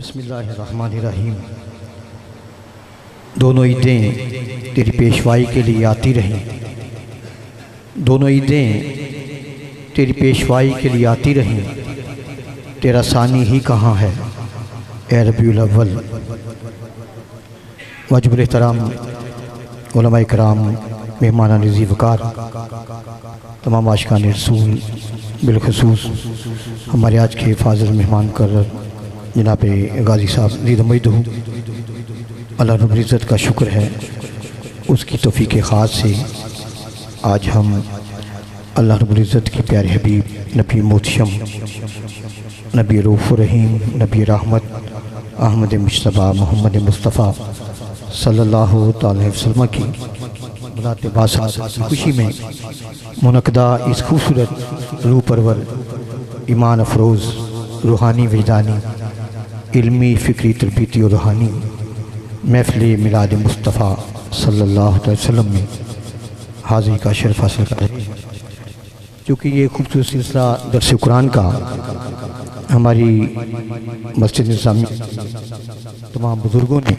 بسم اللہ الرحمن الرحیم۔ دونوں عیدیں تیری پیشوائی کے لیے آتی رہیں، دونوں عیدیں تیری پیشوائی کے لیے آتی رہیں، تیرا ثانی ہی کہاں ہے اے ربیع الاول۔ واجب الاحترام علماء کرام، مہمانان عزیز وقار، تمام عاشقان رسول، بالخصوص ہمارے آج کے فاضل مہمان مقرر جناب غازی صاحب زید مجدہ، اللہ رب العزت کا شکر ہے، اس کی توفیق خاص سے آج ہم اللہ رب العزت کی پیارے حبیب نبی محتشم، نبی رؤوف الرحیم، نبی رحمت احمد مجتبیٰ محمد مصطفیٰ صلی اللہ علیہ وسلم کی ملاقات باسعادت کی خوشی میں منعقدہ اس خوبصورت روح پرور، ایمان افروز، روحانی وجدانی، علمی فکری تربیتی اور روحانی محفل میلاد مصطفیٰ صلی اللہ علیہ وسلم میں حاضری کا شرف حاصل کر رہے ہیں۔ چونکہ یہ خوبصورت سلسلہ درس قرآن کا ہماری مسجد نظامیہ تمام بزرگوں نے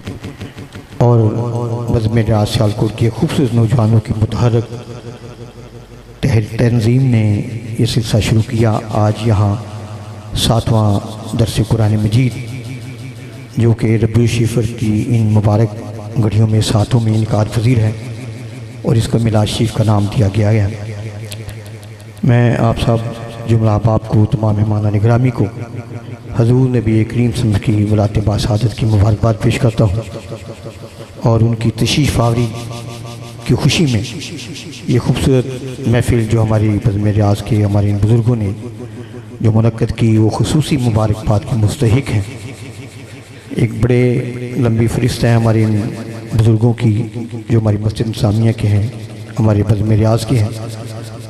اور بزم ریاض سیالکوٹ کے خوبصورت نوجوانوں کی متحرک تنظیم نے یہ سلسلہ شروع کیا۔ آج یہاں 7واں درس قرآن مجید جو کہ ربیع الشریف کی ان مبارک گھڑیوں میں ساتوں میں انعقاد پذیر ہے اور اس کو میلاد شریف کا نام دیا گیا ہے۔ میں آپ سب جملہ احباب کو، تمام مہمانان گرامی کو حضور نبی کریم صلی اللہ علیہ وسلم کی ولادت باسعادت کی مبارکباد پیش کرتا ہوں اور ان کی تشریف آوری کی خوشی میں یہ خوبصورت محفل جو ہماری بزم ریاض کے ہمارے ان بزرگوں نے جو منعقد کی وہ خصوصی مبارکباد کے مستحق ہیں۔ ایک بڑے لمبی فہرست ہے ہمارے ان بزرگوں کی جو ہماری مسجد نظامیہ کے ہیں، ہمارے بزم ریاض کے ہیں،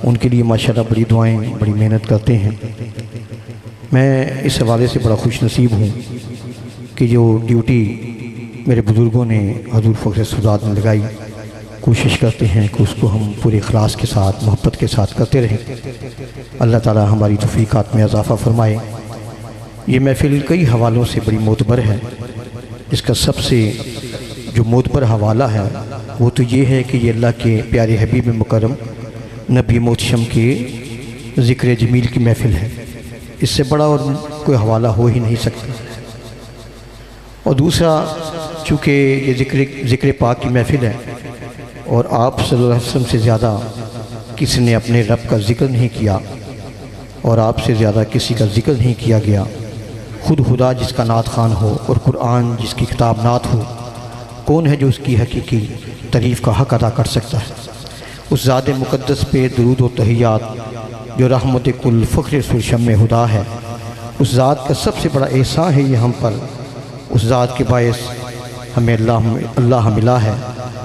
ان کے لیے ماشاءاللہ بڑی دعائیں، بڑی محنت کرتے ہیں۔ میں اس حوالے سے بڑا خوش نصیب ہوں کہ جو ڈیوٹی میرے بزرگوں نے حضور فخر سادات میں لگائی، کوشش کرتے ہیں کہ اس کو ہم پورے اخلاص کے ساتھ، محبت کے ساتھ کرتے رہیں۔ اللہ تعالی ہماری توفیقات میں اضافہ فرمائے۔ یہ محفل کئی حوالوں سے بڑی معتبر ہے۔ اس کا سب سے جو معتبر حوالہ ہے وہ تو یہ ہے کہ یہ اللہ کے پیارے حبیب مکرم نبی محتشم کے ذکر جمیل کی محفل ہے۔ اس سے بڑا اور کوئی حوالہ ہو ہی نہیں سکتا۔ اور دوسرا، چونکہ یہ ذکر پاک کی محفل ہے اور آپ صلی اللہ علیہ وسلم سے زیادہ کسی نے اپنے رب کا ذکر نہیں کیا اور آپ سے زیادہ کسی کا ذکر نہیں کیا گیا۔ خود خدا جس کا نعت خوان ہو اور قرآن جس کی کتاب نعت ہو، کون ہے جو اس کی حقیقی تعریف کا حق ادا کر سکتا ہے؟ اس ذات مقدس پہ درود و تحیات جو رحمت کل فخر سر شم ہدا ہے، اس ذات کا سب سے بڑا احسان ہے یہ ہم پر۔ اس ذات کے باعث ہمیں اللہ ملا ہے،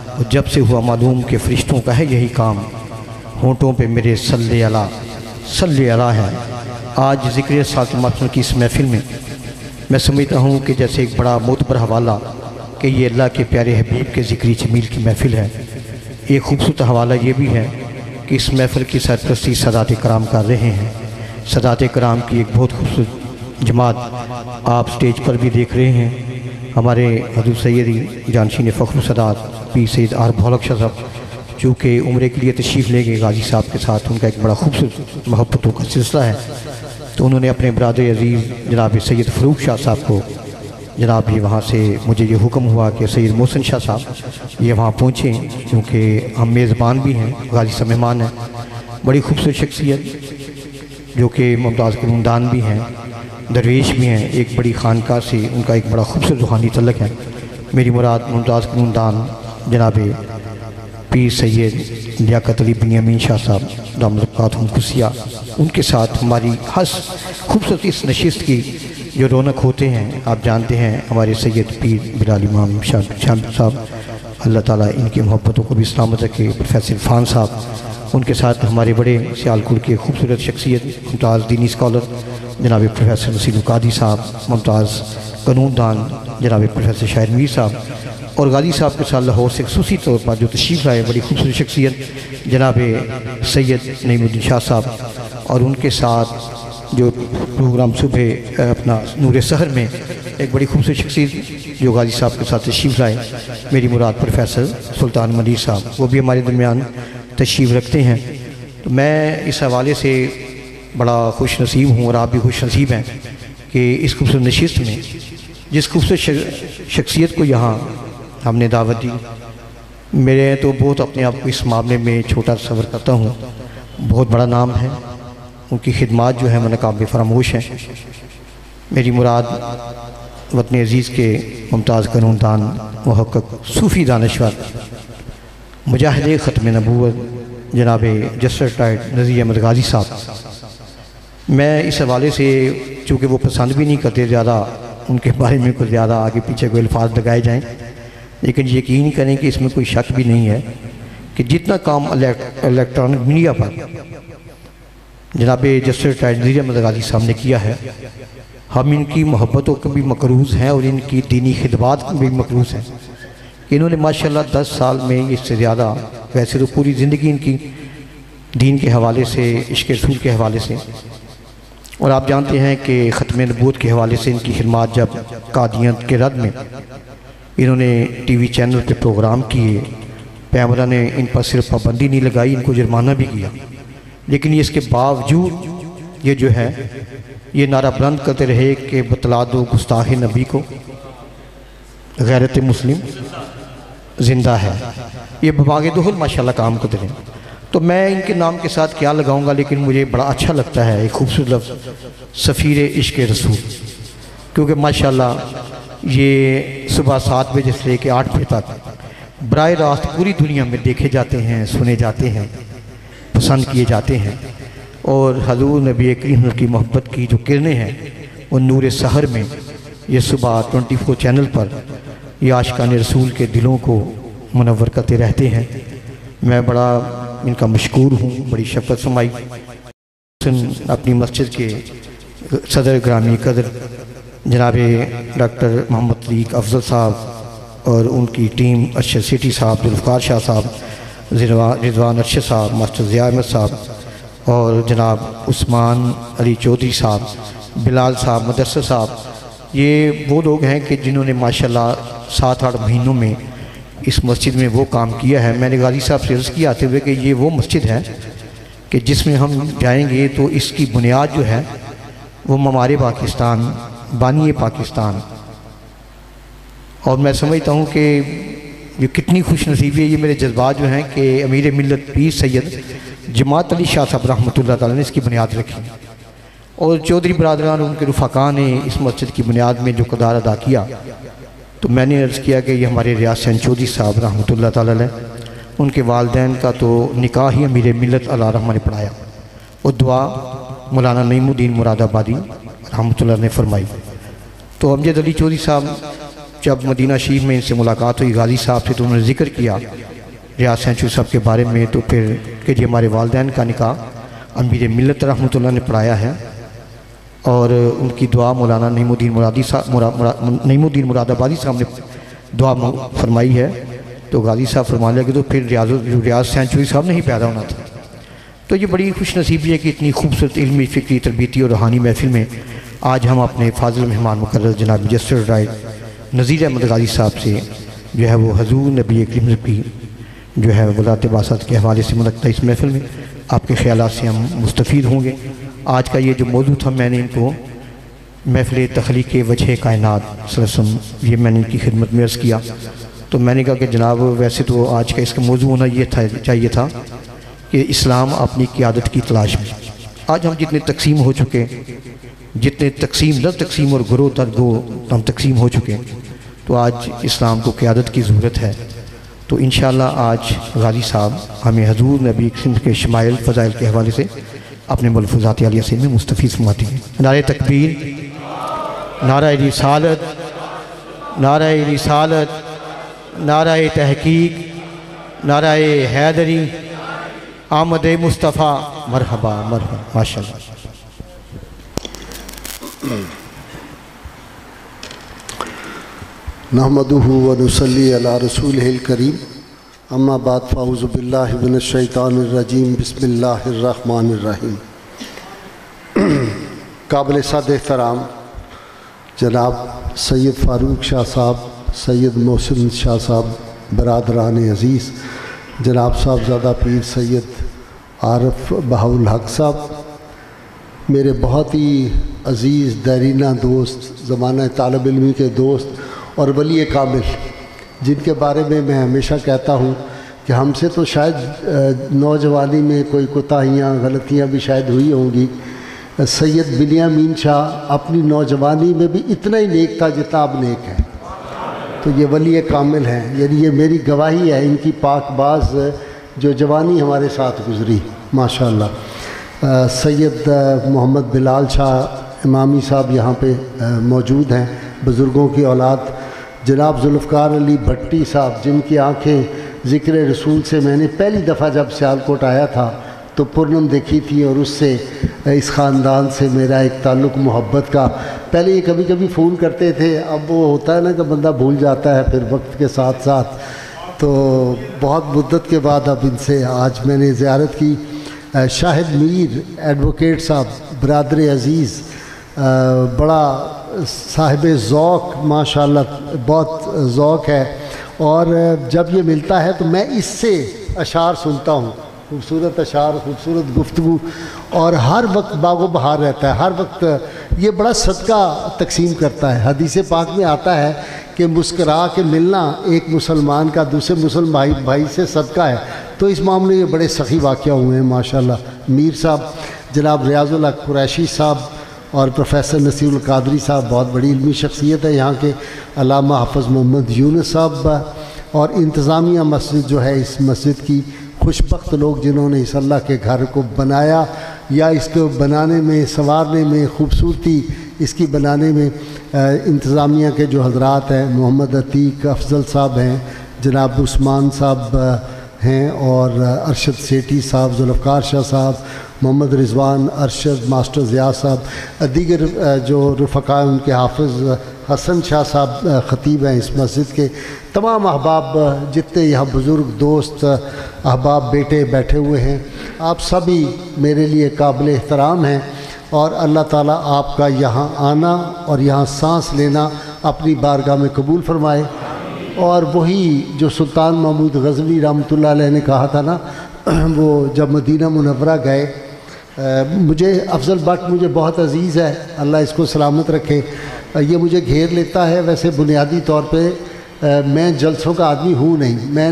اور جب سے ہوا معلوم کہ فرشتوں کا ہے یہی کام، ہونٹوں پہ میرے صلی علی ہے۔ آج ذکر ساتھ کی اس محفل میں سمجھتا ہوں کہ جیسے ایک بڑا معتبر حوالہ کہ یہ اللہ کے پیارے حبیب کے ذکر جمیل کی محفل ہے، ایک خوبصورت حوالہ یہ بھی ہے کہ اس محفل کی سرپرستی سادات کرام کر رہے ہیں۔ سادات کرام کی ایک بہت خوبصورت جماعت آپ سٹیج پر بھی دیکھ رہے ہیں۔ ہمارے حضور سیدی جانشین فخر السادات پیر سید آر بھولک شاہ صاحب جو کہ عمرے کے لیے تشریف لے گئے غازی صاحب کے ساتھ، ان کا ایک بڑا خوبصورت محبتوں کا سلسلہ ہے، تو انہوں نے اپنے برادر عزیز جناب سید فروخ شاہ صاحب کو، جناب یہ وہاں سے مجھے یہ حکم ہوا کہ سید محسن شاہ صاحب یہ وہاں پہنچیں، کیونکہ ہم میزبان بھی ہیں، غازی صاحب مہمان ہیں۔ بڑی خوبصورت شخصیت جو کہ ممتاز قانون بھی ہیں، درویش بھی ہیں، ایک بڑی خانقاہ سے ان کا ایک بڑا خوبصورت روحانی تعلق ہے۔ میری مراد ممتاز قانون جناب پیر سید لیاقت علی بنیامین شاہ صاحب دامت برکاتہم القدسیہ، ان کے ساتھ ہماری خوبصورت اس نشست کی جو رونق ہوتے ہیں، آپ جانتے ہیں ہمارے سید پیر بلال امام شاہ صاحب، اللہ تعالیٰ ان کی محبتوں کو بھی سلامت رکھے۔ پروفیسر عرفان صاحب، ان کے ساتھ ہمارے بڑے سیالکوٹ کے خوبصورت شخصیت ممتاز دینی اسکالر جناب پروفیسر نصیر القادری صاحب، ممتاز قانون دان جناب پروفیسر شاہر میر صاحب، اور غازی صاحب کے ساتھ لاہور سے خصوصی طور پر جو تشریف لائے بڑی خوبصورت شخصیت جناب سید نعیم الدین شاہ صاحب، اور ان کے ساتھ جو پروگرام صبح اپنا نور سحر میں ایک بڑی خوبصورت شخصیت جو غازی صاحب کے ساتھ تشریف لائے، میری مراد پروفیسر سلطان منیر صاحب، وہ بھی ہمارے درمیان تشریف رکھتے ہیں۔ تو میں اس حوالے سے بڑا خوش نصیب ہوں اور آپ بھی خوش نصیب ہیں کہ اس خوبصورت نشست میں جس خوبصورت شخصیت کو یہاں ہم نے دعوت دی، میرے تو بہت اپنے آپ کو اس معاملے میں چھوٹا تصور کرتا ہوں، بہت بڑا نام ہے، ان کی خدمات جو ہیں منقابل فراموش ہیں۔ میری مراد وطن عزیز کے ممتاز قانون دان، محقق، صوفی دانشور، مجاہد ختم نبوت جناب جسٹس ریٹائرڈ نذیر احمد غازی صاحب، میں اس حوالے سے چونکہ وہ پسند بھی نہیں کرتے زیادہ ان کے بارے میں کچھ زیادہ آگے پیچھے کوئی الفاظ لگائے جائیں، لیکن یقین کریں کہ اس میں کوئی شک بھی نہیں ہے کہ جتنا کام الیکٹرانک میڈیا پر جناب جسٹس ریٹائرڈ نذیر احمد غازی صاحب نے کیا ہے، ہم ان کی محبتوں کے بھی مقروض ہیں اور ان کی دینی خدمات کے بھی مقروض ہیں کہ انہوں نے ماشاءاللہ 10 سال میں اس سے زیادہ، ویسے تو پوری زندگی ان کی دین کے حوالے سے، عشق رسول کے حوالے سے، اور آپ جانتے ہیں کہ ختم نبوت کے حوالے سے ان کی خدمات جب قادیانیت کے رد میں انہوں نے ٹی وی چینل پہ پروگرام کیے، پیغمبر نے ان پر صرف پابندی نہیں لگائی، ان کو جرمانہ بھی کیا، لیکن اس کے باوجود یہ جو ہے یہ نعرہ بلند کرتے رہے کہ بتلا دو گستاخ نبی کو غیرت مسلم زندہ ہے۔ یہ بباغ دہل ماشاءاللہ کام کرتے رہے۔ تو میں ان کے نام کے ساتھ کیا لگاؤں گا، لیکن مجھے بڑا اچھا لگتا ہے ایک خوبصورت لفظ سفیر عشق رسول، کیونکہ ماشاءاللہ یہ صبح 7 بجے سے لے کے 8 بجے تک براہ راست پوری دنیا میں دیکھے جاتے ہیں، سنے جاتے ہیں، پسند کیے جاتے ہیں، اور حضور نبی کریم کی محبت کی جو کرنیں ہیں وہ نور سحر میں یہ صبح 24 چینل پر یہ عاشقان رسول کے دلوں کو منور کرتے رہتے ہیں۔ میں بڑا ان کا مشکور ہوں، بڑی شفقت سمائی اپنی مسجد کے صدر گرامی قدر جناب ڈاکٹر محمد طریق افضل صاحب اور ان کی ٹیم، ارشد سیٹھی صاحب، ذوالفقار شاہ صاحب، رضوان ارشد صاحب، ماسٹر ضیاء احمد صاحب اور جناب عثمان علی چودھری صاحب، بلال صاحب، مدرسہ صاحب، یہ وہ لوگ ہیں کہ جنہوں نے ماشاءاللہ 7-8 مہینوں میں اس مسجد میں وہ کام کیا ہے۔ میں نے غازی صاحب سے عرض کیا آتے ہوئے کہ یہ وہ مسجد ہے کہ جس میں ہم جائیں گے تو اس کی بنیاد جو ہے وہ ممار پاکستان، بانی پاکستان، اور میں سمجھتا ہوں کہ یہ کتنی خوش نصیبی ہے، یہ میرے جذبات جو ہیں کہ امیر ملت پیر سید جماعت علی شاہ صاحب رحمۃ اللہ تعالیٰ نے اس کی بنیاد رکھی، اور چودھری برادران ان کے رفقا نے اس مسجد کی بنیاد میں جو کردار ادا کیا۔ تو میں نے عرض کیا کہ یہ ہمارے ریاض حسین چودھری صاحب رحمۃ اللہ تعالیٰ علیہ، ان کے والدین کا تو نکاح ہی امیر ملت علیہ رحمہ نے پڑھایا، اور دعا مولانا نعیم الدین مراد آبادی رحمۃ اللہ نے فرمائی۔ تو امجد علی چودھری صاحب جب مدینہ شریف میں ان سے ملاقات ہوئی غازی صاحب سے، تو انہوں نے ذکر کیا ریاض حسین چودھری صاحب کے بارے میں، تو پھر کہ یہ ہمارے والدین کا نکاح امیر ملت رحمۃ اللہ نے پڑھایا ہے، اور ان کی دعا مولانا نعیم الدین مراد آبادی صاحب نے دعا فرمائی ہے۔ تو غازی صاحب فرما لیا کہ تو پھر ریاض حسین چودھری صاحب نہیں پیدا ہونا تھا۔ تو یہ بڑی خوش نصیبی ہے کہ اتنی خوبصورت علمی، فکری، تربیتی اور روحانی محفل میں آج ہم اپنے فاضل مہمان مقرر جناب جسٹس ریٹائرڈ نذیر احمد غازی صاحب سے جو ہے وہ حضور نبی کریم کی جو ہے ولادت بعثت کے حوالے سے منعقدہ اس محفل میں آپ کے خیالات سے ہم مستفید ہوں گے۔ آج کا یہ جو موضوع تھا، میں نے ان کو محفل تخلیق وجہ کائنات صلی اللہ علیہ وسلم، یہ میں نے ان کی خدمت میں عرض کیا۔ تو میں نے کہا کہ جناب ویسے تو آج کا اس کا موضوع ہونا یہ چاہیے تھا کہ اسلام اپنی قیادت کی تلاش میں۔ آج ہم جتنے تقسیم ہو چکے، جتنے تقسیم در تقسیم اور گروہ در گروہ ہم تقسیم ہو چکے، تو آج اسلام کو قیادت کی ضرورت ہے۔ تو انشاءاللہ آج غازی صاحب ہمیں حضور نبی کریم کے شمائل فضائل کے حوالے سے اپنے ملفوظات عالیہ سے میں مستفید فرماتی ہیں۔ نعرہ تکبیر، نعرہ رسالت، نعرہ رسالت، نعرہ تحقیق، نعرہ حیدری، آمد مصطفیٰ، مرحبا مرحبا، ماشاءاللہ۔ نحمدہ ونصلی علی رسولہ الکریم، اما بعد فاعوذ باللہ من الشیطان الرجیم، بسم اللہ الرحمن الرحیم۔ قابل صد احترام جناب سید فاروق شاہ صاحب، سید محسن شاہ صاحب، برادران عزیز، جناب صاحبزادہ پیر سید عارف بہاءالحق صاحب، میرے بہت ہی عزیز دیرینہ دوست، زمانہ طالب علمی کے دوست اور ولی کامل، جن کے بارے میں ہمیشہ کہتا ہوں کہ ہم سے تو شاید نوجوانی میں کوئی کوتاہیاں غلطیاں بھی شاید ہوئی ہوں گی۔ سید بنیامین شاہ اپنی نوجوانی میں بھی اتنا ہی نیک تھا جتنا اب نیک ہے، تو یہ ولی کامل ہیں، یعنی یہ میری گواہی ہے ان کی پاک باز جو جوانی ہمارے ساتھ گزری ماشاءاللہ۔ سید محمد بلال شاہ امامی صاحب یہاں پہ موجود ہیں، بزرگوں کی اولاد۔ جناب ذوالفقار علی بھٹی صاحب، جن کی آنکھیں ذکر رسول سے میں نے پہلی دفعہ جب سیالکوٹ آیا تھا تو پورنم دیکھی تھی، اور اس سے اس خاندان سے میرا ایک تعلق محبت کا، پہلے یہ کبھی کبھی فون کرتے تھے، اب وہ ہوتا ہے نا کہ بندہ بھول جاتا ہے پھر وقت کے ساتھ ساتھ، تو بہت مدت کے بعد اب ان سے آج میں نے زیارت کی۔ شاہد میر ایڈوکیٹ صاحب، برادر عزیز، بڑا صاحب ذوق ماشاءاللہ، بہت ذوق ہے، اور جب یہ ملتا ہے تو میں اس سے اشعار سنتا ہوں، خوبصورت اشعار، خوبصورت گفتگو، اور ہر وقت باغ و بہار رہتا ہے، ہر وقت یہ بڑا صدقہ تقسیم کرتا ہے۔ حدیث پاک میں آتا ہے کہ مسکرا کے ملنا ایک مسلمان کا دوسرے مسلم بھائی سے صدقہ ہے، تو اس معاملے میں بڑے سخی واقعہ ہوئے ہیں ماشاءاللہ۔ میر صاحب، جناب ریاض الحق قریشی صاحب اور پروفیسر نصیر القادری صاحب، بہت بڑی علمی شخصیت ہے یہاں کے، علامہ حافظ محمد یونس صاحب، اور انتظامیہ مسجد جو ہے اس مسجد کی، خوش بخت لوگ جنہوں نے اس اللہ کے گھر کو بنایا یا اس کو بنانے میں، سنوارنے میں، خوبصورتی اس کی بنانے میں انتظامیہ کے جو حضرات ہیں، محمد عتیق افضل صاحب ہیں، جناب عثمان صاحب ہیں، اور ارشد سیٹھی صاحب، ذوالفقار شاہ صاحب، محمد رضوان، ارشد ماسٹر ضیاء صاحب، دیگر جو رفقاء ان کے حافظ حسن شاہ صاحب خطیب ہیں اس مسجد کے، تمام احباب جتنے یہاں بزرگ دوست احباب بیٹے بیٹھے ہوئے ہیں، آپ سبھی میرے لیے قابل احترام ہیں، اور اللہ تعالیٰ آپ کا یہاں آنا اور یہاں سانس لینا اپنی بارگاہ میں قبول فرمائے، اور وہی جو سلطان محمود غزنوی رحمۃ اللہ علیہ نے کہا تھا نا، وہ جب مدینہ منورہ گئے، مجھے افضل بٹ مجھے بہت عزیز ہے، اللہ اس کو سلامت رکھے، یہ مجھے گھیر لیتا ہے، ویسے بنیادی طور پہ میں جلسوں کا آدمی ہوں نہیں، میں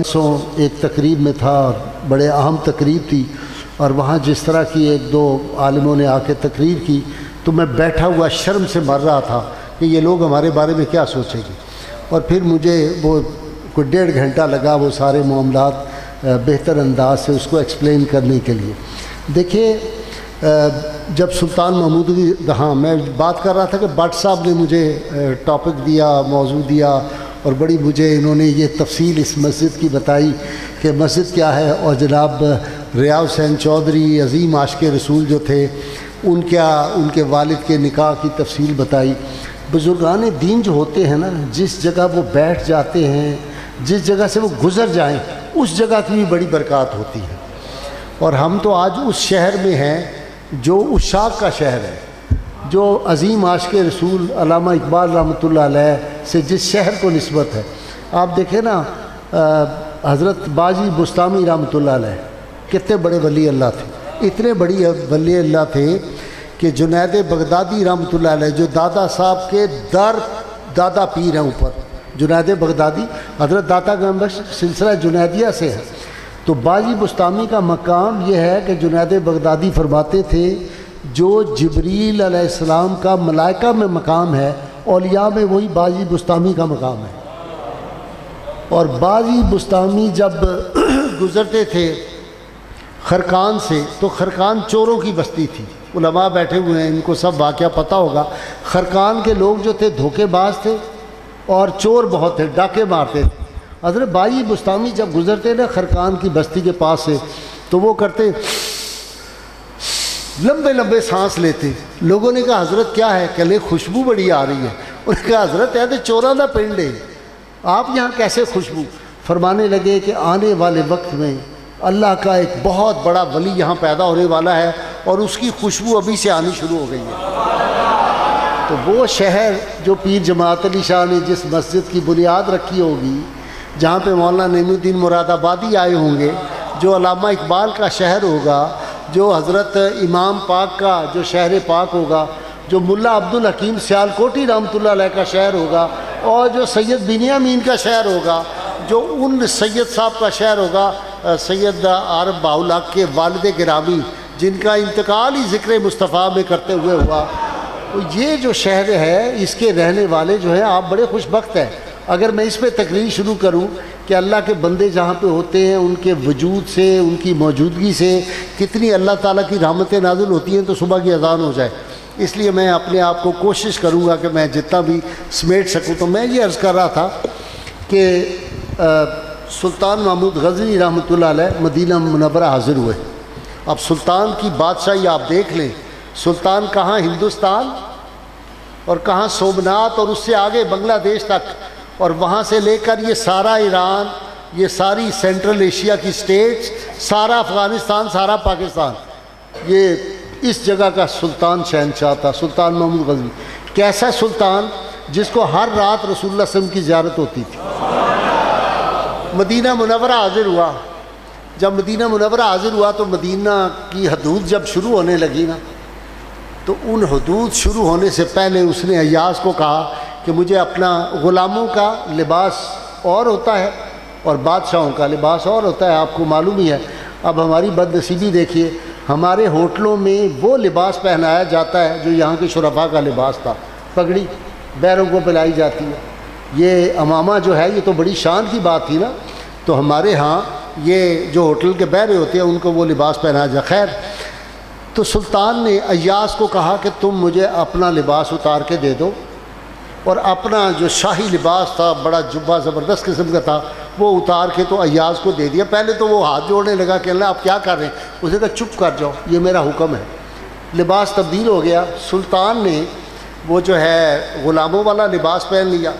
ایک تقریب میں تھا، اور بڑے اہم تقریب تھی، اور وہاں جس طرح کی ایک دو عالموں نے آ کے تقریر کی تو میں بیٹھا ہوا شرم سے مر رہا تھا کہ یہ لوگ ہمارے بارے میں کیا سوچیں گے، اور پھر مجھے وہ کوئی 1.5 گھنٹہ لگا وہ سارے معاملات بہتر انداز سے اس کو ایکسپلین کرنے کے لیے۔ دیکھیے، جب سلطان محمود ہاں میں بات کر رہا تھا کہ بٹ صاحب نے مجھے ٹاپک دیا، موضوع دیا، اور بڑی مجھے انہوں نے یہ تفصیل اس مسجد کی بتائی کہ مسجد کیا ہے، اور جناب ریاض حسین چودھری عظیم عاشق رسول جو تھے ان کے والد کے نکاح کی تفصیل بتائی۔ بزرگان دین جو ہوتے ہیں نا، جس جگہ وہ بیٹھ جاتے ہیں، جس جگہ سے وہ گزر جائیں، اس جگہ کی بھی بڑی برکات ہوتی ہے، اور ہم تو آج اس شہر میں ہیں جو عشاق کا شہر ہے، جو عظیم عاشق رسول علامہ اقبال رحمۃ اللہ علیہ سے جس شہر کو نسبت ہے۔ آپ دیکھیں نا، حضرت باجی بستامی رحمۃ اللہ علیہ کتنے بڑے ولی اللہ تھے، اتنے بڑی ولی اللہ تھے کہ جنید بغدادی رحمۃ اللہ علیہ، جو دادا صاحب کے دادا پیر ہیں اوپر، جنید بغدادی حضرت داتا گنج بخش سلسلہ جنیدیہ سے ہے، تو باجی بستامی کا مقام یہ ہے کہ جنید بغدادی فرماتے تھے جو جبریل علیہ السلام کا ملائکہ میں مقام ہے، اولیاء میں وہی باجی بستامی کا مقام ہے۔ اور باجی بستامی جب گزرتے تھے خرقان سے، تو خرقان چوروں کی بستی تھی، علماء بیٹھے ہوئے ہیں ان کو سب واقعہ پتہ ہوگا۔ خرقان کے لوگ جو تھے دھوکے باز تھے اور چور بہت تھے، ڈاکے مارتے تھے۔ حضرت باجی بستامی جب گزرتے نا خرقان کی بستی کے پاس سے، تو وہ کرتے لمبے لمبے سانس لیتے۔ لوگوں نے کہا حضرت کیا ہے؟ کہ لے خوشبو بڑی آ رہی ہے۔ انہوں نے کہا حضرت ہے تو چوراں دا پنڈ ہے، آپ یہاں کیسے خوشبو؟ فرمانے لگے کہ آنے والے وقت میں اللہ کا ایک بہت بڑا ولی یہاں پیدا ہونے والا ہے، اور اس کی خوشبو ابھی سے آنی شروع ہو گئی ہے۔ تو وہ شہر جو پیر جماعت علی شاہ نے جس مسجد کی بنیاد رکھی ہوگی، جہاں پہ مولانا نعیم الدین مراد آبادی آئے ہوں گے، جو علامہ اقبال کا شہر ہوگا، جو حضرت امام پاک کا جو شہر پاک ہوگا، جو ملا عبدالحکیم سیالکوٹی رحمۃ اللہ علیہ کا شہر ہوگا، اور جو سید بنیامین کا شہر ہوگا، جو ان سید صاحب کا شہر ہوگا، سید عارف بہاؤالحق کے والد گرامی، جن کا انتقال ہی ذکر مصطفیٰ میں کرتے ہوئے ہوا، تو یہ جو شہر ہے اس کے رہنے والے جو ہیں آپ بڑے خوش بخت ہیں۔ اگر میں اس پہ تقریر شروع کروں کہ اللہ کے بندے جہاں پہ ہوتے ہیں ان کے وجود سے، ان کی موجودگی سے کتنی اللہ تعالیٰ کی رحمتیں نازل ہوتی ہیں، تو صبح کی اذان ہو جائے۔ اس لیے میں اپنے آپ کو کوشش کروں گا کہ میں جتنا بھی سمیٹ سکوں۔ تو میں یہ عرض کر رہا تھا کہ سلطان محمود غزنوی رحمۃ اللہ علیہ مدینہ منورہ حاضر ہوئے۔ اب سلطان کی بادشاہی آپ دیکھ لیں، سلطان کہاں ہندوستان اور کہاں سومنات اور اس سے آگے بنگلہ دیش تک، اور وہاں سے لے کر یہ سارا ایران، یہ ساری سینٹرل ایشیا کی سٹیٹس، سارا افغانستان، سارا پاکستان، یہ اس جگہ کا سلطان شہنشاہ تھا، سلطان محمود غزنوی۔ کیسا سلطان؟ جس کو ہر رات رسول اللہ صلی اللہ علیہ وسلم کی زیارت ہوتی تھی۔ مدینہ منورہ حاضر ہوا۔ جب مدینہ منورہ حاضر ہوا تو مدینہ کی حدود جب شروع ہونے لگی نا، تو ان حدود شروع ہونے سے پہلے اس نے ایاز کو کہا کہ مجھے اپنا غلاموں کا لباس اور ہوتا ہے اور بادشاہوں کا لباس اور ہوتا ہے، آپ کو معلوم ہی ہے۔ اب ہماری بد نصیبی دیکھیے، ہمارے ہوٹلوں میں وہ لباس پہنایا جاتا ہے جو یہاں کے شرفاء کا لباس تھا، پگڑی بیروں کو پہنائی جاتی ہے، یہ امامہ جو ہے یہ تو بڑی شان کی بات تھی نا، تو ہمارے ہاں یہ جو ہوٹل کے بہرے ہوتے ہیں ان کو وہ لباس پہنایا جائے۔ خیر، تو سلطان نے ایاز کو کہا کہ تم مجھے اپنا لباس اتار کے دے دو، اور اپنا جو شاہی لباس تھا بڑا جبہ زبردست قسم کا تھا وہ اتار کے تو ایاز کو دے دیا۔ پہلے تو وہ ہاتھ جوڑنے لگا کہ اللہ آپ کیا کر رہے ہیں، اس نے کہا چپ کر جاؤ، یہ میرا حکم ہے۔ لباس تبدیل ہو گیا، سلطان نے وہ جو ہے غلاموں والا لباس پہن لیا۔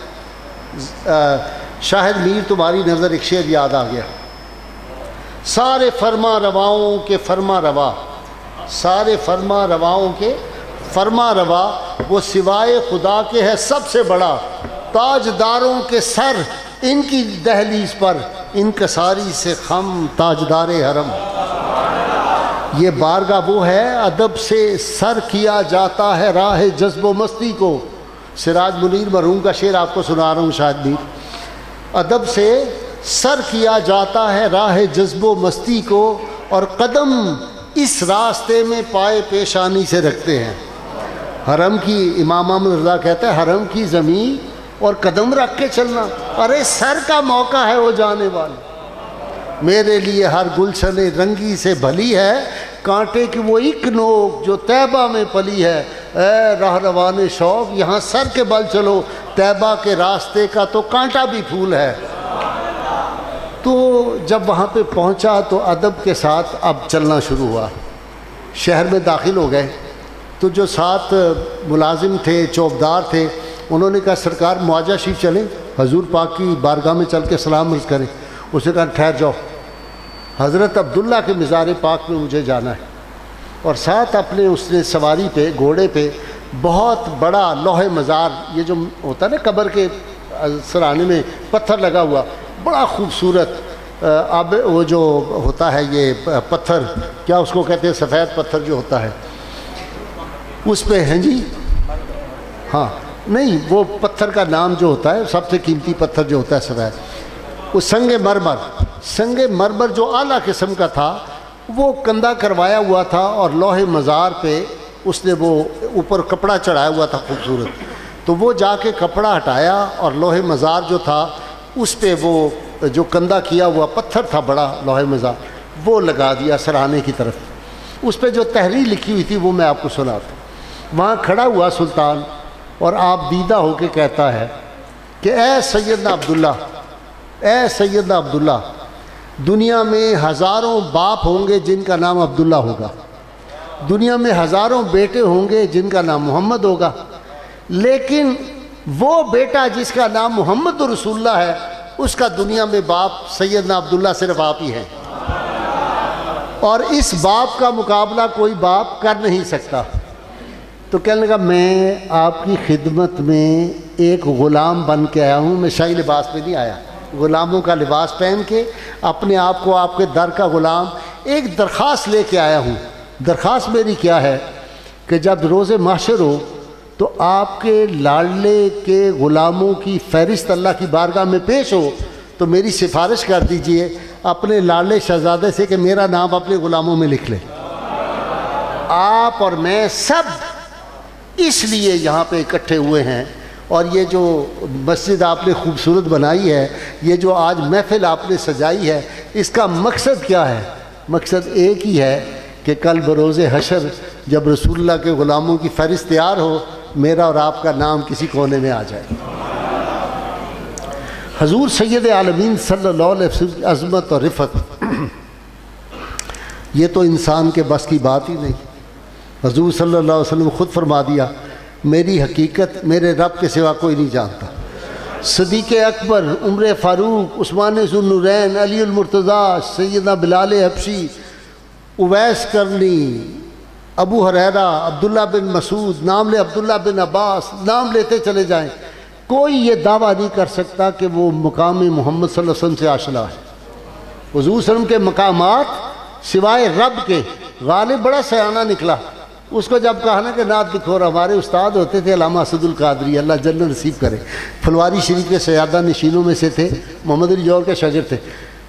شاہد میر تمہاری نظر ایک شعر یاد آ گیا، سارے فرما رواؤں کے فرما روا، سارے فرما رواؤں کے فرما روا، وہ سوائے خدا کے ہے سب سے بڑا، تاجداروں کے سر ان کی دہلیز پر، انکساری سے خم تاجدار حرم۔ یہ بارگاہ وہ ہے ادب سے سر کیا جاتا ہے راہ جذب و مستی کو۔ سراج منیر مرحوم کا شعر آپ کو سنا رہا ہوں شاہد میر، ادب سے سر کیا جاتا ہے راہ جذب و مستی کو، اور قدم اس راستے میں پائے پیشانی سے رکھتے ہیں۔ حرم کی، امام احمد رضا کہتا ہے حرم کی زمین اور قدم رکھ کے چلنا، ارے سر کا موقع ہے وہ جانے والے۔ میرے لیے ہر گلشن رنگی سے بھلی ہے، کانٹے کی وہ ایک نوک جو طیبہ میں پلی ہے، اے راہ روان شوق یہاں سر کے بل چلو، طیبہ کے راستے کا تو کانٹا بھی پھول ہے۔ تو جب وہاں پہ پہنچا تو ادب کے ساتھ اب چلنا شروع ہوا، شہر میں داخل ہو گئے تو جو ساتھ ملازم تھے، چوبدار تھے، انہوں نے کہا سرکار معاجہ شریف چلیں، حضور پاک کی بارگاہ میں چل کے سلام عرض کریں۔ اس نے کہا ٹھہر جاؤ، حضرت عبداللہ کے مزار پاک میں مجھے جانا ہے، اور ساتھ اپنے اس نے سواری پہ، گھوڑے پہ بہت بڑا لوح مزار، یہ جو ہوتا ہے نا قبر کے سرانے میں پتھر لگا ہوا، بڑا خوبصورت اب وہ جو ہوتا ہے یہ پتھر، کیا اس کو کہتے ہیں، سفید پتھر جو ہوتا ہے اس پہ ہیں جی، ہاں نہیں وہ پتھر کا نام جو ہوتا ہے سب سے قیمتی پتھر جو ہوتا ہے سفید، وہ سنگ مرمر، سنگ مرمر جو اعلیٰ قسم کا تھا وہ کندہ کروایا ہوا تھا، اور لوح مزار پہ اس نے وہ اوپر کپڑا چڑھایا ہوا تھا خوبصورت، تو وہ جا کے کپڑا ہٹایا اور لوح مزار جو تھا اس پہ وہ جو کندہ کیا ہوا پتھر تھا بڑا لوح مزار وہ لگا دیا سرانے کی طرف۔ اس پہ جو تحریر لکھی ہوئی تھی وہ میں آپ کو سناتا ہوں۔ وہاں کھڑا ہوا سلطان اور آپ دیدہ ہو کے کہتا ہے کہ اے سیدنا عبداللہ، اے سیدنا عبداللہ، دنیا میں ہزاروں باپ ہوں گے جن کا نام عبداللہ ہوگا، دنیا میں ہزاروں بیٹے ہوں گے جن کا نام محمد ہوگا، لیکن وہ بیٹا جس کا نام محمد رسول اللہ ہے اس کا دنیا میں باپ سیدنا عبداللہ صرف آپ ہی ہیں، اور اس باپ کا مقابلہ کوئی باپ کر نہیں سکتا۔ تو کہنے لگا میں آپ کی خدمت میں ایک غلام بن کے آیا ہوں، میں شاہی لباس پہ نہیں آیا، غلاموں کا لباس پہن کے اپنے آپ کو آپ کے در کا غلام، ایک درخواست لے کے آیا ہوں۔ درخواست میری کیا ہے کہ جب روز محشر ہو تو آپ کے لاڈلے کے غلاموں کی فہرست اللہ کی بارگاہ میں پیش ہو تو میری سفارش کر دیجئے اپنے لاڈلے شہزادے سے کہ میرا نام اپنے غلاموں میں لکھ لے۔ آپ اور میں سب اس لیے یہاں پہ اکٹھے ہوئے ہیں، اور یہ جو مسجد آپ نے خوبصورت بنائی ہے، یہ جو آج محفل آپ نے سجائی ہے، اس کا مقصد کیا ہے؟ مقصد ایک ہی ہے کہ کل بروز حشر جب رسول اللہ کے غلاموں کی فہرست تیار ہو، میرا اور آپ کا نام کسی کونے میں آ جائے۔ حضور سید عالمین صلی اللہ علیہ وسلم کی عظمت اور رفعت یہ تو انسان کے بس کی بات ہی نہیں۔ حضور صلی اللہ علیہ وسلم خود فرما دیا، میری حقیقت میرے رب کے سوا کوئی نہیں جانتا۔ صدیق اکبر، عمر فاروق، عثمان ذو النورین، علی المرتضیٰ، سیدنا بلال حبشی، اویس کرنی، ابو ہریرہ، عبداللہ بن مسعود، نام لے عبداللہ بن عباس، نام لیتے چلے جائیں، کوئی یہ دعویٰ نہیں کر سکتا کہ وہ مقام محمد صلی اللہ علیہ وسلم سے آشنا ہے۔ حضور صلی اللہ علیہ وسلم کے مقامات سوائے رب کے، غالب بڑا سیانہ نکلا، اس کو جب کہا نا کہ نعت لکھو، ہمارے استاد ہوتے تھے علامہ اسد القادری، اللہ جنت نصیب کرے، پھلواری شریف کے سیادہ نشینوں میں سے تھے، محمد علی جوہر کے شاگرد تھے۔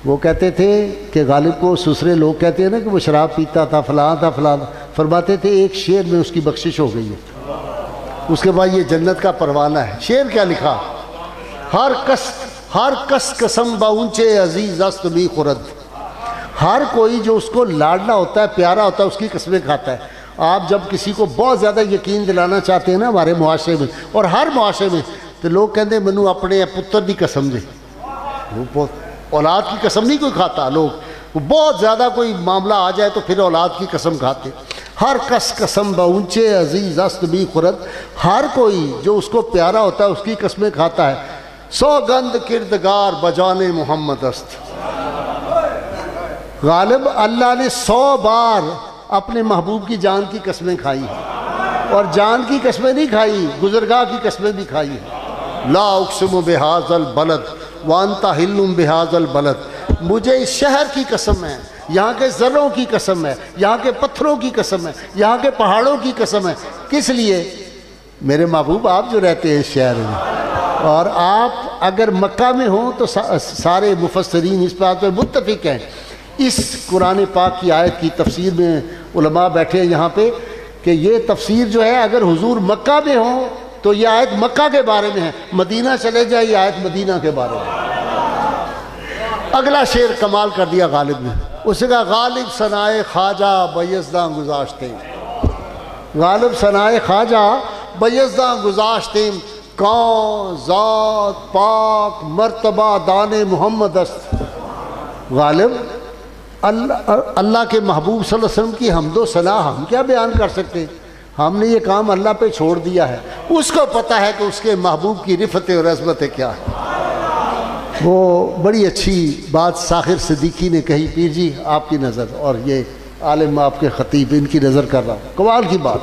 وہ کہتے تھے کہ غالب کو سسرے لوگ کہتے ہیں نا کہ وہ شراب پیتا تھا، فلاں تھا فلاں، فرماتے تھے ایک شعر میں اس کی بخشش ہو گئی ہے، اس کے بعد یہ جنت کا پروانہ ہے۔ شعر کیا لکھا؟ ہر کس قسم با اونچے عزیز است بھی خورد، ہر کوئی جو اس کو لاڈلا ہوتا ہے، پیارا ہوتا ہے، اس کی قسمیں کھاتا ہے۔ آپ جب کسی کو بہت زیادہ یقین دلانا چاہتے ہیں نا ہمارے معاشرے میں اور ہر معاشرے میں، تو لوگ کہتے ہیں منو اپنے پتر دی قسم دے، وہ اولاد کی قسم نہیں کوئی کھاتا، لوگ وہ بہت زیادہ کوئی معاملہ آ جائے تو پھر اولاد کی قسم کھاتے۔ ہر کس قسم با اونچے عزیز است بھی خورد، ہر کوئی جو اس کو پیارا ہوتا ہے اس کی قسمیں کھاتا ہے۔ سوگند کردگار بجان محمد است، غالب اللہ نے 100 بار اپنے محبوب کی جان کی قسمیں کھائی ہیں، اور جان کی قسمیں نہیں کھائی، گزرگاہ کی قسمیں بھی کھائی ہیں۔ لا اقسم بہذا البلد وانت حل بہذا البلد، مجھے اس شہر کی قسم ہے، یہاں کے زروں کی قسم ہے، یہاں کے پتھروں کی قسم ہے، یہاں کے پہاڑوں کی قسم ہے۔ کس لیے؟ میرے محبوب آپ جو رہتے ہیں اس شہر میں، اور آپ اگر مکہ میں ہوں تو سارے مفسرین اس بات پر متفق ہیں۔ اس قرآن پاک کی آیت کی تفسیر میں علماء بیٹھے ہیں یہاں پہ کہ یہ تفسیر جو ہے اگر حضور مکہ میں ہوں تو یہ آیت مکہ کے بارے میں ہے، مدینہ چلے جائے یہ آیت مدینہ کے بارے میں۔ اگلا شعر کمال کر دیا غالب نے، اس نے کہا غالب ثنائے خواجہ بیزداں گزاشتیں، غالب ثنائے خواجہ بیزداں گزاشتیں، کون ذات پاک مرتبہ دان محمد است۔ غالب اللہ کے محبوب صلی اللہ علیہ وسلم کی حمد و ثنا ہم کیا بیان کر سکتے ہیں؟ ہم نے یہ کام اللہ پہ چھوڑ دیا ہے، اس کو پتہ ہے کہ اس کے محبوب کی رفت اور عظمت کیا ہے۔ وہ بڑی اچھی بات ساخر صدیقی نے کہی، پیر جی آپ کی نظر اور یہ عالم آپ کے خطیب ان کی نظر کر رہا ہوں، کمال کی بات۔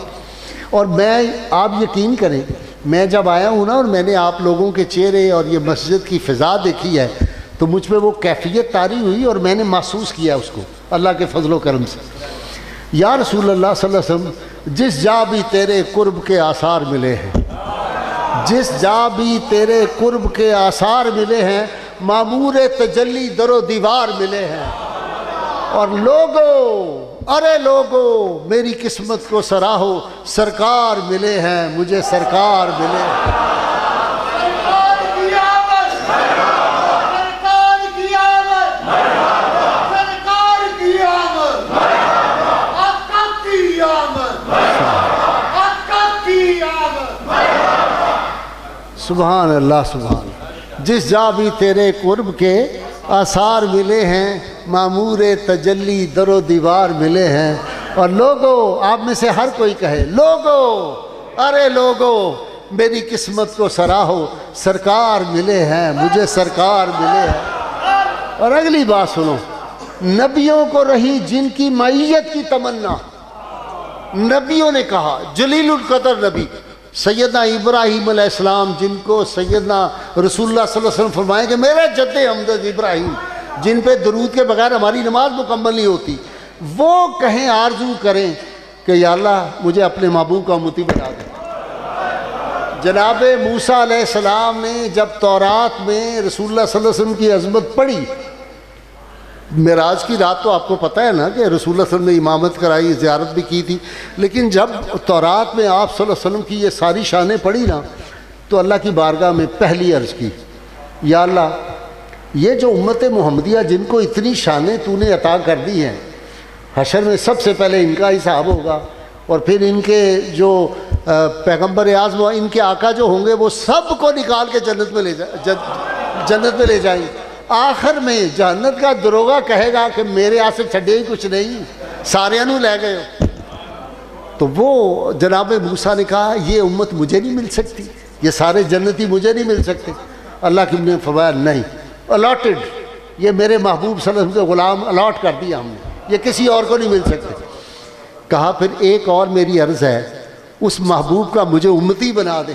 اور میں آپ یقین کریں، میں جب آیا ہوں نا اور میں نے آپ لوگوں کے چہرے اور یہ مسجد کی فضا دیکھی ہے تو مجھ پہ وہ کیفیت طاری ہوئی اور میں نے محسوس کیا اس کو اللہ کے فضل و کرم سے۔ یا رسول اللہ صلی اللہ علیہ وسلم، جس جا بھی تیرے قرب کے آثار ملے ہیں، جس جا بھی تیرے قرب کے آثار ملے ہیں، معمور تجلی در و دیوار ملے ہیں، اور لوگو ارے لوگو میری قسمت کو سراہو، سرکار ملے ہیں مجھے، سرکار ملے ہیں۔ سبحان اللہ سبحان اللہ، جس جا بھی تیرے قرب کے آثار ملے ہیں، معمور تجلی در و دیوار ملے ہیں، اور لوگو آپ میں سے ہر کوئی کہے لوگو ارے لوگو میری قسمت کو سراہو، سرکار ملے ہیں مجھے، سرکار ملے ہیں۔ اور اگلی بات سنو، نبیوں کو رہی جن کی معیت کی تمنا، نبیوں نے کہا جلیل القدر نبی سیدنا ابراہیم علیہ السلام، جن کو سیدنا رسول اللہ صلی اللہ علیہ وسلم فرمائے کہ میرے جد امجد ابراہیم، جن پہ درود کے بغیر ہماری نماز مکمل نہیں ہوتی، وہ کہیں آرزو کریں کہ یا اللہ مجھے اپنے محبوب کا امتی بنا دے۔ جناب موسیٰ علیہ السلام نے جب تورات میں رسول اللہ صلی اللہ علیہ وسلم کی عظمت پڑھی، معراج کی رات تو آپ کو پتہ ہے نا کہ رسول اللہ صلی اللہ علیہ وسلم نے امامت کرائی، زیارت بھی کی تھی، لیکن جب تورات میں آپ صلی اللہ علیہ وسلم کی یہ ساری شانیں پڑھی نا تو اللہ کی بارگاہ میں پہلی عرض کی، یا اللہ یہ جو امت محمدیہ جن کو اتنی شانیں تو نے عطا کر دی ہیں، حشر میں سب سے پہلے ان کا حساب ہوگا، اور پھر ان کے جو پیغمبر اعظم ان کے آقا جو ہوں گے وہ سب کو نکال کے جنت میں لے جائیں گے، آخر میں جہنت کا دروغہ کہے گا کہ میرے ہاتھ سے چھڈے ہی کچھ نہیں، سارے انہوں لے گئے ہو۔ تو وہ جناب موسیٰ نے کہا یہ امت مجھے نہیں مل سکتی، یہ سارے جنتی مجھے نہیں مل سکتے۔ اللہ کی نے فرمایا نہیں، الاٹڈ، یہ میرے محبوب صلی اللہ علیہ وسلم کے غلام الاٹ کر دیا ہم نے، یہ کسی اور کو نہیں مل سکتے۔ کہا پھر ایک اور میری عرض ہے، اس محبوب کا مجھے امتی بنا دے۔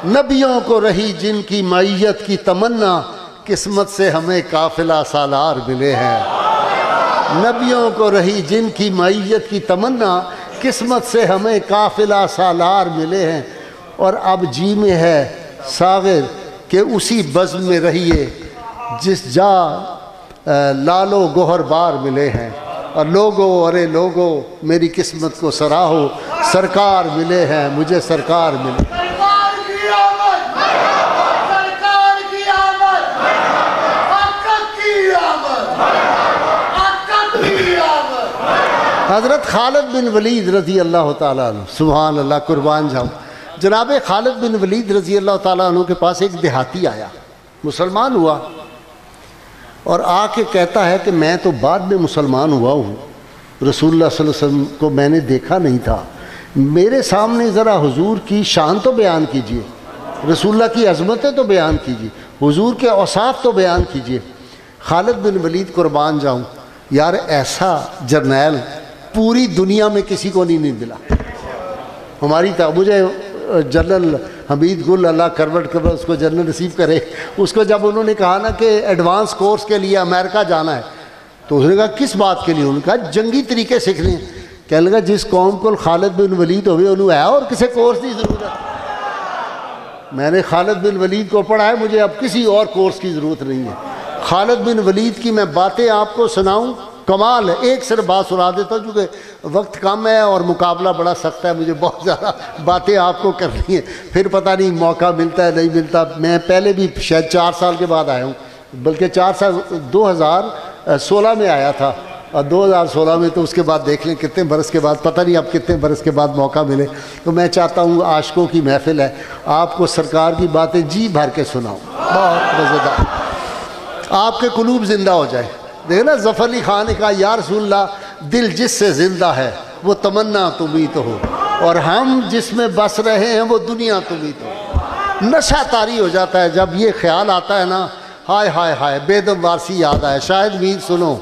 نبیوں کو رہی جن کی معیت کی تمنا، قسمت سے ہمیں قافلہ سالار ملے ہیں۔ نبیوں کو رہی جن کی معیت کی تمنا، قسمت سے ہمیں قافلہ سالار ملے ہیں، اور اب جی میں ہے ساغر کہ اسی بزم میں رہیے جس جا لال و گوہر بار ملے ہیں، اور لوگو ارے لوگو میری قسمت کو سراہو، سرکار ملے ہیں مجھے، سرکار ملے۔ حضرت خالد بن ولید رضی اللہ تعالیٰ عنہ، سبحان اللہ، قربان جاؤں، جناب خالد بن ولید رضی اللہ تعالیٰ عنہ کے پاس ایک دیہاتی آیا، مسلمان ہوا، اور آ کے کہتا ہے کہ میں تو بعد میں مسلمان ہوا ہوں، رسول اللہ صلی اللہ علیہ وسلم کو میں نے دیکھا نہیں تھا، میرے سامنے ذرا حضور کی شان تو بیان کیجئے، رسول اللہ کی عظمتیں تو بیان کیجئے، حضور کے اوصاف تو بیان کیجئے۔ خالد بن ولید قربان جاؤں، یار ایسا جرنیل پوری دنیا میں کسی کو نہیں ملا۔ ہماری مجھے جنرل حمید گل، اللہ کروٹ کر اس کو جنرل نصیب کرے، اس کو جب انہوں نے کہا نا کہ ایڈوانس کورس کے لیے امریکہ جانا ہے تو اس نے کہا کس بات کے لیے؟ انہوں نے کہا جنگی طریقے سیکھنے ہیں۔ کہنے لگا جس قوم کو خالد بن ولید ہوئے انہوں ہے اور کسی کورس کی ضرورت، میں نے خالد بن ولید کو پڑھا ہے، مجھے اب کسی اور کورس کی ضرورت نہیں ہے۔ خالد بن ولید کی میں باتیں آپ کو سناؤں، کمال ہے۔ ایک صرف بات سنا دیتا ہوں کیونکہ وقت کم ہے اور مقابلہ بڑا سخت ہے، مجھے بہت زیادہ باتیں آپ کو کرنی ہیں، پھر پتہ نہیں موقع ملتا ہے نہیں ملتا۔ میں پہلے بھی شاید 4 سال کے بعد آیا ہوں، بلکہ 4 سال 2016 میں آیا تھا، اور 2016 میں تو اس کے بعد دیکھ لیں کتنے برس کے بعد، پتہ نہیں اب کتنے برس کے بعد موقع ملے۔ تو میں چاہتا ہوں عاشقوں کی محفل ہے، آپ کو سرکار کی باتیں جی بھر کے سناؤں، بہت مزیدار، آپ کے قلوب زندہ ہو جائے۔ دیکھنا ظفر علی خان نے کہا یا رسول اللہ دل جس سے زندہ ہے وہ تمنا تم ہی تو ہو، اور ہم جس میں بس رہے ہیں وہ دنیا تم ہی تو ہو۔ نشہ طاری ہو جاتا ہے جب یہ خیال آتا ہے نا، ہائے ہائے ہائے بیدم وارسی یاد آئے۔ شاید میر سنو،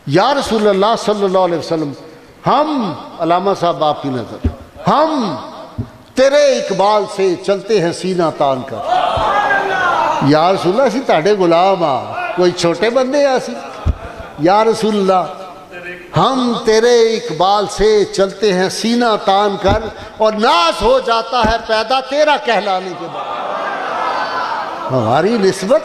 یا رسول اللہ صلی اللہ علیہ وسلم، ہم علامہ صاحب آپ کی نظر، ہم تیرے اقبال سے چلتے ہیں سینہ تان کر۔ یا رسول اللہ اسی تاڑے غلام آ، کوئی چھوٹے بندے ہیں اسی؟ یا رسول اللہ ہم تیرے اقبال سے چلتے ہیں سینہ تان کر، اور ناز ہو جاتا ہے پیدا تیرا کہلانے کے بعد۔ ہماری نسبت،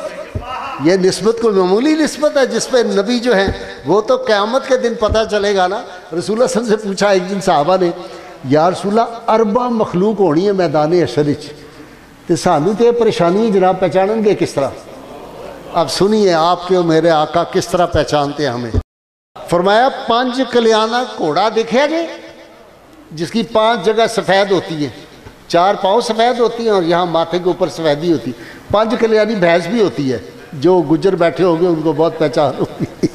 یہ نسبت کوئی معمولی نسبت ہے جس پہ نبی جو ہیں وہ تو قیامت کے دن پتہ چلے گا نا۔ رسول اللہ صلی اللہ علیہ وسلم سے پوچھا ایک دن صحابہ نے، یا رسول اللہ اربع مخلوق ہونی ہے میدان حشر وچ، تے سانو تے پریشانی جناب پہچانن گے کس طرح؟ اب سنیے آپ کے میرے آقا کس طرح پہچانتے ہیں ہمیں۔ فرمایا 5 کلیانہ گھوڑا دیکھا جائے جس کی 5 جگہ سفید ہوتی ہے، 4 پاؤں سفید ہوتی ہیں اور یہاں ماتھے کے اوپر سفیدی ہوتی ہے۔ 5 کلیانی بھینس بھی ہوتی ہے، جو گجر بیٹھے ہوں گے ان کو بہت پہچان ہوگی،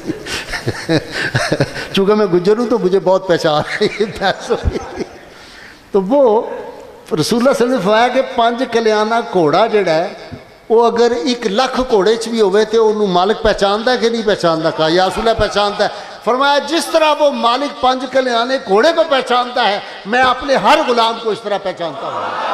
چونکہ میں گجر ہوں تو مجھے بہت پہچان ہے بھینس ہوگی۔ تو وہ رسول اللہ صلی اللہ علیہ وسلم نے فرمایا کہ 5 کلیانہ گھوڑا جڑا ہے وہ اگر 1 لاکھ گھوڑے چ بھی ہوئے تو انہوں مالک پہچانتا ہے کہ نہیں پہچانتا؟ کہا یا رسول اللہ پہچانتا ہے۔ فرمایا جس طرح وہ مالک پنج کلیانے گھوڑے کو پہچانتا ہے میں اپنے ہر غلام کو اس طرح پہچانتا ہوں۔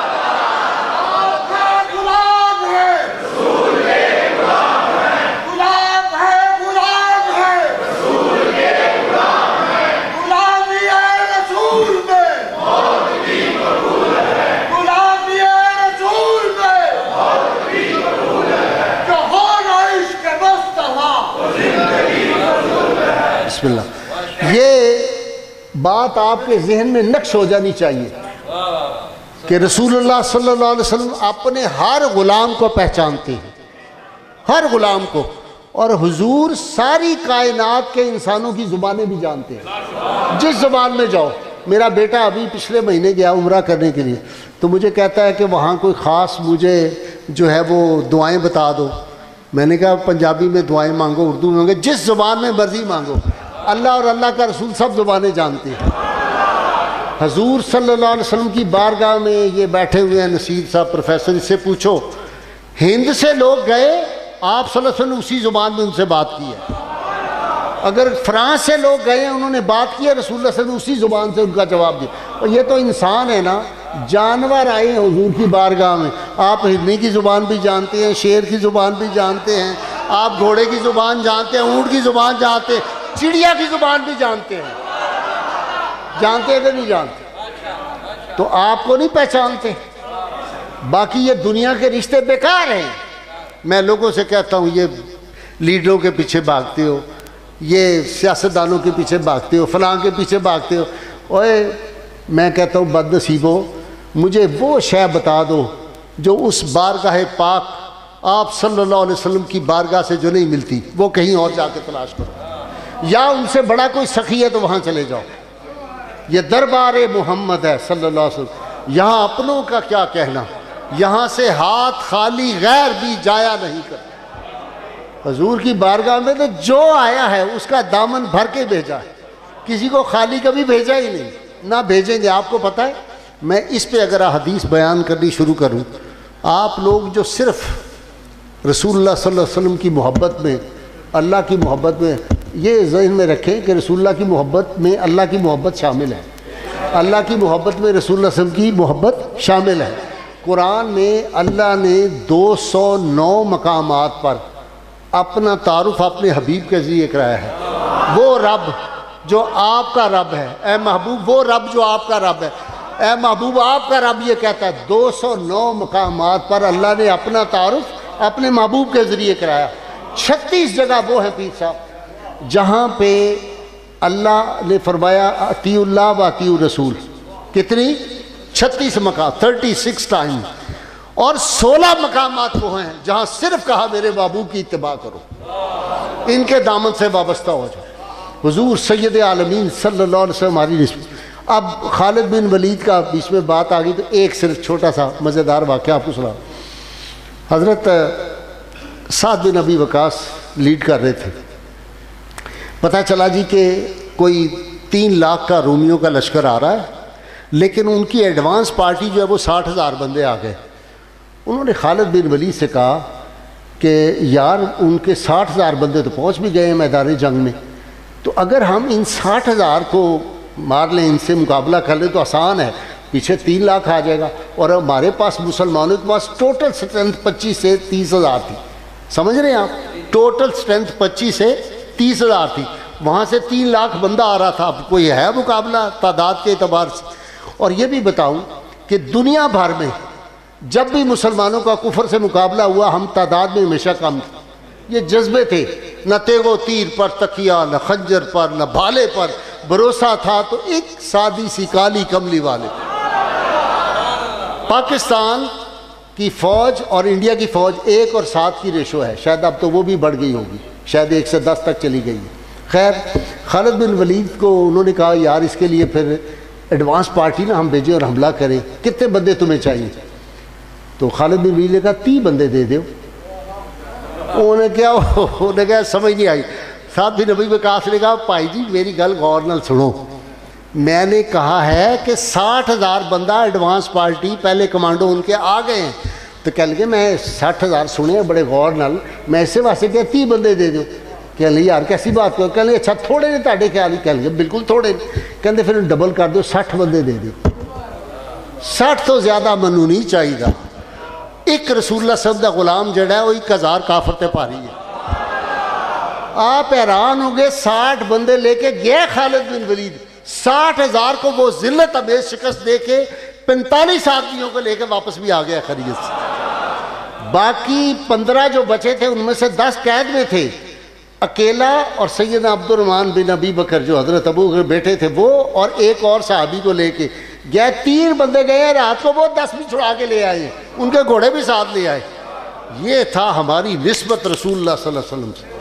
بسم اللہ۔ یہ بات آپ کے ذہن میں نقش ہو جانی چاہیے کہ رسول اللہ صلی اللہ علیہ وسلم اپنے ہر غلام کو پہچانتے ہیں، ہر غلام کو، اور حضور ساری کائنات کے انسانوں کی زبانیں بھی جانتے ہیں، جس زبان میں جاؤ۔ میرا بیٹا ابھی پچھلے مہینے گیا عمرہ کرنے کے لیے، تو مجھے کہتا ہے کہ وہاں کوئی خاص مجھے جو ہے وہ دعائیں بتا دو۔ میں نے کہا پنجابی میں دعائیں مانگو، اردو میں مانگو، جس زبان میں مرضی مانگو، اللہ اور اللہ کا رسول سب زبانیں جانتے ہیں۔ حضور صلی اللہ علیہ وسلم کی بارگاہ میں یہ بیٹھے ہوئے ہیں نصیر صاحب پروفیسر، اس سے پوچھو ہند سے لوگ گئے، آپ صلی اللہ علیہ وسلم نے اسی زبان میں ان سے بات کی ہے۔ اگر فرانس سے لوگ گئے ہیں انہوں نے بات کی ہے، رسول اللہ صلی اللہ علیہ وسلم نے اسی زبان سے ان کا جواب دیا۔ اور یہ تو انسان ہے نا، جانور آئے ہیں حضور کی بارگاہ میں، آپ ہرنی کی زبان بھی جانتے ہیں، شیر کی زبان بھی جانتے ہیں، آپ گھوڑے کی زبان جانتے ہیں، اونٹ کی زبان جانتے ہیں، چڑیا کی زبان بھی جانتے ہیں، جانتے ہیں کہ نہیں جانتے؟ تو آپ کو نہیں پہچانتے؟ باقی یہ دنیا کے رشتے بیکار ہیں۔ میں لوگوں سے کہتا ہوں یہ لیڈروں کے پیچھے بھاگتے ہو، یہ سیاستدانوں کے پیچھے بھاگتے ہو، فلاں کے پیچھے بھاگتے ہو، اوے میں کہتا ہوں بد نصیبو، مجھے وہ شے بتا دو جو اس بارگاہ پاک آپ صلی اللہ علیہ وسلم کی بارگاہ سے جو نہیں ملتی، وہ کہیں اور جا کے تلاش کرو، یا ان سے بڑا کوئی سخی ہے تو وہاں چلے جاؤ۔ یہ دربار محمد ہے صلی اللہ علیہ وسلم، یہاں اپنوں کا کیا کہنا، یہاں سے ہاتھ خالی غیر بھی جایا نہیں کرتا۔ حضور کی بارگاہ میں تو جو آیا ہے اس کا دامن بھر کے بھیجا ہے، کسی کو خالی کبھی بھیجا ہی نہیں، نہ بھیجیں گے۔ آپ کو پتہ ہے میں اس پہ اگر حدیث بیان کرنی شروع کروں، آپ لوگ جو صرف رسول اللہ صلی اللہ علیہ وسلم کی محبت میں، اللہ کی محبت میں، یہ ذہن میں رکھیں کہ رسول اللہ کی محبت میں اللہ کی محبت شامل ہے، اللہ کی محبت میں رسول اللہ صلی اللہ علیہ وسلم کی محبت شامل ہے۔ قرآن میں اللہ نے 209 مقامات پر اپنا تعارف اپنے حبیب کے ذریعے کرایا ہے۔ وہ رب جو آپ کا رب ہے، اے محبوب، وہ رب جو آپ کا رب ہے، اے محبوب آپ کا رب یہ کہتا ہے۔ 209 مقامات پر اللہ نے اپنا تعارف اپنے محبوب کے ذریعے کرایا۔ 36 جگہ وہ ہیں پیر صاحب جہاں پہ اللہ نے فرمایا اطیعوا اللہ و اطیعوا الرسول، کتنی؟ 36 مقام، 36 ٹائم۔ اور 16 مقامات وہ ہیں جہاں صرف کہا میرے محبوب کی اتباع کرو، ان کے دامن سے وابستہ ہو جاؤ۔ حضور سید عالمین صلی اللہ علیہ وسلم ہماری نسبت۔ اب خالد بن ولید کا بیچ میں بات آ گئی تو ایک صرف چھوٹا سا مزیدار واقعہ آپ کو سنا۔ حضرت سعد بن ابی وقاص لیڈ کر رہے تھے، پتہ چلا جی کہ کوئی 3 لاکھ کا رومیوں کا لشکر آ رہا ہے، لیکن ان کی ایڈوانس پارٹی جو ہے وہ 60,000 بندے آ گئے۔ انہوں نے خالد بن ولید سے کہا کہ یار ان کے 60,000 بندے تو پہنچ بھی گئے ہیں میدان جنگ میں، تو اگر ہم ان 60,000 کو مار لیں، ان سے مقابلہ کر لیں تو آسان ہے، پیچھے 3 لاکھ آ جائے گا، اور ہمارے پاس مسلمانوں کے پاس ٹوٹل اسٹرینتھ 25 سے 30,000 تھی۔ سمجھ رہے ہیں آپ؟ ٹوٹل اسٹرینتھ 25 سے 30,000 تھی، وہاں سے 3 لاکھ بندہ آ رہا تھا۔ اب کوئی ہے مقابلہ تعداد کے اعتبار سے؟ اور یہ بھی بتاؤں کہ دنیا بھر میں جب بھی مسلمانوں کا کفر سے مقابلہ ہوا ہم تعداد میں ہمیشہ کم تھے۔ یہ جذبے تھے، نہ تیغ و تیر پر تکیہ، نہ خنجر پر، نہ بھالے پر بھروسہ تھا، تو ایک سادی سی کالی کملی والے۔ پاکستان کی فوج اور انڈیا کی فوج 1 اور 7 کی ریشو ہے، شاید اب تو وہ بھی بڑھ گئی ہوگی، شاید 1 سے 10 تک چلی گئی ہے۔ خیر، خالد بن ولید کو انہوں نے کہا یار اس کے لیے پھر ایڈوانس پارٹی نہ ہم بھیجیں اور حملہ کریں، کتنے بندے تمہیں چاہیے؟ تو خالد بن ولید نے کہا 30 بندے دے دو۔ انہوں نے کہا سمجھ نہیں آئی۔ سعد بن ابی وقاص نے کہا بھائی جی میری گل غور نال سنو، میں نے کہا ہے کہ 60,000 بندہ ایڈوانس پارٹی پہلے کمانڈو ان کے آ گئے ہیں، تو کہہ لگے میں 60,000 سنے بڑے غور نال، میں اسے واسطے کہ 30 بندے دے دو۔ کہنے لگے یار کیسی بات کرو, کہنے لگے اچھا تھوڑے نے تاڑے خیال ہی, کہنے لگے بالکل تھوڑے, کہنے پھر ڈبل کر دو 60 بندے دے دو. 60 تو زیادہ منو نہیں چاہیے. ایک رسول اللہ صلی اللہ علیہ وسلم دا غلام جڑا ہے وہ 1000 کافر تے پاری ہے. آپ حیران ہو گئے, 60 بندے لے کے گئے خالد بن ولید, 60,000 کو وہ ذلت امیز شکست دے کے 45 آدمیوں کو لے کے واپس بھی آ گیا خیریت سے. باقی 15 جو بچے تھے ان میں سے 10 قید میں تھے, اکیلا اور سیدنا عبد الرحمن بن ابی بکر جو حضرت ابو کے بیٹے تھے وہ, اور ایک اور صحابی کو لے کے گئے. 3 بندے گئے ہیں رات کو, وہ 10 بھی چھڑا کے لے آئے, ان کے گھوڑے بھی ساتھ لے آئے. یہ تھا ہماری نسبت رسول اللہ صلی اللہ علیہ وسلم سے.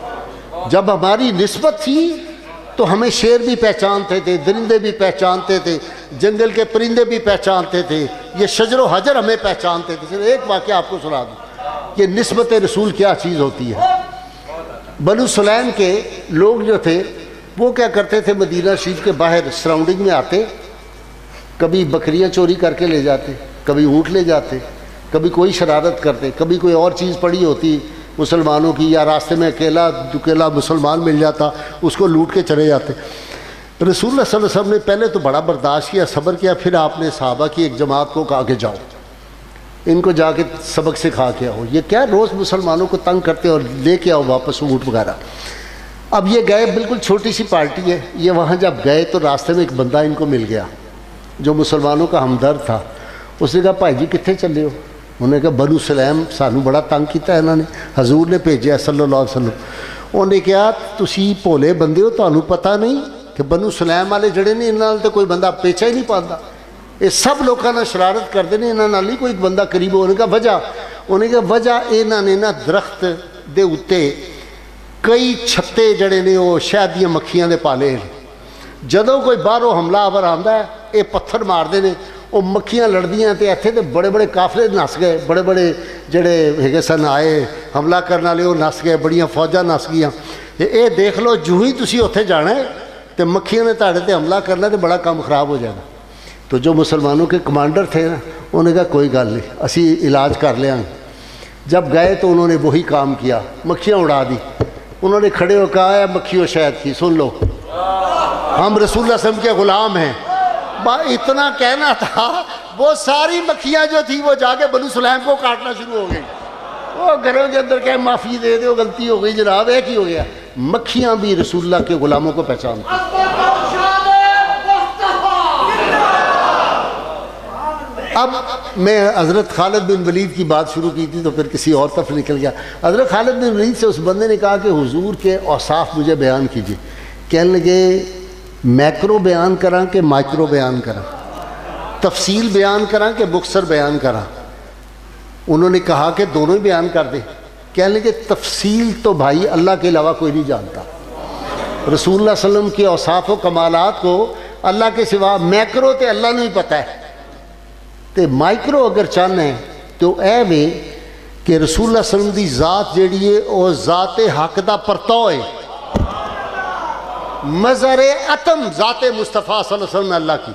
جب ہماری نسبت تھی تو ہمیں شیر بھی پہچانتے تھے, درندے بھی پہچانتے تھے, جنگل کے پرندے بھی پہچانتے تھے, یہ شجر و حجر ہمیں پہچانتے تھے. صرف ایک واقعہ آپ کو سنا دوں کہ نسبت رسول کیا چیز ہوتی ہے. بنو سلیم کے لوگ جو تھے وہ کیا کرتے تھے, مدینہ شریف کے باہر سراؤنڈنگ میں آتے, کبھی بکریاں چوری کر کے لے جاتے, کبھی اونٹ لے جاتے, کبھی کوئی شرارت کرتے, کبھی کوئی اور چیز پڑی ہوتی مسلمانوں کی, یا راستے میں اکیلا مسلمان مل جاتا, اس کو لوٹ کے چلے جاتے. رسول اللہ صلی اللہ علیہ وسلم نے پہلے تو بڑا برداشت کیا, صبر کیا, پھر آپ نے صحابہ کی ایک جماعت کو کہا کہ جاؤ ان کو جا کے سبق سکھا کے آؤ. یہ کیا روز مسلمانوں کو تنگ کرتے اور لے کے آؤ واپس اونٹ وغیرہ. اب یہ گئے, بالکل چھوٹی سی پارٹی ہے یہ. وہاں جب گئے تو راستے میں ایک بندہ ان کو مل گیا جو مسلمانوں کا ہمدرد تھا. اس نے کہا بھائی جی کتنے چلے ہو؟ انہوں نے کہا بنو سلیم سانو بڑا تنگ کیتا ہے انہوں نے, حضور نے بھیجا صلی اللہ علیہ وسلم. انہوں نے کہا تسی بھولے بندے ہو, تمہیں پتہ نہیں کہ بنو سلیم والے جڑے نے انہوں نے کوئی بندہ پیچھا ہی نہیں پاتا, یہ سب لوگوں نے شرارت کرتے ہیں, انہوں نے کوئی بندہ قریب ہو. انہوں نے کہا وجہ, انہوں نے کہا وجہ انہوں نے نا درخت دے اتے کئی چھتے جڑے نے وہ شہد دیا مکھیاں دے پالے ہیں. جدوں کوئی باہروں حملہ آور آتا ہے یہ پتھر مارتے ہیں, وہ مکھیاں لڑدیاں تے ایتھے تے بڑے بڑے قافلے نس گئے, بڑے بڑے جڑے ہے سن آئے حملہ کرنے والے وہ نس گئے, بڑیاں فوجاں نس گئیاں. یہ دیکھ لو جو ہی تسی اتنے جانا ہے تو مکھیاں نے تہاڈے تے حملہ کرنا تو بڑا کام خراب ہو جائے گا. تو جو مسلمانوں کے کمانڈر تھے نا انہوں نے کہا کوئی گل نہیں اسی علاج کر لیا. جب گئے تو انہوں نے وہی کام کیا, مکھیاں اڑا دی. انہوں نے کھڑے ہو کہا ہے مکھیوں شہد کی سن لو, ہم رسول اللہ صلی اللہ علیہ وسلم کے غلام ہیں. اتنا کہنا تھا, وہ ساری مکھیاں جو تھی وہ جا کے بنو سلیم کو کاٹنا شروع ہو گئی. وہ گھروں کے اندر کہ معافی دے دو, غلطی ہو گئی جناب, ایک ہی ہو گیا. مکھیاں بھی رسول اللہ کے غلاموں کو پہچانتی. اب میں حضرت خالد بن ولید کی بات شروع کی تھی تو پھر کسی اور طرف نکل گیا. حضرت خالد بن ولید سے اس بندے نے کہا کہ حضور کے اوصاف مجھے بیان کیجیے. کہنے لگے میکرو بیان کراں کہ مائکرو بیان کراں, تفصیل بیان کراں کہ مختصر بیان کراں؟ انہوں نے کہا کہ دونوں ہی بیان کر دیں. کہنے لگے تفصیل تو بھائی اللہ کے علاوہ کوئی نہیں جانتا. رسول اللہ صلی اللہ علیہ وسلم کے اوصاف و کمالات کو اللہ کے سوا میکرو تے اللہ نے ہی پتہ ہے. تے مائکرو اگر چاہنا ہے تو اے وے کہ رسول اللہ صلی اللہ علیہ وسلم دی ذات جیڑی ہے وہ ذات حق دا پرتو ہے. مظہر اتم ذات مصطفیٰ صلی اللہ علیہ وسلم اللہ کی,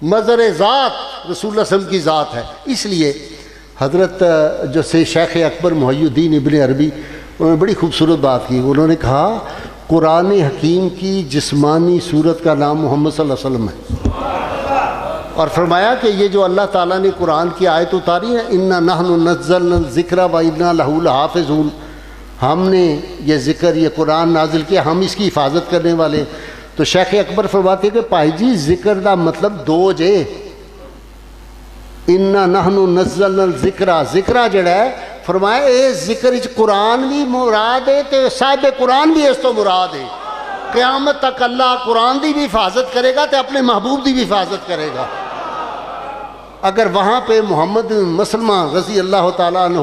مظہر ذات رسول اللہ صلی اللہ علیہ وسلم کی ذات ہے. اس لیے حضرت جو سے شیخ اکبر محی الدین ابن عربی انہوں نے بڑی خوبصورت بات کی. انہوں نے کہا قرآن حکیم کی جسمانی صورت کا نام محمد صلی اللہ علیہ وسلم ہے, اور فرمایا کہ یہ جو اللہ تعالیٰ نے قرآن کی آیت اتاری ہے اِنَّا نَحْنُ نَزَّلْنَا الذِّكْرَ وَإِنَّا لَهُ لَحَافِظُونَ, ہم نے یہ ذکر یہ قرآن نازل کیا, ہم اس کی حفاظت کرنے والے. تو شیخ اکبر فرماتے ہیں کہ بھائی جی ذکر دا مطلب دو جے, اِنَّا نَحْنُ نَزَّلْنَا الذِّكْرَ, ذکرہ جڑا ہے فرمایا اے ذکر اچ قرآن بھی مراد ہے تے صاحب قرآن بھی اس تو مراد ہے. قیامت تک اللہ قرآن دی بھی حفاظت کرے گا تے اپنے محبوب دی بھی حفاظت کرے گا. اگر وہاں پہ محمد مسلمہ رضی اللہ تعالیٰ عنہ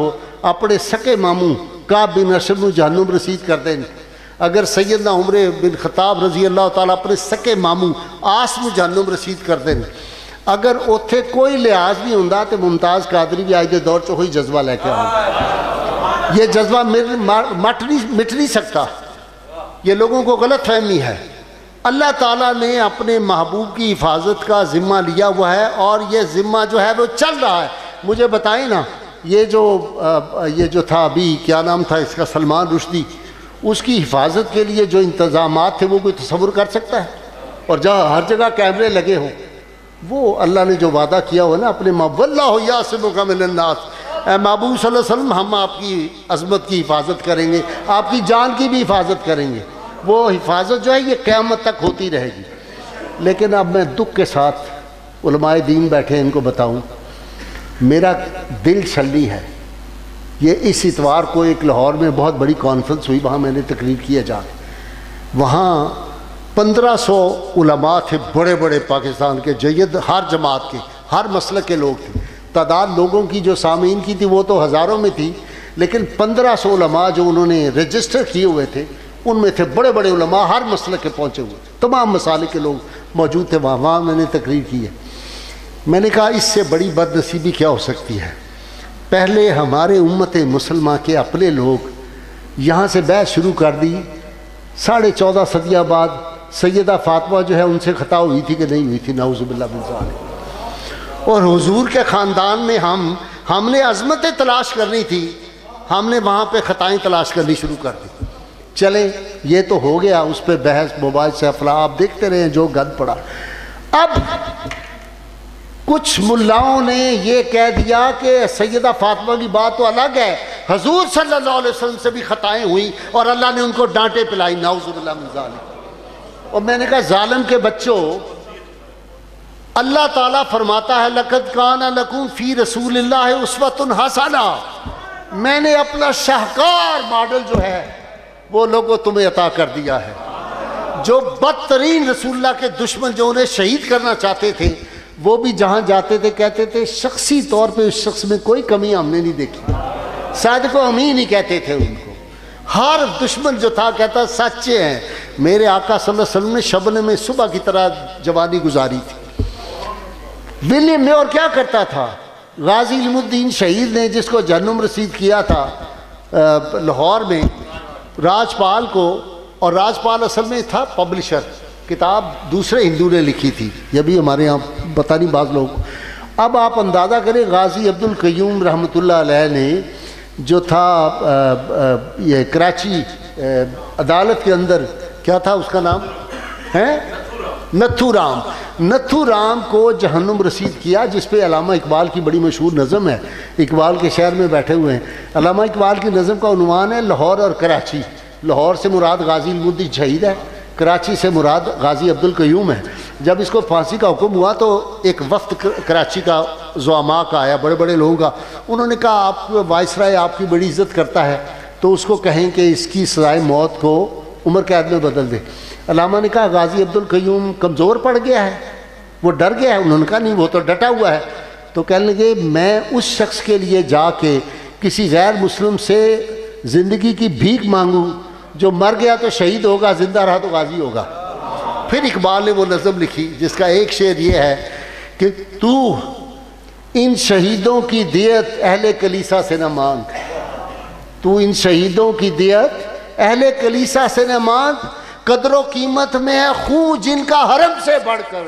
اپنے سکے ماموں کعب بن اشرف نو جہنم رسید کر دیں, اگر سیدنا عمر بن خطاب رضی اللہ تعالیٰ اپنے سکے ماموں آس نو جہنم رسید کر دیں, اگر اوتھے کوئی لحاظ نہیں ہوندا تو ممتاز قادری بھی آج دے دور چ وہی جذبہ لے کے آؤں. یہ جذبہ مٹ نہیں سکتا, یہ لوگوں کو غلط فہمی ہے. اللہ تعالیٰ نے اپنے محبوب کی حفاظت کا ذمہ لیا ہوا ہے اور یہ ذمہ جو ہے وہ چل رہا ہے. مجھے بتائیں نا, یہ جو تھا ابھی کیا نام تھا اس کا, سلمان رشدی, اس کی حفاظت کے لیے جو انتظامات تھے وہ کوئی تصور کر سکتا ہے؟ اور جہاں ہر جگہ کیمرے لگے ہوں، وہ اللہ نے جو وعدہ کیا ہو نا اپنے واللہ یعصمک من الناس، اے محبوب صلی اللہ علیہ وسلم ہم آپ کی عظمت کی حفاظت کریں گے، آپ کی جان کی بھی حفاظت کریں گے، وہ حفاظت جو ہے یہ قیامت تک ہوتی رہے گی۔ لیکن اب میں دکھ کے ساتھ علماء دین بیٹھے ان کو بتاؤں، میرا دل چھلنی ہے۔ یہ اس اتوار کو ایک لاہور میں بہت بڑی کانفرنس ہوئی، وہاں میں نے تقریر کیا جا کے، وہاں 1500 علماء تھے، بڑے بڑے پاکستان کے جید، ہر جماعت کے، ہر مسلک کے لوگ تھے۔ تعداد لوگوں کی جو سامعین کی تھی وہ تو ہزاروں میں تھی، لیکن 1500 علماء جو انہوں نے رجسٹر کیے ہوئے تھے ان میں تھے بڑے بڑے علماء، ہر مسلک کے پہنچے ہوئے، تمام مسالک کے لوگ موجود تھے وہاں میں نے تقریر کی ہے۔ میں نے کہا اس سے بڑی بد نصیبی کیا ہو سکتی ہے؟ پہلے ہمارے امت مسلمہ کے اپنے لوگ یہاں سے بحث شروع کر دی، 14.5 صدیہ بعد سیدہ فاطمہ جو ہے ان سے خطا ہوئی تھی کہ نہیں ہوئی تھی، نعوذ باللہ من ذالک۔ اور حضور کے خاندان میں ہم نے عظمتیں تلاش کرنی تھی، ہم نے وہاں پہ خطائیں تلاش کرنی شروع کر دی۔ چلیں یہ تو ہو گیا، اس پہ بحث موبائل سے افلا آپ دیکھتے رہے جو گند پڑا۔ اب کچھ ملاؤں نے یہ کہہ دیا کہ سیدہ فاطمہ کی بات تو الگ ہے، حضور صلی اللہ علیہ وسلم سے بھی خطائیں ہوئیں اور اللہ نے ان کو ڈانٹے پلائی، نعوذ باللہ من ذالک۔ اور میں نے کہا ظالم کے بچوں، اللہ تعالیٰ فرماتا ہے لَقَدْ كَانَ لَكُمْ فِي رَسُولِ اللَّهِ أُسْوَةٌ حَسَنَةٌ، میں نے اپنا شاہکار ماڈل جو ہے وہ لوگوں تمہیں عطا کر دیا ہے۔ جو بدترین رسول اللہ کے دشمن جو انہیں شہید کرنا چاہتے تھے وہ بھی جہاں جاتے تھے کہتے تھے صحیح طور پہ اس شخص میں کوئی کمی ہم نے نہیں دیکھی، صادق و امین ہی کہتے تھے ان کو۔ ہر دشمن جو تھا کہتا سچے ہیں، میرے آقا صلی اللہ علیہ وسلم نے شبنم میں صبح کی طرح جوانی گزاری تھی۔ ولیم میور کیا کرتا تھا؟ غازی علم الدین شہید نے جس کو جہنم رسید کیا تھا لاہور میں راجپال کو، اور راجپال اصل میں تھا پبلشر، کتاب دوسرے ہندو نے لکھی تھی، یہ بھی ہمارے یہاں پتہ نہیں بعض لوگ۔ اب آپ اندازہ کریں غازی عبد القیوم رحمۃ اللہ علیہ نے جو تھا یہ کراچی عدالت کے اندر، کیا تھا اس کا نام ہے؟ نتھو رام کو جہنم رسید کیا، جس پہ علامہ اقبال کی بڑی مشہور نظم ہے، اقبال کے شہر میں بیٹھے ہوئے ہیں۔ علامہ اقبال کی نظم کا عنوان ہے لاہور اور کراچی۔ لاہور سے مراد غازی علم الدین شہید ہے، کراچی سے مراد غازی عبد القیوم ہے۔ جب اس کو پھانسی کا حکم ہوا تو ایک وفد کراچی کا زعماء کا آیا، بڑے بڑے لوگوں کا، انہوں نے کہا آپ وائسرائے آپ کی بڑی عزت کرتا ہے تو اس کو کہیں کہ اس کی سزائے موت کو عمر قید میں بدل دے۔ علامہ نے کہا غازی عبد القیوم کمزور پڑ گیا ہے، وہ ڈر گیا ہے؟ انہوں نے کہا نہیں، وہ تو ڈٹا ہوا ہے۔ تو کہنے لگے میں اس شخص کے لیے جا کے کسی غیر مسلم سے زندگی کی بھیک مانگوں، جو مر گیا تو شہید ہوگا، زندہ رہا تو غازی ہوگا۔ پھر اقبال نے وہ نظم لکھی جس کا ایک شعر یہ ہے کہ تو ان شہیدوں کی دیت اہل کلیسا سے نہ مانگ، تو ان شہیدوں کی دیت اہل کلیسا سے نہ مانگ، قدر و قیمت میں ہے خون جن کا حرم سے بڑھ کر،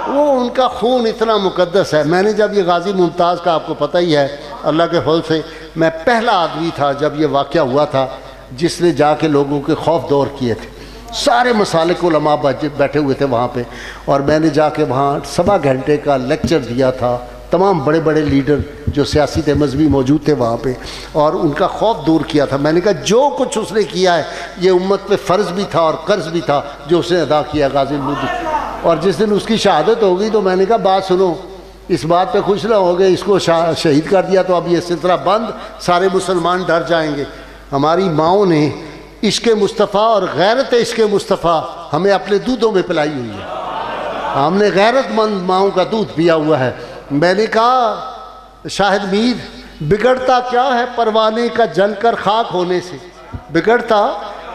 وہ ان کا خون اتنا مقدس ہے۔ میں نے جب یہ غازی ممتاز کا آپ کو پتہ ہی ہے، اللہ کے فضل سے میں پہلا آدمی تھا جب یہ واقعہ ہوا تھا جس نے جا کے لوگوں کے خوف دور کیے تھے۔ سارے مسالک علماء بیٹھے ہوئے تھے وہاں پہ، اور میں نے جا کے وہاں 7 گھنٹے کا لیکچر دیا تھا۔ تمام بڑے بڑے لیڈر جو سیاسی تھے مذہبی موجود تھے وہاں پہ، اور ان کا خوف دور کیا تھا۔ میں نے کہا جو کچھ اس نے کیا ہے یہ امت پہ فرض بھی تھا اور قرض بھی تھا جو اس نے ادا کیا غازی المدین۔ اور جس دن اس کی شہادت ہو گئی تو میں نے کہا بات سنو، اس بات پہ خوش نہ ہو گئے، اس کو شہید کر دیا تو اب یہ سلسلہ بند، سارے مسلمان ڈر جائیں گے۔ ہماری ماؤں نے عشق مصطفیٰ اور غیرت عشق مصطفیٰ ہمیں اپنے دودھوں میں پلائی ہوئی ہے، ہم نے غیرت مند ماؤں کا دودھ پیا ہوا ہے۔ میں نے کہا شاہد میر، بگڑتا کیا ہے پروانے کا جل کر خاک ہونے سے، بگڑتا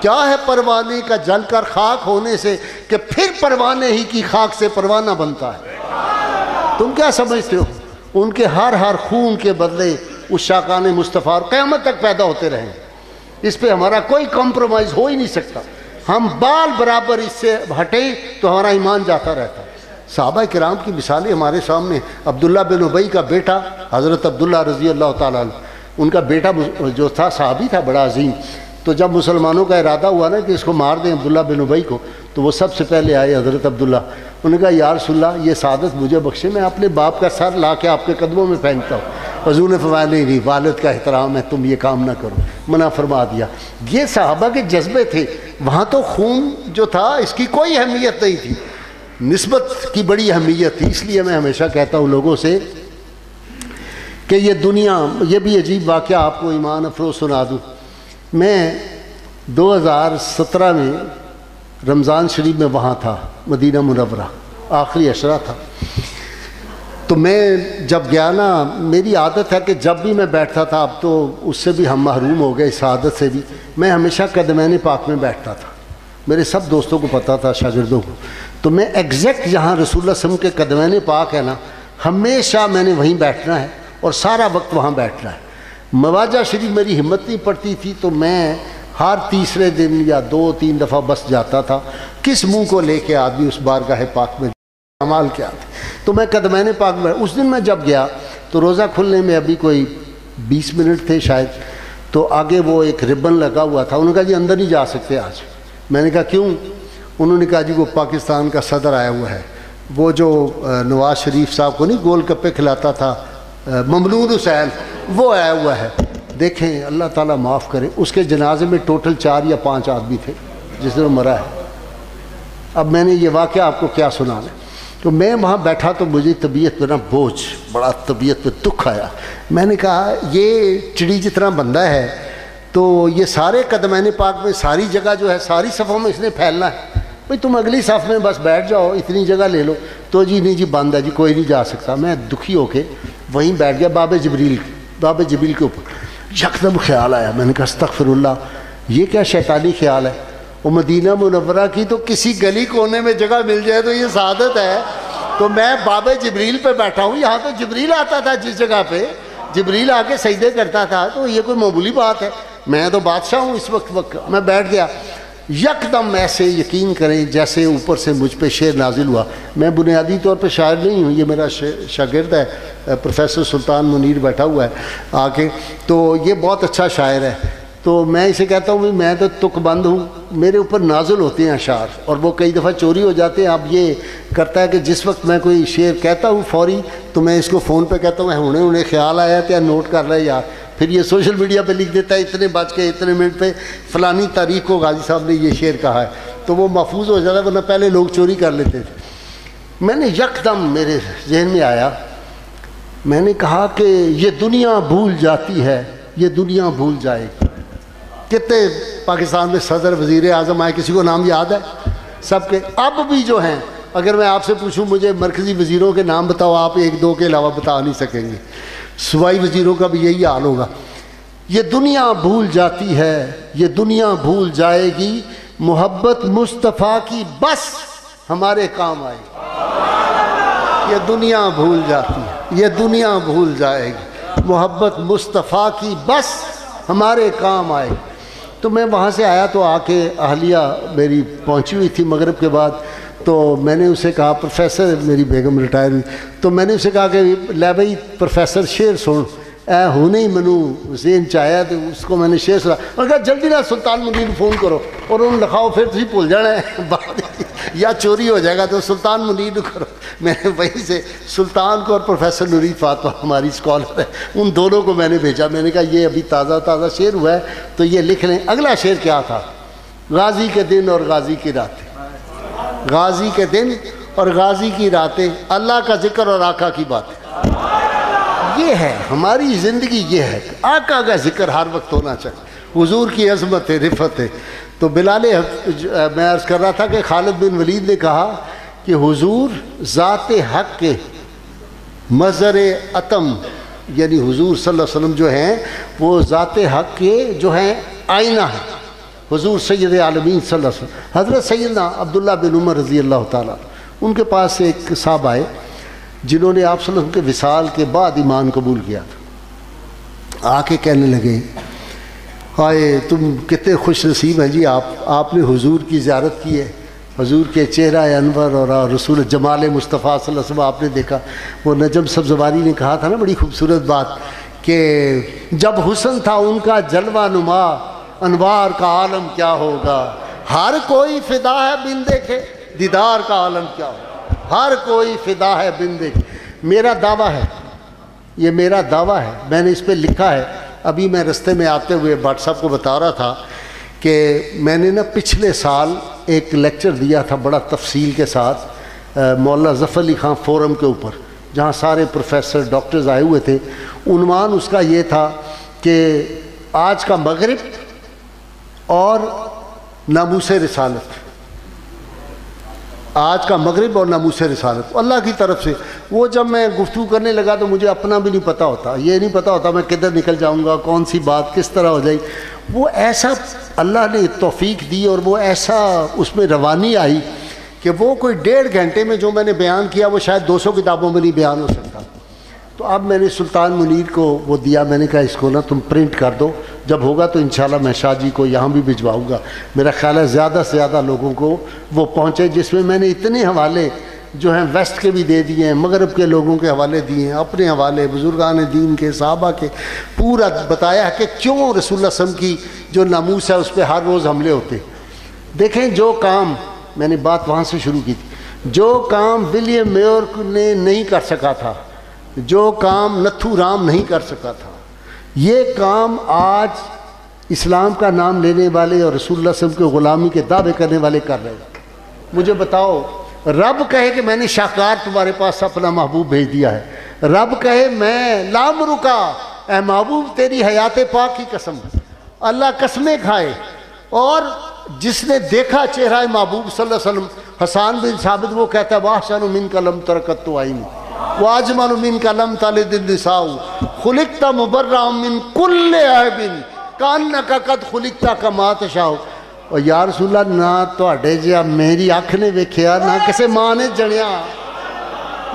کیا ہے پروانے کا جل کر خاک ہونے سے کہ پھر پروانے ہی کی خاک سے پروانہ بنتا ہے۔ تم کیا سمجھتے ہو ان کے ہر خون کے بدلے اس شاقان مصطفیٰ اور قیامت تک پیدا ہوتے رہیں، اس پہ ہمارا کوئی کمپرومائز ہو ہی نہیں سکتا۔ ہم بال برابر اس سے ہٹیں تو ہمارا ایمان جاتا رہتا ہے۔ صحابہ کرام کی مثالیں ہمارے سامنے، عبداللہ بن ابی کا بیٹا حضرت عبداللہ رضی اللہ تعالیٰ عنہ، ان کا بیٹا جو تھا صحابی تھا بڑا عظیم، تو جب مسلمانوں کا ارادہ ہوا نا کہ اس کو مار دیں عبداللہ بن ابی کو، تو وہ سب سے پہلے آئے حضرت عبداللہ. انہوں نے کہا یا رسول اللہ یہ سعادت مجھے بخشے، میں اپنے باپ کا سر لا کے آپ کے قدموں میں پھینکتا ہوں. حضور نے فرمایا نہیں، والد کا احترام ہے، تم یہ کام نہ کرو، منع فرما دیا. یہ صحابہ کے جذبے تھے. وہاں تو خون جو تھا اس کی کوئی اہمیت نہیں تھی، نسبت کی بڑی اہمیت تھی. اس لیے میں ہمیشہ کہتا ہوں لوگوں سے کہ یہ دنیا، یہ بھی عجیب واقعہ آپ کو ایمان افروز سنا دوں. میں 2017 میں رمضان شریف میں وہاں تھا، مدینہ منورہ، آخری عشرہ تھا. تو میں جب گیا نا، میری عادت ہے کہ جب بھی میں بیٹھتا تھا، اب تو اس سے بھی ہم محروم ہو گئے اس عادت سے بھی، میں ہمیشہ قدمین پاک میں بیٹھتا تھا. میرے سب دوستوں کو پتہ تھا، شاگردوں کو. تو میں ایگزیکٹ جہاں رسول اللہ صلی اللہ علیہ وسلم کے قدمین پاک ہے نا، ہمیشہ میں نے وہیں بیٹھنا ہے اور سارا وقت وہاں بیٹھنا ہے. مواجہ شریف میری ہمت نہیں پڑتی تھی، تو میں ہر تیسرے دن یا 2-3 دفعہ بس جاتا تھا. کس منہ کو لے کے آدمی اس بارگاہ پاک میں، اعمال کیا تھے. تو میں قدمین پاک میں، اس دن میں جب گیا تو روزہ کھلنے میں ابھی کوئی 20 منٹ تھے شاید. تو آگے وہ ایک ربن لگا ہوا تھا. انہوں نے کہا جی اندر نہیں جا سکتے آج. میں نے کہا کیوں؟ انہوں نے کہا جی وہ پاکستان کا صدر آیا ہوا ہے، وہ جو نواز شریف صاحب کو نہیں گول گپے کھلاتا تھا، ممنون حسین، وہ آیا ہوا ہے. دیکھیں اللہ تعالیٰ معاف کرے، اس کے جنازے میں ٹوٹل 4 یا 5 آدمی تھے جس دن وہ مرا ہے. اب میں نے یہ واقعہ آپ کو کیا سنانا ہے. تو میں وہاں بیٹھا تو مجھے طبیعت پہ نا بوجھ، بڑا طبیعت پہ دکھ آیا. میں نے کہا یہ چڑی جتنا بندہ ہے تو یہ سارے قدمین پاک میں ساری جگہ جو ہے، ساری صفوں میں اس نے پھیلنا ہے. بھئی تم اگلی صف میں بس بیٹھ جاؤ، اتنی جگہ لے لو. تو جی نہیں جی بند ہے جی، کوئی نہیں جا سکتا. میں دکھی ہو کے وہیں بیٹھ گیا باب جبریل کے اوپر. یکدم خیال آیا. میں نے کہا استغفر اللہ، یہ کیا شیطانی خیال ہے. وہ مدینہ منورہ کی تو کسی گلی کونے میں جگہ مل جائے تو یہ سعادت ہے. تو میں باب جبریل پہ بیٹھا ہوں. یہاں تو جبریل آتا تھا، جس جگہ پہ جبریل آ کے سجدے کرتا تھا، تو یہ کوئی معمولی بات ہے. میں تو بادشاہ ہوں اس وقت. میں بیٹھ گیا. یکدم ایسے یقین کریں جیسے اوپر سے مجھ پہ شعر نازل ہوا. میں بنیادی طور پہ شاعر نہیں ہوں، یہ میرا شاگرد ہے پروفیسر سلطان منیر بیٹھا ہوا ہے آ کے، تو یہ بہت اچھا شاعر ہے. تو میں اسے کہتا ہوں میں تو تک بند ہوں، میرے اوپر نازل ہوتے ہیں اشعار اور وہ کئی دفعہ چوری ہو جاتے ہیں. اب یہ کرتا ہے کہ جس وقت میں کوئی شعر کہتا ہوں فوری، تو میں اس کو فون پہ کہتا ہوں انہیں خیال آیا تو نوٹ کر رہا ہے یار. پھر یہ سوشل میڈیا پہ لکھ دیتا ہے اتنے بج کے اتنے منٹ پہ فلانی تاریخ کو غازی صاحب نے یہ شعر کہا ہے، تو وہ محفوظ ہو جاتا ہے، ورنہ پہلے لوگ چوری کر لیتے تھے. میں نے یکدم میرے ذہن میں آیا، میں نے کہا کہ یہ دنیا بھول جاتی ہے، یہ دنیا بھول جائے گی. کتنے پاکستان میں صدر وزیر اعظم آئے، کسی کو نام یاد ہے؟ سب کے. اب بھی جو ہیں، اگر میں آپ سے پوچھوں مجھے مرکزی وزیروں کے نام بتاؤ، آپ 1-2 کے علاوہ بتا نہیں سکیں گے. صوبائی وزیروں کا بھی یہی حال ہوگا. یہ دنیا بھول جاتی ہے، یہ دنیا بھول جائے گی، محبت مصطفیٰ کی بس ہمارے کام آئے گی. یہ دنیا بھول جاتی ہے، یہ دنیا بھول جائے گی، محبت مصطفیٰ کی بس ہمارے کام آئے گی. تو میں وہاں سے آیا تو آ کے اہلیہ میری پہنچی ہوئی تھی مغرب کے بعد. تو میں نے اسے کہا پروفیسر، میری بیگم ریٹائر ہوئی، تو میں نے اسے کہا کہ لے بھائی پروفیسر شعر سن. اے ہونے ہی منو ذہن چاہیا تو اس کو میں نے شعر سنا. اور کہا جلدی نہ سلطان منیر فون کرو اور انہوں نے لکھاؤ، پھر تھی بھول جانا ہے بات یا چوری ہو جائے گا، تو سلطان منیر کرو. میں نے وہیں سے سلطان کو اور پروفیسر نورید فاطمہ ہماری اسکالر ہے، ان دونوں کو میں نے بھیجا. میں نے کہا یہ ابھی تازہ شعر ہوا ہے تو یہ لکھ لیں. اگلا شعر کیا تھا؟ غازی کے دن اور غازی کی راتیں، غازی کے دن اور غازی کی راتیں، اللہ کا ذکر اور آقا کی باتیں. یہ ہے ہماری زندگی، یہ ہے آقا کا ذکر ہر وقت ہونا چاہیے، حضور کی عظمت ہے، رفت ہے. تو بلال، میں عرض کر رہا تھا کہ خالد بن ولید نے کہا کہ حضور ذات حق کے مظہر اتم، یعنی حضور صلی اللہ علیہ وسلم جو ہیں وہ ذات حق کے جو ہیں آئینہ ہیں. حضور سید عالمین صلی اللہ علیہ وسلم. حضرت سیدنا عبداللہ بن عمر رضی اللہ تعالیٰ، ان کے پاس ایک صاحب آئے جنہوں نے آپ صلی اللہ علیہ وسلم کے وصال کے بعد ایمان قبول کیا تھا. آ کے کہنے لگے ہائے تم کتنے خوش نصیب ہیں جی، آپ نے حضور کی زیارت کی ہے، حضور کے چہرہ انور اور رسول جمال مصطفیٰ صلی اللہ علیہ وسلم آپ نے دیکھا. وہ نجم سبزواری نے کہا تھا نا بڑی خوبصورت بات کہ جب حسن تھا ان کا جلوہ نما، انوار کا عالم کیا ہوگا، ہر کوئی فدا ہے بن دیکھے دیدار کا عالم کیا ہوگا، ہر کوئی فدا ہے بن دیکھے۔ میرا دعویٰ ہے، یہ میرا دعویٰ ہے، میں نے اس پہ لکھا ہے۔ ابھی میں رستے میں آتے ہوئے بھٹ صاحب کو بتا رہا تھا کہ میں نے نا پچھلے سال ایک لیکچر دیا تھا بڑا تفصیل کے ساتھ مولانا ظفر علی خان فورم کے اوپر، جہاں سارے پروفیسر ڈاکٹرز آئے ہوئے تھے۔ عنوان اس کا یہ تھا کہ آج کا مغرب اور ناموس رسالت، آج کا مغرب اور ناموس رسالت اللہ کی طرف سے۔ وہ جب میں گفتگو کرنے لگا تو مجھے اپنا بھی نہیں پتہ ہوتا، یہ نہیں پتہ ہوتا میں کدھر نکل جاؤں گا، کون سی بات کس طرح ہو جائے۔ وہ ایسا اللہ نے توفیق دی اور وہ ایسا اس میں روانی آئی کہ وہ کوئی 1.5 گھنٹے میں جو میں نے بیان کیا وہ شاید 200 کتابوں میں نہیں بیان ہو سکتا۔ تو اب میں نے سلطان منیر کو وہ دیا، میں نے کہا اس کو نا تم پرنٹ کر دو، جب ہوگا تو انشاءاللہ میں شاہ جی کو یہاں بھی بھجواؤں گا۔ میرا خیال ہے زیادہ سے زیادہ لوگوں کو وہ پہنچے، جس میں میں نے اتنے حوالے جو ہیں ویسٹ کے بھی دے دیے ہیں، مغرب کے لوگوں کے حوالے دیے ہیں، اپنے حوالے بزرگان دین کے صحابہ کے، پورا بتایا ہے کہ کیوں رسول اللہ صلی اللہ علیہ وسلم کی جو ناموس ہے اس پہ ہر روز حملے ہوتے۔ دیکھیں جو کام میں نے بات وہاں سے شروع کی تھی، جو کام ولیم میور نے نہیں کر سکا تھا، جو کام نتھو رام نہیں کر سکا تھا، یہ کام آج اسلام کا نام لینے والے اور رسول اللہ صلی اللہ علیہ وسلم کے غلامی کے دعوے کرنے والے کر رہے ہیں۔ مجھے بتاؤ، رب کہے کہ میں نے شاہکار تمہارے پاس اپنا محبوب بھیج دیا ہے، رب کہے میں لام رکا، اے محبوب تیری حیات پاک کی قسم، اللہ قسمیں کھائے۔ اور جس نے دیکھا چہرہ محبوب صلی اللہ علیہ وسلم، حسان بن ثابت وہ کہتا ہے وَأَحْسَنُ مِنْكَ لَمْ تَرَكَتْ عَيْنِ وَأَجْمَلُ مِنْكَ لَمْ تَلِدِ النِّسَاءُ خُلِقْتَ مُبَرَّأً مِنْ كُلِّ عَيْبٍ كَأَنَّكَ قَدْ خُلِقْتَ كَمَا تَشَاءُ۔ اور یا رسول اللہ نہ تواڈے جیا میری اکھ نے ویکھیا نہ کسے ماں نے جنیا،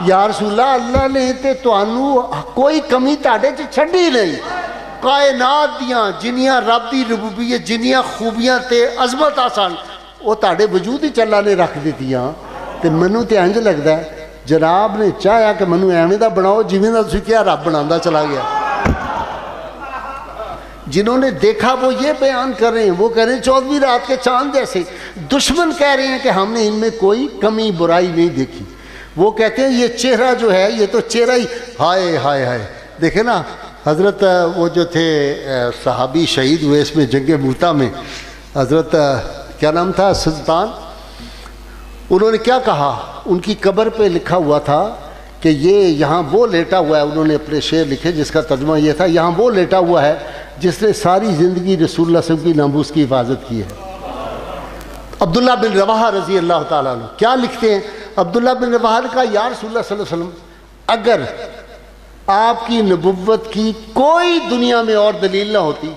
یا رسول اللہ اللہ نے تے تانوں کوئی کمی تاڈے چ چھڈی نہیں۔ کائنات دیاں جنیاں رب دی ربوبیت جنیاں خوبیاں تے عظمت آسان وہ تاڈے وجود ہی اللہ نے رکھ دتیاں۔ تے منوں تے انج لگدا ہے جناب نے چاہیا کہ منوں ایویں دا بناؤ جویں دا تسی کیا رب بناوندا چلا گیا۔ جنہوں نے دیکھا وہ یہ بیان کر رہے ہیں، وہ کہہ رہے ہیں 14ویں رات کے چاند جیسے۔ دشمن کہہ رہے ہیں کہ ہم نے ان میں کوئی کمی برائی نہیں دیکھی۔ وہ کہتے ہیں یہ چہرہ جو ہے یہ تو چہرہ ہی ہائے ہائے ہائے۔ دیکھیں نا حضرت وہ جو تھے صحابی شہید ہوئے اس میں جنگ موتا میں، حضرت کیا نام تھا سلطان، انہوں نے کیا کہا، ان کی قبر پہ لکھا ہوا تھا کہ یہ یہاں وہ لیٹا ہوا ہے، انہوں نے اپنے شعر لکھے جس کا ترجمہ یہ تھا یہاں وہ لیٹا ہوا ہے جس نے ساری زندگی رسول اللہ صلی اللہ علیہ وسلم کی ناموس کی حفاظت کی ہے۔ عبداللہ بن رواحہ رضی اللہ تعالیٰ عنہ کیا لکھتے ہیں، عبداللہ بن رواحہ نے کہا یا رسول اللہ صلی اللہ علیہ وسلم اگر آپ کی نبوت کی کوئی دنیا میں اور دلیل نہ ہوتی،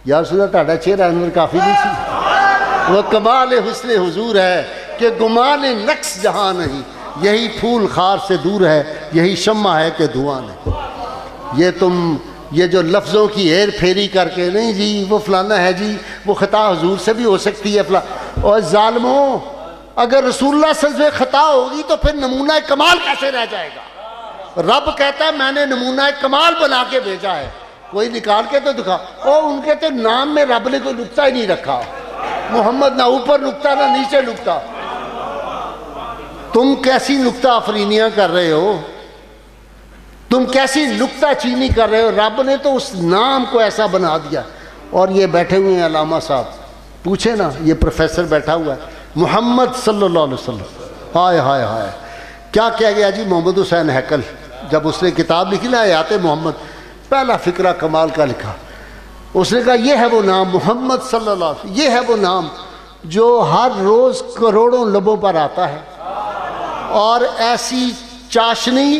یا رسول اللہ تہاڈا چہرہ انور کافی نہیں سی، وہ کمال حسن حضور ہے کہ گمان نقص جہاں نہیں، یہی پھول خار سے دور ہے، یہی شمع ہے کہ دھواں نہیں۔ یہ تم یہ جو لفظوں کی ہیر پھیری کر کے نہیں جی وہ فلانا ہے جی وہ خطا حضور سے بھی ہو سکتی ہے اور ظالموں اگر رسول اللہ صلی اللہ علیہ وسلم خطا ہوگی تو پھر نمونہ کمال کیسے رہ جائے گا؟ رب کہتا ہے میں نے نمونہ کمال بنا کے بھیجا ہے، کوئی نکال کے تو دکھا۔ اور ان کے تو نام میں رب نے کوئی نقطہ ہی نہیں رکھا، محمد نہ اوپر نقطہ نہ نیچے نقطہ۔ تم کیسی نقطہ افرینیاں کر رہے ہو، تم کیسی نقطہ چینی کر رہے ہو، رب نے تو اس نام کو ایسا بنا دیا۔ اور یہ بیٹھے ہوئے ہیں علامہ صاحب، پوچھے نا یہ پروفیسر بیٹھا ہوا ہے محمد صلی اللہ علیہ وسلم، ہائے ہائے ہائے کیا کہہ گیا جی محمد حسین ہیکل، جب اس نے کتاب لکھی نا آیات محمد پہلا فقرہ کمال کا لکھا، اس نے کہا یہ ہے وہ نام محمد صلی اللہ علیہ وسلم، یہ ہے وہ نام جو ہر روز کروڑوں لبوں پر آتا ہے اور ایسی چاشنی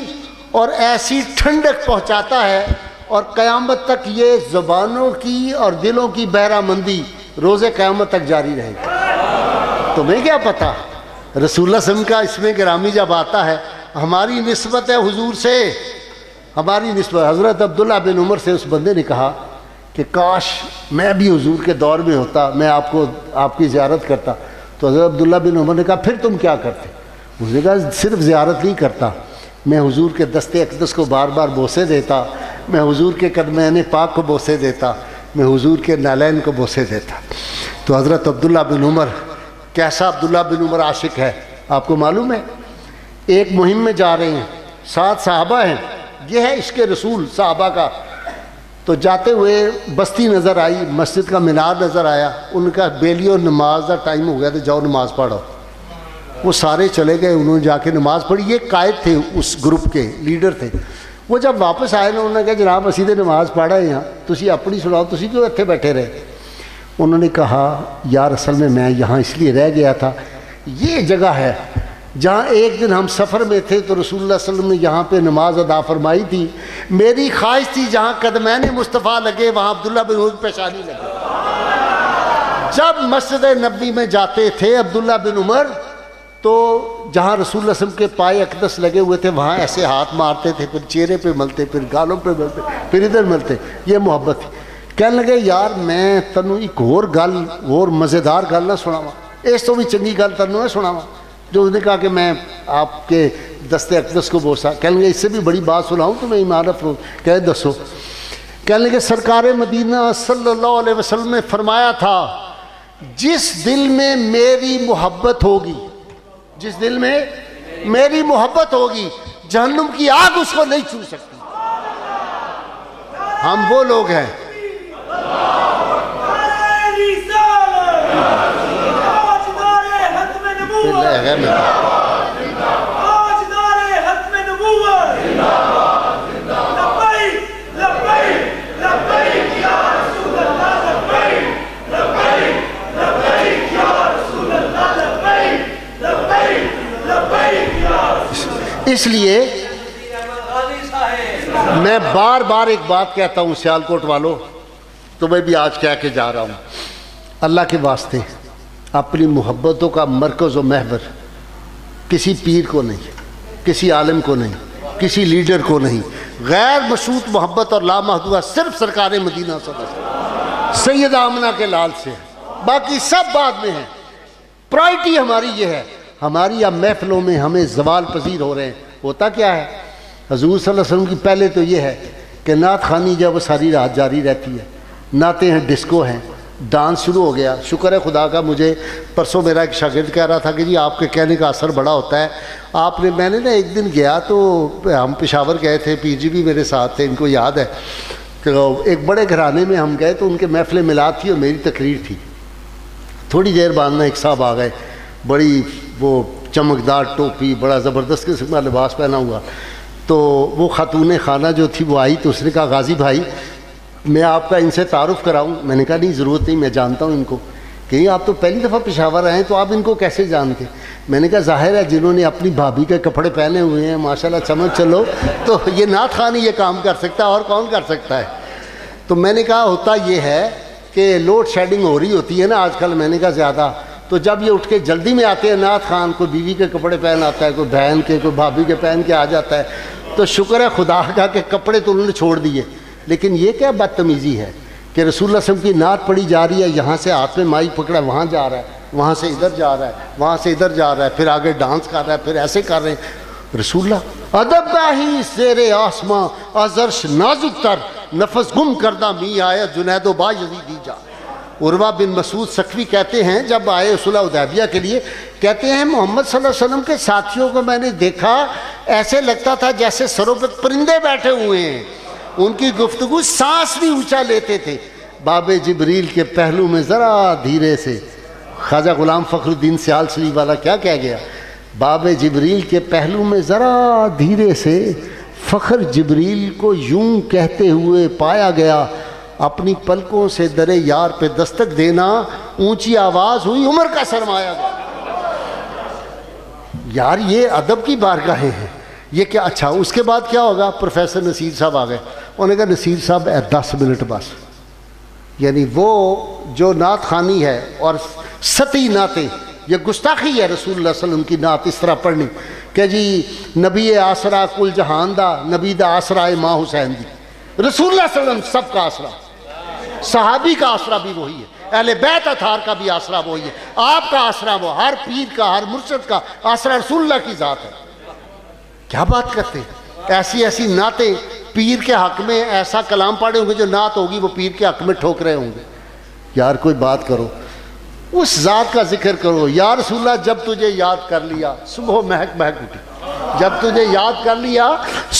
اور ایسی ٹھنڈک پہنچاتا ہے اور قیامت تک یہ زبانوں کی اور دلوں کی بہرہ مندی روز قیامت تک جاری رہے گی۔ تمہیں کیا پتا رسول اللہ صلی اللہ علیہ وسلم کا اس میں گرامی جب آتا ہے، ہماری نسبت ہے حضور سے، ہماری نسبت حضرت عبداللہ بن عمر سے اس بندے نے کہا کہ کاش میں بھی حضور کے دور میں ہوتا، میں آپ کی زیارت کرتا۔ تو حضرت عبداللہ بن عمر نے کہا پھر تم کیا کرتے؟ اس نے کہا صرف زیارت نہیں کرتا، میں حضور کے دست اقدس کو بار بار بوسے دیتا، میں حضور کے قدمین پاک کو بوسے دیتا، میں حضور کے نالین کو بوسے دیتا. تو حضرت عبداللہ بن عمر، کیسا عبداللہ بن عمر عاشق ہے آپ کو معلوم ہے؟ ایک مہم میں جا رہے ہیں، 7 صحابہ ہیں، یہ ہے عشق رسول صحابہ کا. تو جاتے ہوئے بستی نظر آئی، مسجد کا مینار نظر آیا، ان کا بیلیو نماز کا ٹائم ہو گیا تو جاؤ نماز پڑھو. وہ سارے چلے گئے، انہوں نے جا کے نماز پڑھی. یہ قائد تھے، اس گروپ کے لیڈر تھے. وہ جب واپس آئے نا، انہوں نے کہا جناب اسی نے نماز پڑھا ہے یہاں، تسی اپنی سناؤ، تسی کیوں اتنے بیٹھے رہے؟ انہوں نے کہا یار اصل میں یہاں اس لیے رہ گیا تھا، یہ جگہ ہے جہاں ایک دن ہم سفر میں تھے تو رسول اللہ صلی اللہ علیہ وسلم نے یہاں پہ نماز ادا فرمائی تھی. میری خواہش تھی جہاں قدمین مصطفیٰ لگے وہاں عبداللہ بن عمر پیشانی لگے. جب مسجد نبوی میں جاتے تھے عبداللہ بن عمر تو جہاں رسول اللہ صلی اللہ علیہ وسلم کے پائے اقدس لگے ہوئے تھے وہاں ایسے ہاتھ مارتے تھے، پھر چہرے پہ ملتے، پھر گالوں پہ ملتے، پھر ادھر ملتے. یہ محبت تھی. کہنے لگے یار میں تنوں ایک اور گل، اور مزیدار گل نہ سناواں، اس تو بھی چنگی گل تنوں نہ سناواں. جو اس نے کہا کہ میں آپ کے دستے اقدس کو بوسا. کہنے لگے اس سے بھی بڑی بات سناؤں تو میں ایمان افروز. کہے دسو. کہنے لگے سرکار مدینہ صلی اللہ علیہ وسلم نے فرمایا تھا جس دل میں میری محبت ہوگی، جس دل میں میری محبت ہوگی جہنم کی آگ اس کو نہیں چھو سکتی. ہم وہ لوگ ہیں. اس لیے میں بار بار ایک بات کہتا ہوں سیالکوٹ والوں، تو میں بھی آج کہہ کے جا رہا ہوں، اللہ کے واسطے اپنی محبتوں کا مرکز و محور کسی پیر کو نہیں، کسی عالم کو نہیں، کسی لیڈر کو نہیں، غیر مشروط محبت اور لامحدودہ صرف سرکار مدینہ صلی اللہ علیہ وسلم سیدہ آمنہ کے لال سے. باقی سب بعد میں ہیں. پرائرٹی ہماری یہ ہے. ہماری اب محفلوں میں ہمیں زوال پذیر ہو رہے ہیں. ہوتا کیا ہے؟ حضور صلی اللہ علیہ وسلم کی پہلے تو یہ ہے کہ نعت خوانی جب وہ ساری رات جاری رہتی ہے، نعتیں ہیں، ڈسکو ہیں، ڈانس شروع ہو گیا. شکر ہے خدا کا، مجھے پرسوں میرا ایک شاگرد کہہ رہا تھا کہ جی آپ کے کہنے کا اثر بڑا ہوتا ہے. میں نے نا ایک دن گیا تو ہم پشاور گئے تھے، پیر جی بھی میرے ساتھ تھے، ان کو یاد ہے کہ ایک بڑے گھرانے میں ہم گئے تو ان کے محفل میلاد تھی اور میری تقریر تھی. تھوڑی دیر بعد میں ایک صاحب آ گئے، بڑی وہ چمکدار ٹوپی، بڑا زبردست قسم کا لباس پہنا ہوا. تو وہ خاتون خانہ جو تھی وہ آئی تو اس نے کہا غازی بھائی میں آپ کا ان سے تعارف کراؤں؟ میں نے کہا نہیں ضرورت نہیں، میں جانتا ہوں ان کو. کہ آپ تو پہلی دفعہ پشاور آئے ہیں تو آپ ان کو کیسے جانتے؟ میں نے کہا ظاہر ہے جنہوں نے اپنی بھابھی کے کپڑے پہنے ہوئے ہیں ماشاءاللہ سمجھ چلو تو یہ نعت خوان ہی یہ کام کر سکتا ہے، اور کون کر سکتا ہے؟ تو میں نے کہا ہوتا یہ ہے کہ لوڈ شیڈنگ ہو رہی ہوتی ہے نا آج کل. میں نے کہا زیادہ، تو جب یہ اٹھ کے جلدی میں آتے ہیں نعت خوان، کوئی بیوی کے کپڑے پہن آتا ہے، کوئی بہن کے، کوئی بھابھی کے پہن کے آ جاتا ہے. تو شکر ہے خدا کا کہ کپڑے تو انہوں نے چھوڑ دیے. لیکن یہ کیا بدتمیزی ہے کہ رسول اللہ صلی اللہ علیہ وسلم کی نعت پڑھی جا رہی ہے، یہاں سے ہاتھ میں مائک پکڑا وہاں جا رہا ہے، وہاں سے ادھر جا رہا ہے، وہاں سے ادھر جا رہا ہے، پھر آگے ڈانس کر رہا ہے، پھر ایسے کر رہے ہیں. رسول اللہ ادب گاہی زیر آسماں ازرش نازک تر نفس گم کردہ می آیا جنید و با یزیدی جا. عروہ بن مسعود سقفی کہتے ہیں جب آئے صلح حدیبیہ کے لیے، کہتے ہیں محمد صلی اللہ علیہ وسلم کے ساتھیوں کو میں نے دیکھا ایسے لگتا تھا جیسے سروں پہ پرندے بیٹھے ہوئے ہیں. ان کی گفتگو سانس بھی اونچا لیتے تھے. باب جبریل کے پہلو میں ذرا دھیرے سے، خواجہ غلام فخر الدین سیال شریف والا کیا کہہ گیا؟ باب جبریل کے پہلو میں ذرا دھیرے سے فخر جبریل کو یوں کہتے ہوئے پایا گیا، اپنی پلکوں سے در یار پہ دستک دینا اونچی آواز ہوئی عمر کا سرمایہ گیا. یار یہ ادب کی بارگاہیں ہیں. یہ کیا اچھا اس کے بعد کیا ہوگا؟ پروفیسر نصیر صاحب آ گئے. انہوں نے کہا نصیر صاحب 10 منٹ بس. یعنی وہ جو نعت خوانی ہے اور سطحی نعتیں، یہ گستاخی ہے رسول اللہ صلی اللہ علیہ وسلم کی نعت اس طرح پڑھنی کہ جی نبی آسرا کل جہان دا، نبی دا آسرا ماں حسین دی. رسول اللہ صلی اللہ علیہ وسلم سب کا آسرا، صحابی کا آسرا بھی وہی ہے، اہل بیت اطہار کا بھی آسرا وہی ہے، آپ کا آسرا وہ، ہر پیر کا، ہر مرشد کا آسرا رسول اللہ کی ذات ہے. کیا بات کرتے ہیں؟ ایسی ایسی نعتیں پیر کے حق میں ایسا کلام پڑھے ہوں گے جو نعت ہوگی وہ پیر کے حق میں ٹھوک رہے ہوں گے. یار کوئی بات کرو, اس ذات کا ذکر کرو. یا رسول اللہ جب تجھے یاد کر لیا صبح مہک مہک اٹھی, جب تجھے یاد کر لیا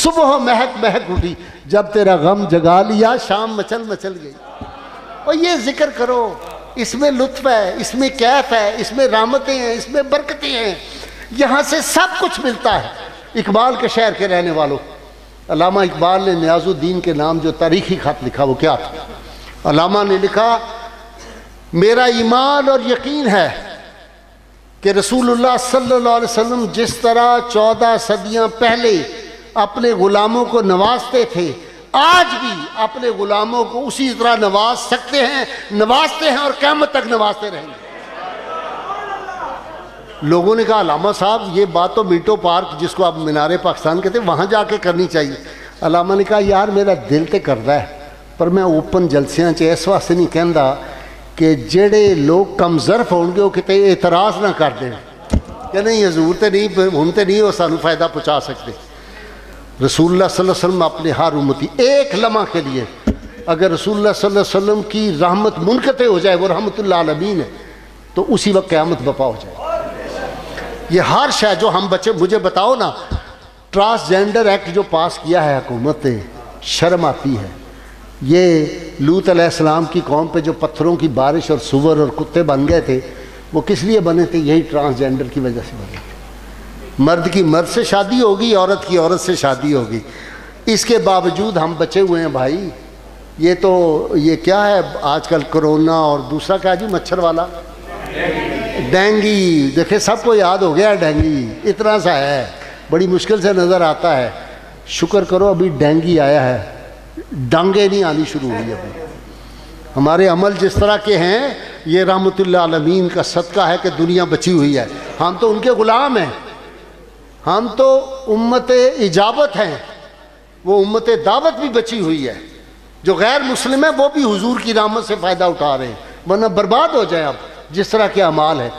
صبح مہک مہک اٹھی, جب تیرا غم جگا لیا شام مچل مچل گئی. اور یہ ذکر کرو, اس میں لطف ہے, اس میں کیف ہے, اس میں رحمتیں ہیں, اس میں برکتیں ہیں, یہاں سے سب کچھ ملتا ہے. اقبال کے شہر کے رہنے والوں, علامہ اقبال نے نیاز الدین کے نام جو تاریخی خط لکھا وہ کیا تھا؟ علامہ نے لکھا, میرا ایمان اور یقین ہے کہ رسول اللہ صلی اللہ علیہ وسلم جس طرح 14 صدیاں پہلے اپنے غلاموں کو نوازتے تھے, آج بھی اپنے غلاموں کو اسی طرح نواز سکتے ہیں, نوازتے ہیں اور قیامت تک نوازتے رہیں گے. لوگوں نے کہا علامہ صاحب یہ بات تو منٹو پارک جس کو آپ مینار پاکستان کہتے ہیں وہاں جا کے کرنی چاہیے. علامہ نے کہا یار میرا دل تے کردا ہے پر میں اوپن جلسیاں چ اس واسطے نہیں کہندا کہ جڑے لوگ کم ظرف ہون گے وہ کتے اعتراض نہ کر دیں کہ نہیں حضور تے نہیں ہن تے نہیں وہ سانو فائدہ پہنچا سکتے. رسول اللہ صلی اللہ علیہ وسلم اپنے ہر امتی ایک لمحہ کے لیے اگر رسول اللہ صلی اللہ علیہ وسلم کی رحمت منقطع ہو جائے, وہ رحمت اللہ عالمین ہے, تو اسی وقت قیامت بپا ہو جائے. یہ ہر شے جو ہم بچے, مجھے بتاؤ نا, ٹرانسجینڈر ایکٹ جو پاس کیا ہے حکومت نے, شرم آتی ہے. یہ لوط علیہ السلام کی قوم پہ جو پتھروں کی بارش اور سور اور کتے بن گئے تھے, وہ کس لیے بنے تھے؟ یہی ٹرانسجینڈر کی وجہ سے بنے تھے. مرد کی مرد سے شادی ہوگی, عورت کی عورت سے شادی ہوگی, اس کے باوجود ہم بچے ہوئے ہیں بھائی. یہ کیا ہے آج کل کرونا اور دوسرا کیا جی مچھر والا ڈینگی, دیکھیں سب کو یاد ہو گیا ڈینگی, اتنا سا ہے, بڑی مشکل سے نظر آتا ہے. شکر کرو ابھی ڈینگی آیا ہے, ڈانگیں نہیں آنی شروع ہوئی ابھی. ہمارے عمل جس طرح کے ہیں یہ رحمت اللہ عالمین کا صدقہ ہے کہ دنیا بچی ہوئی ہے. ہم تو ان کے غلام ہیں, ہم تو امت اجابت ہیں, وہ امت دعوت بھی بچی ہوئی ہے. جو غیر مسلم ہے وہ بھی حضور کی رحمت سے فائدہ اٹھا رہے ہیں, ورنہ برباد ہو جائے اب جس طرح کے اعمال ہے.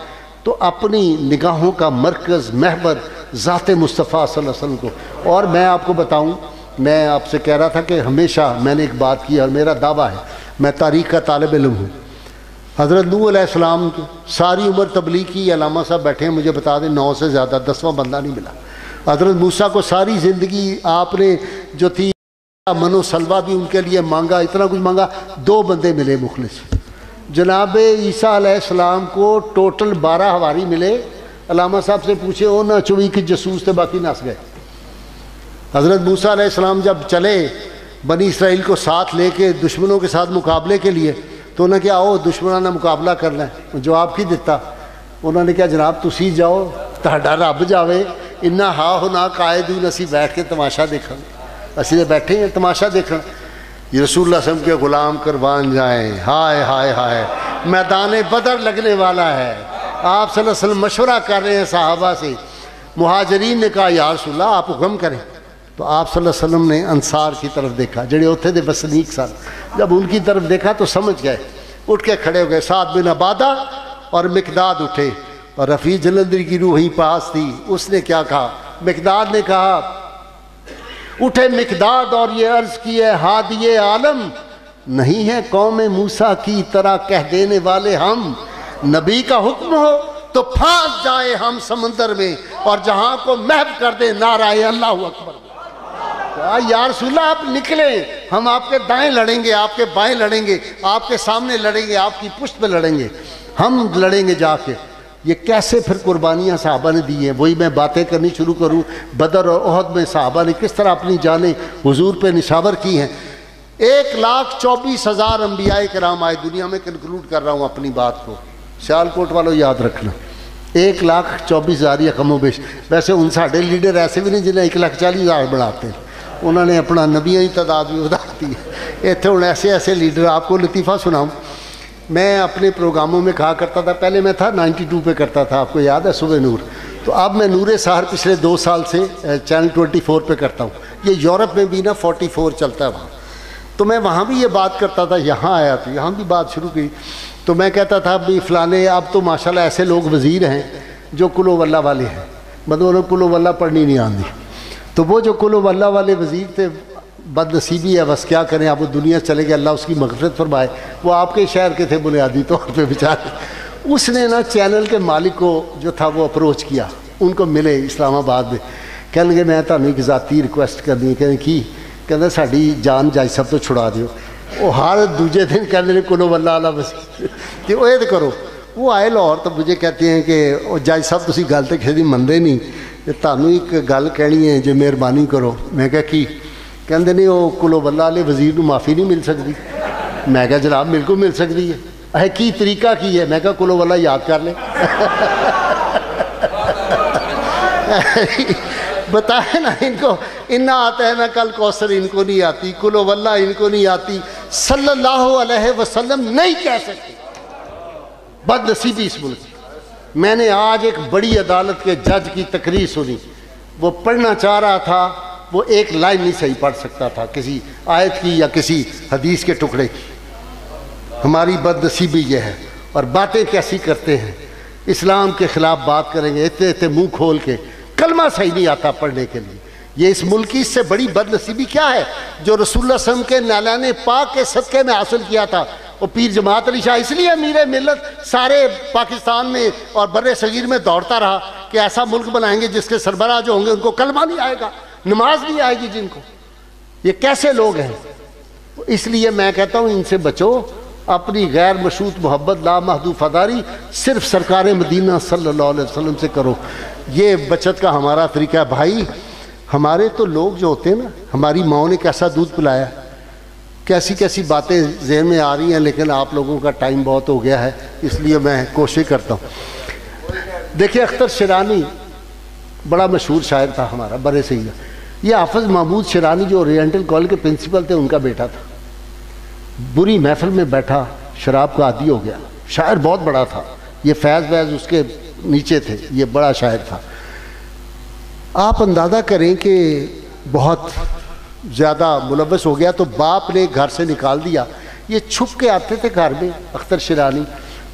تو اپنی نگاہوں کا مرکز محور ذات مصطفیٰ صلی اللہ علیہ وسلم کو. اور میں آپ کو بتاؤں, میں آپ سے کہہ رہا تھا کہ ہمیشہ میں نے ایک بات کی اور میرا دعویٰ ہے, میں تاریخ کا طالب علم ہوں. حضرت نوح علیہ السلام کی ساری عمر تبلیغ کی, علامہ صاحب بیٹھے ہیں مجھے بتا دیں 9 سے زیادہ 10واں بندہ نہیں ملا. حضرت موسیٰ کو ساری زندگی آپ نے جو تھی منو سلوہ بھی ان کے لیے مانگا, اتنا کچھ مانگا, 2 بندے ملے مخلص. جناب عیسیٰ علیہ السلام کو ٹوٹل 12 ہواری ملے. علامہ صاحب سے پوچھے وہ نہ 24 کی جاسوس تھے, باقی نس گئے. حضرت موسیٰ علیہ السلام جب چلے بنی اسرائیل کو ساتھ لے کے دشمنوں کے ساتھ مقابلے کے لیے, تو انہوں نے کیا آؤ دشمنوں مقابلہ کر لیں. جواب کی دیتا, انہوں نے کہا جناب تسی جاؤ تہاڈا رب جاوے, انہا ہا ہونا قائدون, اسی بیٹھ کے تماشا دیکھیں, اسی بیٹھے ہیں تماشا دیکھیں. یہ رسول اللہ صلی اللہ علیہ وسلم کے غلام قربان جائیں. ہائے ہائے ہائے, میدان بدر لگنے والا ہے. آپ صلی اللہ علیہ وسلم مشورہ کر رہے ہیں صحابہ سے. مہاجرین نے کہا یا رسول اللہ آپ حکم کریں. تو آپ صلی اللہ علیہ وسلم نے انصار کی طرف دیکھا, جڑے اتھے دے بسنیک سن. جب ان کی طرف دیکھا تو سمجھ گئے, اٹھ کے کھڑے ہو گئے. سعد بن عبادہ اور مقداد اٹھے, اور رفیع جلندری کی روح ہی پاس تھی. اس نے کیا کہا, مقداد نے کہا, اٹھے مقداد اور یہ عرض کی ہے ہادی عالم, نہیں ہے قوم موسیٰ کی طرح کہہ دینے والے ہم. نبی کا حکم ہو تو پھانس جائے ہم سمندر میں, اور جہاں کو محو کر دے نعرہ اللہ اکبر. یا رسول اللہ آپ نکلیں, ہم آپ کے دائیں لڑیں گے, آپ کے بائیں لڑیں گے, آپ کے سامنے لڑیں گے, آپ کی پشت پہ لڑیں گے, ہم لڑیں گے جا کے. یہ کیسے پھر قربانیاں صحابہ نے دی ہیں, وہی میں باتیں کرنی شروع کروں. بدر اور احد میں صحابہ نے کس طرح اپنی جانیں حضور پہ نشاور کی ہیں. 1,24,000 انبیاء کرام آئے دنیا میں. کنکلوڈ کر رہا ہوں اپنی بات کو, سیالکوٹ والوں یاد رکھنا, 1,24,000 یا کم و بیش. ویسے ان ساڑھے لیڈر ایسے بھی نہیں جنہیں 1,40,000 بڑھاتے ہیں, انہوں نے اپنا نبیوں ہی تعداد بھی بڑھا دی ہے. اتنے ہوں ایسے لیڈر. آپ کو لطیفہ سناؤں, میں اپنے پروگراموں میں کہا کرتا تھا, پہلے میں تھا 92 پہ کرتا تھا, آپ کو یاد ہے صبح نور, تو اب میں نور سحر پچھلے 2 سال سے چینل 24 پہ کرتا ہوں. یہ یورپ میں بھی نا 44 چلتا ہے وہاں, تو میں وہاں بھی یہ بات کرتا تھا. یہاں آیا تو یہاں بھی بات شروع کی, تو میں کہتا تھا بھی فلانے, اب تو ماشاءاللہ ایسے لوگ وزیر ہیں جو کلو واللہ والے ہیں, مطلب انہوں کلو واللہ پڑھنی نہیں آتی. تو وہ جو کلو واللہ والے وزیر تھے بد نصیبی ہے، بس کیا کریں، اب وہ دنیا چلے گئے، اللہ اس کی مغفرت فرمائے۔ وہ آپ کے شہر کے تھے بنیادی طور پہ بیچارے۔ اس نے نا چینل کے مالک کو جو تھا وہ اپروچ کیا، ان کو ملے اسلام آباد میں، کہنے لگے میں تمہیں ایک ذاتی ریکویسٹ کرنی ہے۔ کہنے ساڈی جان جائی صاحب تو چھڑا دیو۔ وہ ہر دوجے دن کہنے لگے کلو واللہ اللہ بس کہ وہ یہ کرو۔ وہ آئے لاہور تو مجھے کہتے ہیں کہ وہ جائی صاحب تسی گل تو کسی منتے نہیں، تمہیں ایک گل کہنی ہے جو مہربانی کرو۔ میں کہا کی؟ کہندے نہیں وہ کلو واللہ والے وزیر کو معافی نہیں مل سکتی۔ میں کہا جناب بالکل مل سکتی ہے۔ کی طریقہ کی ہے؟ میں کہا کلو واللہ یاد کر لیں۔ بتائے نا ان کو، انا آتا ہے نا کل کوثر ان کو نہیں آتی، کلو واللہ ان کو نہیں آتی، صلی اللہ علیہ وسلم نہیں کہہ سکتے۔ بد نصیبی اس ملک کی۔ میں نے آج ایک بڑی عدالت کے جج کی تقریر سنی، وہ پڑھنا چاہ رہا تھا، وہ ایک لائن نہیں صحیح پڑھ سکتا تھا کسی آیت کی یا کسی حدیث کے ٹکڑے کی۔ ہماری بد نصیبی یہ ہے، اور باتیں کیسی کرتے ہیں، اسلام کے خلاف بات کریں گے اتنے اتنے منہ کھول کے، کلمہ صحیح نہیں آتا پڑھنے کے لیے۔ یہ اس ملک کی اس سے بڑی بد نصیبی کیا ہے جو رسول اللہ صلی اللہ علیہ وسلم کے نالان پاک کے صدقے میں حاصل کیا تھا؟ وہ پیر جماعت علی شاہ اس لیے امیر ملت سارے پاکستان میں اور بر صغیر میں دوڑتا رہا کہ ایسا ملک بنائیں گے جس کے سربراہ جو ہوں گے ان کو کلمہ نہیں آئے گا، نماز نہیں آئے گی جن کو۔ یہ کیسے لوگ ہیں؟ اس لیے میں کہتا ہوں ان سے بچو، اپنی غیر مشروط محبت لامحدود وفاداری صرف سرکار مدینہ صلی اللہ علیہ وسلم سے کرو۔ یہ بچت کا ہمارا طریقہ ہے۔ بھائی ہمارے تو لوگ جو ہوتے ہیں نا، ہماری ماؤں نے کیسا دودھ پلایا، کیسی کیسی باتیں ذہن میں آ رہی ہیں، لیکن آپ لوگوں کا ٹائم بہت ہو گیا ہے اس لیے میں کوشش کرتا ہوں۔ دیکھیں اختر شیرانی بڑا مشہور شاعر تھا ہمارا برے صغیر۔ یہ حافظ محمود شیرانی جو اورینٹل کالج کے پرنسپل تھے ان کا بیٹا تھا۔ بری محفل میں بیٹھا شراب کا عادی ہو گیا، شاعر بہت بڑا تھا، یہ فیض ویض اس کے نیچے تھے، یہ بڑا شاعر تھا۔ آپ اندازہ کریں کہ بہت زیادہ ملوث ہو گیا تو باپ نے گھر سے نکال دیا۔ یہ چھپ کے آتے تھے گھر میں اختر شیرانی۔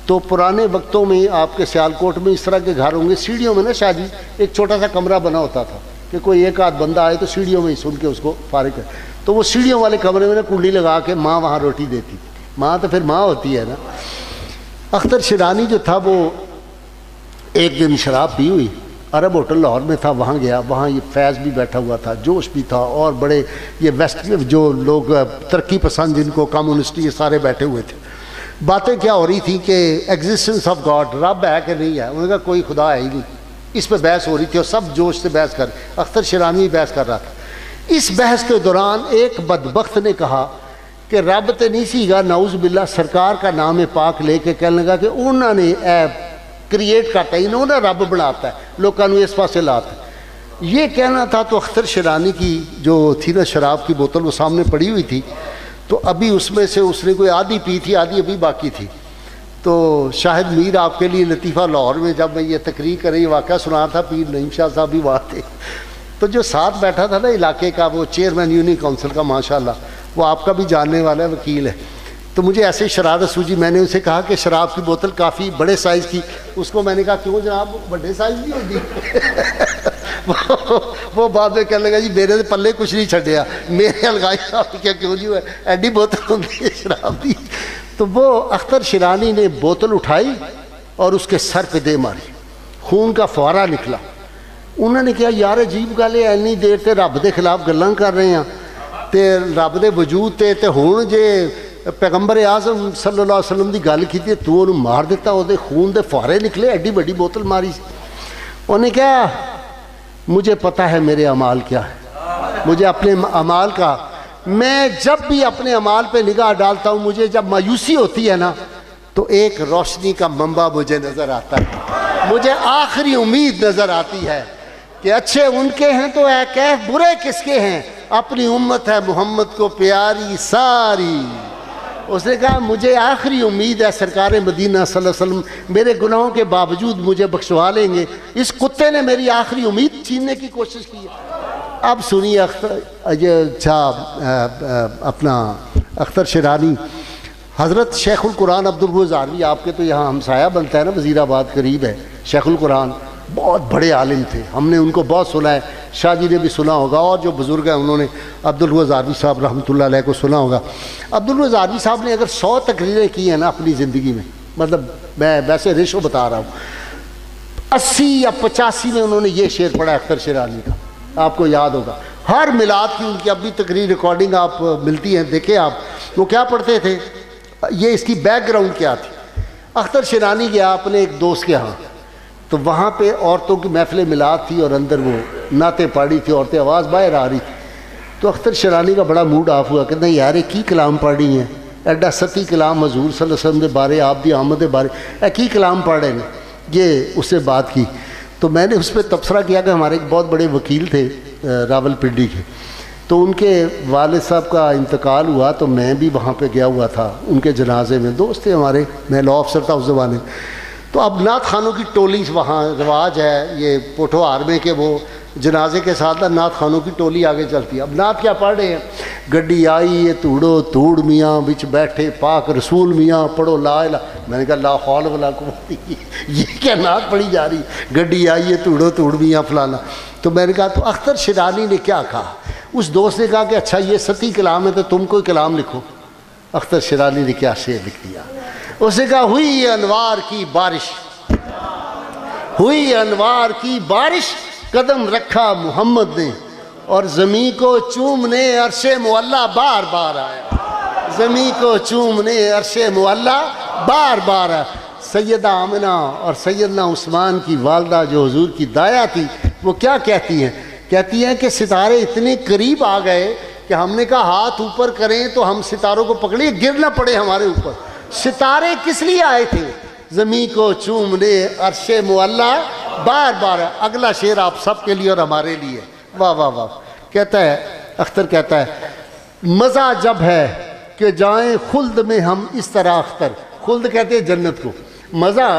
تو پرانے وقتوں میں آپ کے سیالکوٹ میں اس طرح کے گھر ہوں گے، سیڑھیوں میں نا شاہ جی ایک چھوٹا سا کمرہ بنا ہوتا تھا کہ کوئی ایک آدھ بندہ آئے تو سیڑھیوں میں ہی سن کے اس کو فارغ کر، تو وہ سیڑھیوں والے کمرے میں نا کنڈی لگا کے ماں وہاں روٹی دیتی تھی۔ ماں تو پھر ماں ہوتی ہے نا۔ اختر شیرانی جو تھا وہ ایک دن شراب پی ہوئی، عرب ہوٹل لاہور میں تھا، وہاں گیا، وہاں یہ فیض بھی بیٹھا ہوا تھا، جوش بھی تھا، اور بڑے یہ ویسٹ جو لوگ ترقی پسند جن کو کمیونسٹ یہ سارے بیٹھے ہوئے تھے۔ باتیں کیا ہو رہی تھیں کہ ایگزسٹنس آف گاڈ، رب ہے کہ نہیں ہے؟ انہوں نے کہا کوئی خدا ہے ہی نہیں، اس پہ بحث ہو رہی تھی اور سب جوش سے بحث کر، اختر شیرانی بحث کر رہا تھا۔ اس بحث کے دوران ایک بدبخت نے کہا کہ رب تے نہیں سی گا، نعوذ باللہ، سرکار کا نام پاک لے کے کہنے لگا کہ انہوں نے کریٹ کرتا ہے، انہوں نے رب بناتا ہے، لوگوں نے اس پاسے لاتا ہے، یہ کہنا تھا۔ تو اختر شیرانی کی جو تھی نا شراب کی بوتل وہ سامنے پڑی ہوئی تھی، تو ابھی اس میں سے اس نے کوئی آدھی پی تھی، آدھی ابھی باقی تھی۔ تو شاہد میر آپ کے لیے لطیفہ، لاہور میں جب میں یہ تقریر کر رہی واقعہ سنا تھا، پیر نعیم شاہ صاحب بھی وہاں تھے، تو جو ساتھ بیٹھا تھا نا علاقے کا وہ چیئرمین یونین کونسل کا، ماشاءاللہ وہ آپ کا بھی جاننے والا ہے، وکیل ہے، تو مجھے ایسے شرارت سوجی، میں نے اسے کہا کہ شراب کی بوتل کافی بڑے سائز کی، اس کو میں نے کہا کیوں جناب بڑے سائز کی ہوگی؟ وہ بعد میں کہنے لگا جی میرے پلے کچھ نہیں چھڑیا، میرے الگائی صاحب کیا کیوں جی ایڈی بوتل ہوتی ہے شراب دی۔ تو وہ اختر شیرانی نے بوتل اٹھائی اور اس کے سر پہ دے ماری، خون کا فوارہ نکلا۔ انہوں نے کہا یار عجیب گل ہے، اینی دیر تے رب دے خلاف گلاں کر رہے ہیں تے رب دے وجود تے ہن جے پیغمبر اعظم صلی اللہ علیہ وسلم دی گل کیتی تو انہوں مار دیتا، وہ دے خون دے فوارے نکلے، ایڈی بڑی بوتل ماری۔ انہوں نے کہا مجھے پتہ ہے میرے اعمال کیا ہے، مجھے اپنے اعمال کا، میں جب بھی اپنے اعمال پہ نگاہ ڈالتا ہوں مجھے جب مایوسی ہوتی ہے نا تو ایک روشنی کا منبع مجھے نظر آتا ہے، مجھے آخری امید نظر آتی ہے کہ اچھے ان کے ہیں تو اے کیف برے کس کے ہیں، اپنی امت ہے محمد کو پیاری ساری۔ اس نے کہا مجھے آخری امید ہے سرکار مدینہ صلی اللہ علیہ وسلم میرے گناہوں کے باوجود مجھے بخشوا لیں گے، اس کتے نے میری آخری امید چھیننے کی کوشش کی ہے۔ اب سنیے اپنا اختر شیرانی، حضرت شیخ القرآن عبد الغفور زاروی آپ کے تو یہاں ہمسایہ بنتا ہے نا، وزیر آباد قریب ہے شیخ القرآن، بہت بڑے عالم تھے، ہم نے ان کو بہت سنا ہے، شاہ جی نے بھی سنا ہوگا، اور جو بزرگ ہیں انہوں نے عبدالرؤوف زاروی صاحب رحمۃ اللہ علیہ کو سنا ہوگا۔ عبدالرؤوف زاروی صاحب نے اگر 100 تقریریں کی ہیں نا اپنی زندگی میں، مطلب میں ویسے ریشو بتا رہا ہوں، 80 یا 85 میں انہوں نے یہ شعر پڑھا اختر شیرازی کا، آپ کو یاد ہوگا۔ ہر میلاد کی ان کی اب بھی تقریر ریکارڈنگ آپ ملتی ہیں، دیکھیں آپ وہ کیا پڑھتے تھے، یہ اس کی بیک گراؤنڈ کیا تھی۔ اختر شیرازی گیا اپنے ایک دوست کے ہاں، تو وہاں پہ عورتوں کی محفل میلاد تھی اور اندر وہ نعتیں پاڑی تھی، عورتیں آواز باہر آ رہی تھی۔ تو اختر شیرازی کا بڑا موڈ آف ہوا کہ نہیں یار کی کلام پڑھ رہی ہیں، ایڈا ستی کلام حضور صلی اللہ علیہ وسلم کے بارے، آپ دی آمد کے بارے کی کلام پڑھ رہے ہیں۔ یہ اس سے بات کی تو میں نے اس پہ تبصرہ کیا کہ ہمارے ایک بہت بڑے وکیل تھے راول پنڈی کے، تو ان کے والد صاحب کا انتقال ہوا تو میں بھی وہاں پہ گیا ہوا تھا ان کے جنازے میں، دوست تھے ہمارے، میں لا افسر تھا اس زمانے۔ تو اب نعت خانوں کی ٹولی وہاں رواج ہے، یہ پوٹھوہار میں کہ وہ جنازے کے ساتھ نعت خانوں کی ٹولی آگے چلتی ہے۔ اب نعت کیا پڑھ رہے ہیں، گڈی آئی یہ توڑو توڑ میاں بچ بیٹھے پاک رسول میاں پڑھو لا الہ، میں نے کہا لا حول ولا قوت، یہ کیا نعت پڑھی جا رہی، گڈی آئی یہ توڑو توڑ میاں فلانا۔ تو میں نے کہا تو اختر شیرازی نے کیا کہا، اس دوست نے کہا کہ اچھا یہ ستی کلام ہے تو تم کوئی کلام لکھو۔ اختر شیرازی نے کیا شعر لکھ دیا، اس نے کہا ہوئی انوار کی بارش، ہوئی انوار کی بارش، قدم رکھا محمد نے اور زمین کو چومنے عرش معلیٰ بار بار آیا، زمین کو چومنے عرش معلیٰ بار بار آیا۔ سیدہ آمنہ اور سیدنا عثمان کی والدہ جو حضور کی دایا تھی وہ کیا کہتی ہیں، کہتی ہیں کہ ستارے اتنے قریب آ گئے کہ ہم نے کہا ہاتھ اوپر کریں تو ہم ستاروں کو پکڑیں گر نہ پڑے ہمارے اوپر۔ ستارے کس لیے آئے تھے، زمین کو چومنے عرش معلیٰ بار بار۔ اگلا شعر آپ سب کے لیے اور ہمارے لیے، واہ واہ واہ، کہتا ہے اختر کہتا ہے مزہ جب ہے کہ جائیں خلد میں ہم اس طرح اختر، خلد کہتے ہیں جنت کو، مزہ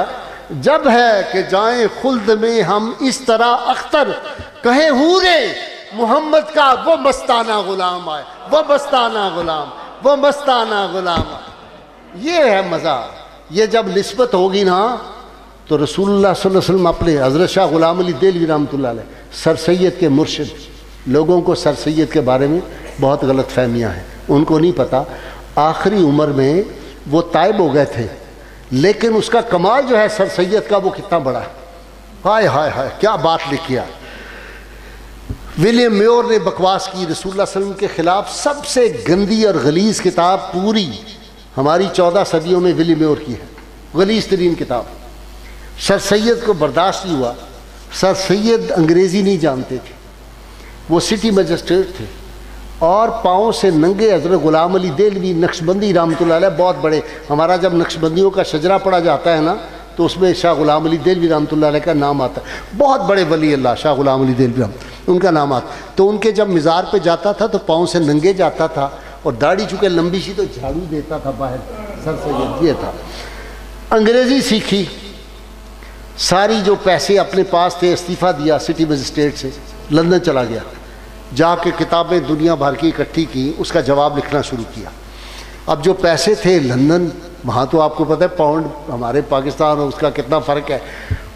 جب ہے کہ جائیں خلد میں ہم اس طرح اختر، کہیں حورے محمد کا وہ مستانہ غلام آئے، وہ مستانہ غلام، وہ مستانہ غلام آئے۔ یہ ہے مزہ، یہ جب نسبت ہوگی نا تو رسول اللہ صلی اللہ علیہ وسلم اپنے حضرت شاہ غلام علی دہلوی رحمۃ اللہ علیہ سر سید کے مرشد، لوگوں کو سر سید کے بارے میں بہت غلط فہمیاں ہیں، ان کو نہیں پتہ آخری عمر میں وہ طائب ہو گئے تھے، لیکن اس کا کمال جو ہے سر سید کا وہ کتنا بڑا ہے، ہائے ہائے ہائے کیا بات لکھی ہے۔ ولیم میور نے بکواس کی رسول اللہ صلی اللہ علیہ وسلم کے خلاف، سب سے گندی اور غلیظ کتاب پوری ہماری 14 صدیوں میں ولیم میور کی ہے، غلیظ ترین کتاب۔ سر سید کو برداشت نہیں ہوا، سر سید انگریزی نہیں جانتے تھے، وہ سٹی مجسٹریٹ تھے اور پاؤں سے ننگے حضرت غلام علی دہلوی نقشبندی رحمۃ اللہ علیہ، بہت بڑے، ہمارا جب نقشبندیوں کا شجرہ پڑھا جاتا ہے نا تو اس میں شاہ غلام علی دہلوی رحمۃ اللہ علیہ کا نام آتا ہے، بہت بڑے ولی اللہ شاہ غلام علی دہلوی ان کا نام آتا، تو ان کے جب مزار پہ جاتا تھا تو پاؤں سے ننگے جاتا تھا اور داڑھی چونکہ لمبی سی تو جھاڑو دیتا تھا باہر، سر سید یہ تھا۔ انگریزی سیکھی، ساری جو پیسے اپنے پاس تھے استعفیٰ دیا سٹی مجسٹریٹ سے، لندن چلا گیا، جا کے کتابیں دنیا بھر کی اکٹھی کی، اس کا جواب لکھنا شروع کیا۔ اب جو پیسے تھے لندن، وہاں تو آپ کو پتہ ہے پاؤنڈ ہمارے پاکستان اور اس کا کتنا فرق ہے،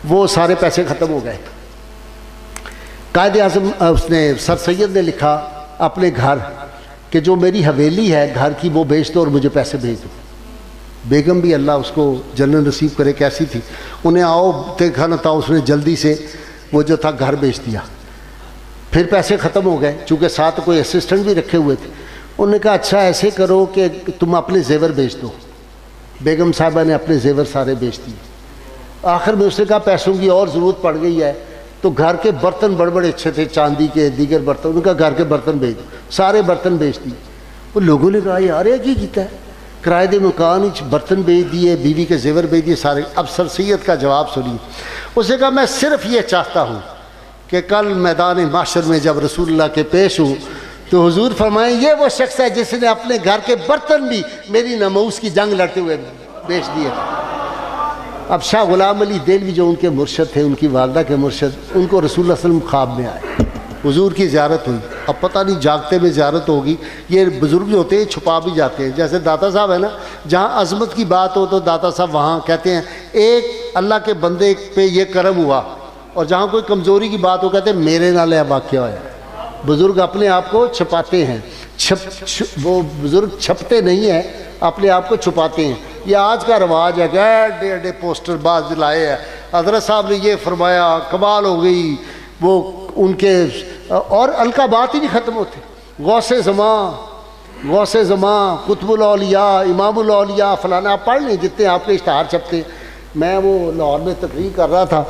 وہ سارے پیسے ختم ہو گئے۔ قائد اعظم اس نے سر سید نے لکھا اپنے گھر کہ جو میری حویلی ہے گھر کی وہ بیچ دو اور مجھے پیسے بھیج دو۔ بیگم بھی اللہ اس کو جنت نصیب کرے کیسی تھی، انہیں آؤ دیکھا نہ تھا، اس نے جلدی سے وہ جو تھا گھر بیچ دیا۔ پھر پیسے ختم ہو گئے، چونکہ ساتھ کوئی اسسٹنٹ بھی رکھے ہوئے تھے، انہوں نے کہا اچھا ایسے کرو کہ تم اپنے زیور بیچ دو۔ بیگم صاحبہ نے اپنے زیور سارے بیچ دیے۔ آخر میں اس نے کہا پیسوں کی اور ضرورت پڑ گئی ہے، تو گھر کے برتن بڑے بڑے اچھے تھے، چاندی کے دیگر برتن، انہوں نے کہا گھر کے برتن بیچ دو، سارے برتن بیچ دیے۔ وہ لوگوں نے کہا یار یہ کی کیتا ہے، کرائے دے مکان برتن بیچ دیے، بیوی کے زیور بیچ دیے سارے۔ اب سر سید کا جواب سنیے، اس نے کہا میں صرف یہ چاہتا ہوں کہ کل میدان محشر میں جب رسول اللہ کے پیش ہوں تو حضور فرمائیں یہ وہ شخص ہے جس نے اپنے گھر کے برتن بھی میری ناموس کی جنگ لڑتے ہوئے بیچ دیے۔ اب شاہ غلام علی دہلوی جو ان کے مرشد تھے، ان کی والدہ کے مرشد، ان کو رسول اللہ صلی اللہ علیہ وسلم خواب میں آئے، حضور کی زیارت ہوئی۔ اب پتہ نہیں جاگتے میں زیارت ہوگی، یہ بزرگ جو ہوتے ہیں چھپا بھی جاتے ہیں، جیسے داتا صاحب ہے نا، جہاں عظمت کی بات ہو تو داتا صاحب وہاں کہتے ہیں ایک اللہ کے بندے پہ یہ کرم ہوا اور جہاں کوئی کمزوری کی بات ہو کہتے ہیں میرے نال یہ واقعہ ہوا۔ بزرگ اپنے آپ کو چھپاتے ہیں، وہ بزرگ چھپتے نہیں ہیں، اپنے آپ کو چھپاتے ہیں۔ یہ آج کا رواج ہے کہ ایڈے ایڈے پوسٹر باز لائے ہیں، حضرت صاحب نے یہ فرمایا، کمال ہو گئی، وہ ان کے اور الکا بات ہی نہیں ختم ہوتی۔ غوث زمان، قطب الاولیاء، امام الاولیاء، فلانا آپ پڑھ لیں جتنے آپ کے اشتہار چھپتے ہیں۔ میں وہ لاہور میں تقریر کر رہا تھا،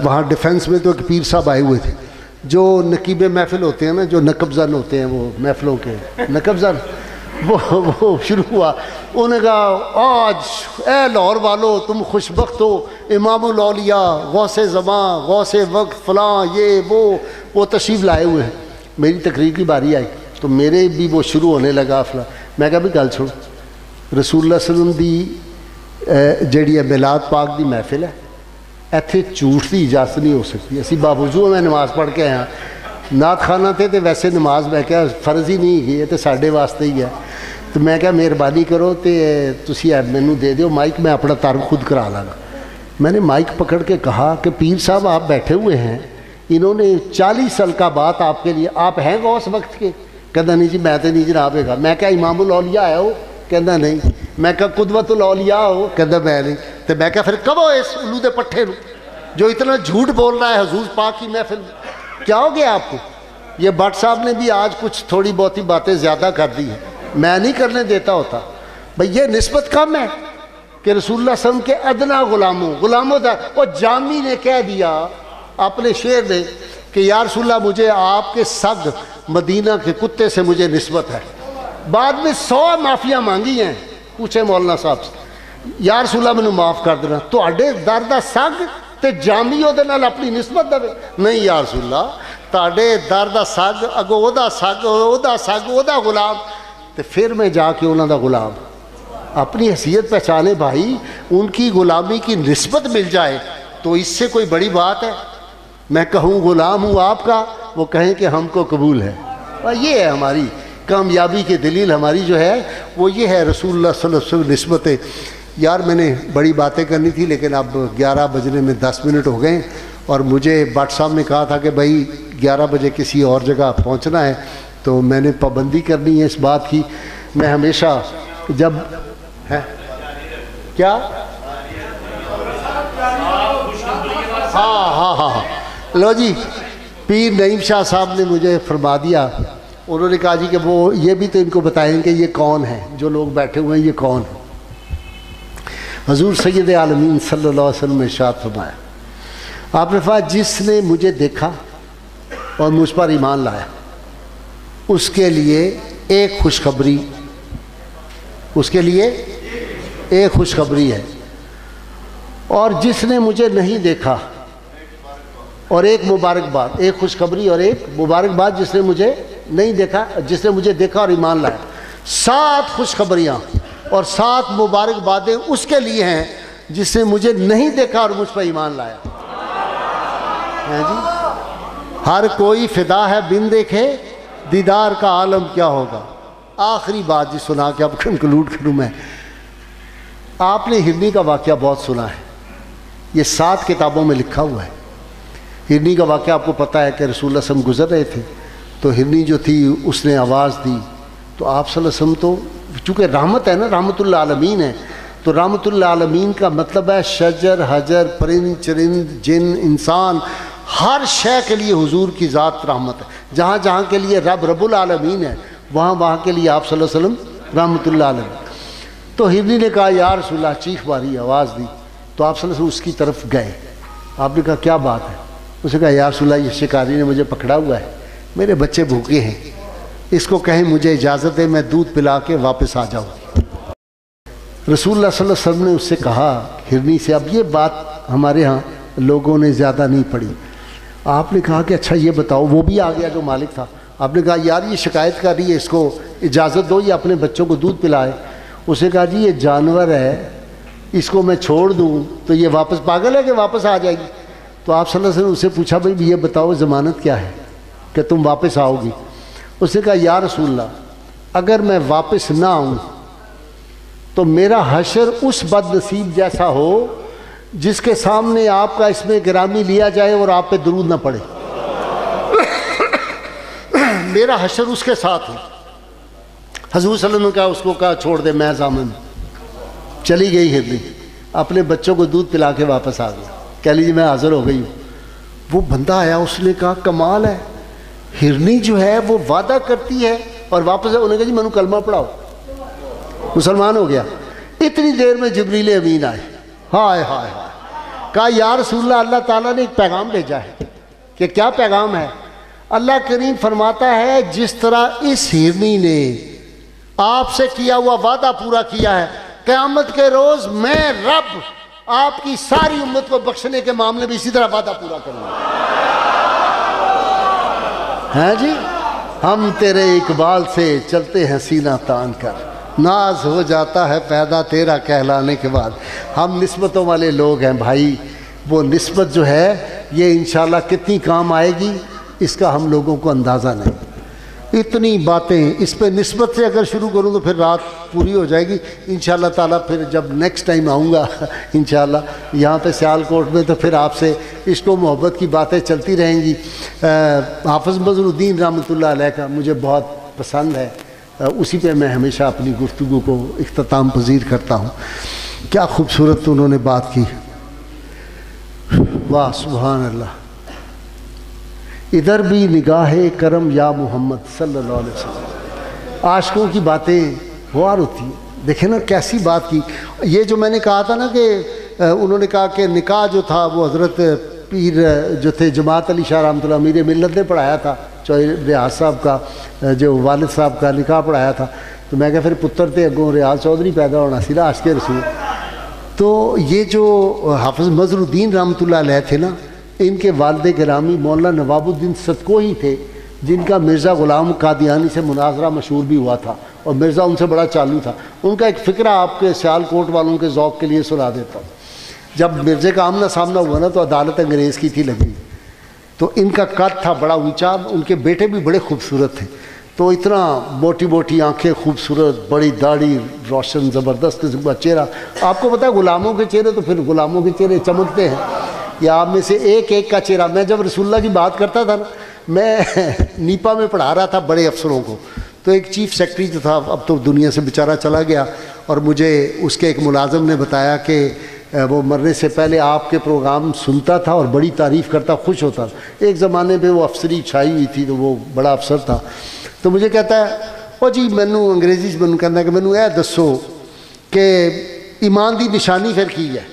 وہاں ڈیفنس میں تو ایک پیر صاحب آئے ہوئے تھے جو نقیب محفل ہوتے ہیں نا، جو نقب زن ہوتے ہیں وہ محفلوں کے نقب زن، وہ شروع ہوا۔ انہوں نے کہا آج اے لاہور والو تم خوش بخت ہو، امام الاولیاء، غوث زمان، غوث وقت، فلاں یہ وہ تشریف لائے ہوئے ہیں۔ میری تقریر کی باری آئی تو میرے بھی وہ شروع ہونے لگا فلاں۔ میں کہا بھی گل چھوڑ، رسول اللہ صلی اللہ علیہ وسلم دی جیڑی ہے میلاد پاک دی محفل ہے، ایتھے جھوٹ دی اجازت نہیں ہو سکتی۔ اسی باوجود میں نماز پڑھ کے آیا، نعت خانہ تھے تو ویسے نماز میں کیا فرض ہی نہیں گئی ہے تو ساڈے واسطے ہی ہے۔ تو میں کہا مہربانی کرو تو تسی مینوں دے دیو مائک، میں اپنا تعارف خود کرا لاں گا۔ میں نے مائک پکڑ کے کہا کہ پیر صاحب آپ بیٹھے ہوئے ہیں، انہوں نے 40 سال کا بات آپ کے لیے، آپ ہیں غوث وقت کے؟ کہتا نہیں جی میں تو نہیں جناب ہے گا۔ میں کہا امام الاولیاء ہے ہو؟ کہتا نہیں۔ میں کہا قدوۃ الاولیاء ہو؟ کہتا میں نہیں۔ تو میں کہا پھر کب ہو اس الو دے پٹھے نو جو اتنا جھوٹ بول رہا ہے حضور پاک کی محفل میں؟ کیا ہو گیا آپ کو؟ یہ بٹ صاحب نے بھی آج کچھ تھوڑی بہت باتیں زیادہ کر دی ہیں، میں نہیں کرنے دیتا ہوتا بھئی۔ یہ نسبت کم ہے کہ رسول اللہ صلی اللہ علیہ وسلم کے ادنا غلاموں دا، اور جامی نے کہہ دیا اپنے شعر میں کہ یا رسول اللہ مجھے آپ کے سگ مدینہ کے کتے سے مجھے نسبت ہے۔ بعد میں 100 معافیاں مانگی ہیں، پوچھے مولانا صاحب سے، یا رسول اللہ مجھے معاف کر دینا، تو اڈے دردہ سگ تے جامی او دے نال اپنی نسبت دے؟ نہیں یا رسول اللہ، تاڑے دردہ سگ اگو او دا سگ او دا غلام، تے پھر میں جا کے انہوں دا غلام۔ اپنی حیثیت پہچانے بھائی، ان کی غلامی کی نسبت مل جائے تو اس سے کوئی بڑی بات ہے؟ میں کہوں غلام ہوں آپ کا، وہ کہیں کہ ہم کو قبول ہے۔ اور یہ ہے ہماری کامیابی کی دلیل، ہماری جو ہے وہ یہ ہے رسول اللہ صلی اللہ علیہ وسلم نسبتیں۔ یار میں نے بڑی باتیں کرنی تھی لیکن اب 11 بجنے میں 10 منٹ ہو گئے، اور مجھے بٹ صاحب نے کہا تھا کہ بھائی 11 بجے کسی اور جگہ پہنچنا ہے، تو میں نے پابندی کرنی ہے اس بات کی۔ میں ہمیشہ جب ہے کیا ہاں لو جی، پیر نعیم شاہ صاحب نے مجھے فرما دیا، انہوں نے کہا جی کہ وہ یہ بھی تو ان کو بتائیں کہ یہ کون ہے جو لوگ بیٹھے ہوئے ہیں، یہ کون ہے؟ حضور سید عالمین صلی اللہ علیہ وسلم نے ارشاد فرمایا، آپ نے فرمایا جس نے مجھے دیکھا اور مجھ پر ایمان لایا اس کے لیے ایک خوشخبری، اس کے لیے ایک خوشخبری ہے، اور جس نے مجھے نہیں دیکھا اور ایک مبارکباد، ایک خوشخبری اور ایک مبارکباد، جس نے مجھے نہیں دیکھا، جس نے مجھے دیکھا اور ایمان لایا۔ 7 خوشخبریاں اور 7 مبارکبادیں اس کے لیے ہیں جس نے مجھے نہیں دیکھا اور مجھ پر ایمان لایا۔ جی ہر کوئی فدا ہے بن دیکھے، دیدار کا عالم کیا ہوگا۔ آخری بات جی سنا کے اب کنکلوڈ کروں میں۔ آپ نے ہرنی کا واقعہ بہت سنا ہے، یہ 7 کتابوں میں لکھا ہوا ہے۔ ہرنی کا واقعہ آپ کو پتہ ہے کہ رسول اللہ صلی اللہ علیہ وسلم گزر رہے تھے تو ہرنی جو تھی اس نے آواز دی، تو آپ صلی اللہ علیہ وسلم تو چونکہ رحمت ہے نا، رحمت اللہ عالمین ہے، تو رحمت اللہ عالمین کا مطلب ہے شجر حجر پرند چرند جن انسان، ہر شے کے لیے حضور کی ذات رحمت ہے۔ جہاں جہاں کے لیے رب العالمین ہے، وہاں وہاں کے لیے آپ صلی اللہ علیہ وسلم رحمت اللہ علیہ۔ تو ہرنی نے کہا یا رسول اللہ، چیخ ماری، آواز دی، تو آپ صلی اللہ علیہ وسلم اس کی طرف گئے۔ آپ نے کہا کیا بات ہے؟ اس نے کہا یا رسول اللہ، یہ شکاری نے مجھے پکڑا ہوا ہے، میرے بچے بھوکے ہیں، اس کو کہیں مجھے اجازت ہے میں دودھ پلا کے واپس آ جاؤں۔ رسول اللہ صلی اللہ علیہ وسلم نے اس سے کہا ہرنی سے، اب یہ بات ہمارے ہاں لوگوں نے زیادہ نہیں پڑھی۔ آپ نے کہا کہ اچھا یہ بتاؤ، وہ بھی آ گیا جو مالک تھا۔ آپ نے کہا یار یہ شکایت کر رہی ہے، اس کو اجازت دو یہ اپنے بچوں کو دودھ پلائے۔ اس نے کہا جی یہ جانور ہے، اس کو میں چھوڑ دوں تو یہ واپس پاگل ہے کہ واپس آ جائے گی؟ تو آپ صلی اللہ علیہ وسلم اس سے پوچھا بھائی یہ بتاؤ ضمانت کیا ہے کہ تم واپس آؤ گی؟ اس نے کہا یا رسول اللہ، اگر میں واپس نہ آؤں تو میرا حشر اس بد نصیب جیسا ہو جس کے سامنے آپ کا اس میں گرامی لیا جائے اور آپ پہ درود نہ پڑے. میرا حشر اس کے ساتھ ہے. حضور صلی اللہ علیہ وسلم نے کہا اس کو کہا چھوڑ دے میں ضامن. چلی گئی ہرنی, اپنے بچوں کو دودھ پلا کے واپس آ گیا. کہہ لیجیے میں حاضر ہو گئی ہوں. وہ بندہ آیا, اس نے کہا کمال ہے, ہرنی جو ہے وہ وعدہ کرتی ہے اور واپس انہوں نے کہا جی میں نے کلمہ پڑھاؤ, مسلمان ہو گیا. اتنی دیر میں جبریل امین آئے. ہائے ہائے ہائے, کہا یا رسول اللہ, اللہ تعالیٰ نے ایک پیغام بھیجا ہے. کہ کیا پیغام ہے؟ اللہ کریم فرماتا ہے جس طرح اس ہرنی نے آپ سے کیا ہوا وعدہ پورا کیا ہے, قیامت کے روز میں رب آپ کی ساری امت کو بخشنے کے معاملے میں اسی طرح وعدہ پورا کروں گا. ہیں جی, ہم تیرے اقبال سے چلتے ہیں سینہ تان کر, ناز ہو جاتا ہے پیدا تیرا کہلانے کے بعد. ہم نسبتوں والے لوگ ہیں بھائی. وہ نسبت جو ہے یہ انشاءاللہ کتنی کام آئے گی اس کا ہم لوگوں کو اندازہ نہیں. اتنی باتیں اس پہ نسبت سے اگر شروع کروں تو پھر رات پوری ہو جائے گی انشاءاللہ تعالیٰ. پھر جب نیکسٹ ٹائم آؤں گا انشاءاللہ یہاں پہ سیال کوٹ میں تو پھر آپ سے عشق و محبت کی باتیں چلتی رہیں گی. حافظ مظہر الدین رحمۃ اللہ علیہ کا مجھے بہت پسند ہے, اسی پہ میں ہمیشہ اپنی گفتگو کو اختتام پذیر کرتا ہوں. کیا خوبصورت انہوں نے بات کی, واہ سبحان اللہ. ادھر بھی نگاہ کرم یا محمد صلی اللہ علیہ وسلم. عاشقوں کی باتیں غور ہوتی ہیں. دیکھیں نا کیسی بات کی. یہ جو میں نے کہا تھا نا کہ انہوں نے کہا کہ نکاح جو تھا وہ حضرت پیر جو تھے جماعت علی شاہ رحمۃ اللہ امیر ملت نے پڑھایا تھا. ریاض صاحب کا جو والد صاحب کا نکاح پڑھایا تھا. تو میں کہا پھر پتر تے اگوں ریاض چودھری پیدا ہونا سی نا عاشق رسول. تو یہ جو حافظ مظہر الدین رحمۃ اللہ علیہ تھے نا, ان کے والد گرامی مولانا نواب الدین صدقو ہی تھے جن کا مرزا غلام قادیانی سے مناظرہ مشہور بھی ہوا تھا, اور مرزا ان سے بڑا چالو تھا. ان کا ایک فقرہ آپ کے سیال کوٹ والوں کے ذوق کے لیے سنا دیتا ہوں. جب مرزے کا آمنا سامنا ہوا نا تو عدالت انگریز کی تھی لگی. تو ان کا قد تھا بڑا اونچا, ان کے بیٹے بھی بڑے خوبصورت تھے. تو اتنا موٹی موٹی آنکھیں, خوبصورت بڑی داڑھی, روشن زبردست قسم کا چہرہ. آپ کو پتہ ہے غلاموں کے چہرے تو پھر غلاموں کے چہرے چمکتے ہیں, یا آپ میں سے ایک ایک کا چہرہ. میں جب رسول اللہ کی بات کرتا تھا نا, میں نیپا میں پڑھا رہا تھا بڑے افسروں کو. تو ایک چیف سیکرٹری جو تھا اب تو دنیا سے بیچارہ چلا گیا, اور مجھے اس کے ایک ملازم نے بتایا کہ وہ مرنے سے پہلے آپ کے پروگرام سنتا تھا اور بڑی تعریف کرتا, خوش ہوتا تھا. ایک زمانے میں وہ افسری چھائی ہوئی تھی تو وہ بڑا افسر تھا. تو مجھے کہتا ہے او جی مینو انگریزی سے مینو کہنا کہ مینو یہ دسو کہ ایمان دی نشانی پھر کی ہے.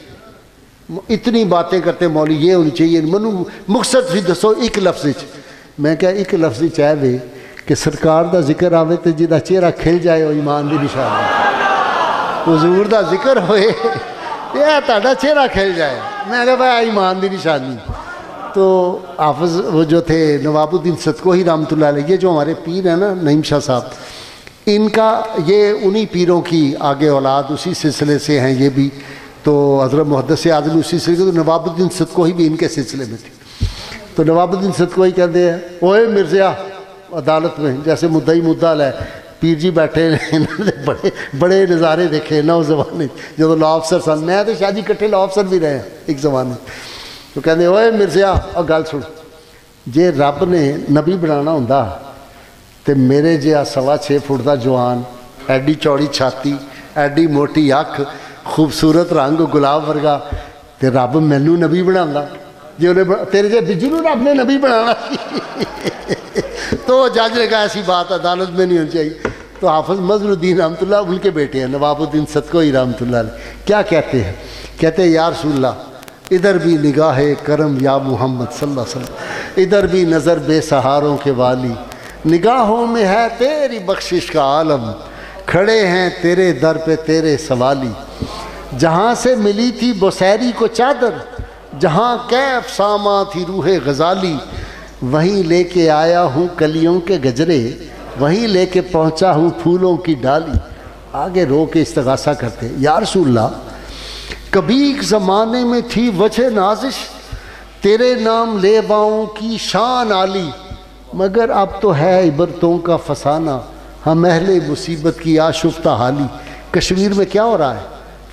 اتنی باتیں کرتے مولوی, یہ ہونی چاہیے, منو مقصد بھی دسو ایک لفظ. میں کہا ایک لفظ چاہے وے کہ سرکار دا ذکر آوے تو جہاں چہرہ کھل جائے وہ ایمان دی نشانی. حضور دا ذکر ہوئے یہ تہاڈا چہرہ کھل جائے. میں کہا بھائی ایمان دی نشانی. تو حافظ وہ جو تھے نواب الدین صدقو ہی رحمۃ اللہ علیہ, یہ جو ہمارے پیر ہیں نا نعیم شاہ صاحب, ان کا یہ انہی پیروں کی آگے اولاد اسی سلسلے سے ہیں یہ بھی. تو حضرت محدث اعظم اسی سلسلے کے, تو نواب الدین صدقو ہی بھی ان کے سلسلے میں تھے. تو نواب الدین صدقو ہی کہتے ہیں اوے مرزیا عدالت میں جیسے مدعی مدعا ہے, پیر جی بیٹھے بڑے بڑے نظارے دیکھے نوجوان جب لا افسر سن. میں تو شاید کٹھے لا افسر بھی رہے ایک زمانے. تو کہتے اوے مرزیا اور گل سن, جے رب نے نبی بنانا ہوں تو میرے جہا 6.25 فٹ کا جوان, ایڈی چوڑی چھاتی, ایڈی موٹی اکھ, خوبصورت رنگ گلاب ورگا, تے رب مینو نبی بنا جی انہیں تیرے جے بجو نو رب نے نبی بنانا. تو جج نے کہا ایسی بات عدالت میں نہیں ہونی چاہیے. تو حافظ مظہر الدین رحمۃ اللہ ان کے بیٹے ہیں نواب الدین صدقو ہی رحمۃ اللہ علیہ, کیا کہتے ہیں؟ کہتے ہیں یا رسول اللہ ادھر بھی نگاہ کرم یا محمد صلی اللہ علیہ وسلم, ادھر بھی نظر بے سہاروں کے والی, نگاہوں میں ہے تیری بخشش کا عالم, کھڑے ہیں تیرے در پہ تیرے سوالی. جہاں سے ملی تھی بسیری کو چادر, جہاں کیف ساما تھی روح غزالی, وہیں لے کے آیا ہوں کلیوں کے گجرے, وہیں لے کے پہنچا ہوں پھولوں کی ڈالی. آگے رو کے استغاثہ کرتے یا رسول اللہ کبھی ایک زمانے میں تھی وجہ نازش, تیرے نام لے باؤں کی شان عالی, مگر اب تو ہے عبرتوں کا فسانہ, ہم اہل مصیبت کی آشفتہ حالی. کشمیر میں کیا ہو رہا ہے,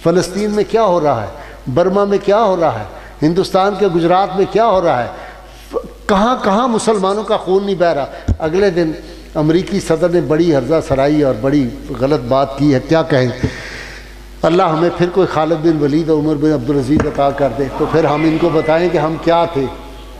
فلسطین میں کیا ہو رہا ہے, برما میں کیا ہو رہا ہے، ہندوستان کے گجرات میں کیا ہو رہا ہے، کہاں کہاں مسلمانوں کا خون نہیں بہہ رہا۔ اگلے دن امریکی صدر نے بڑی ہرزہ سرائی اور بڑی غلط بات کی ہے، کیا کہیں، اللہ ہمیں پھر کوئی خالد بن ولید اور عمر بن عبدالعزیز عطا کر دے تو پھر ہم ان کو بتائیں کہ ہم کیا تھے۔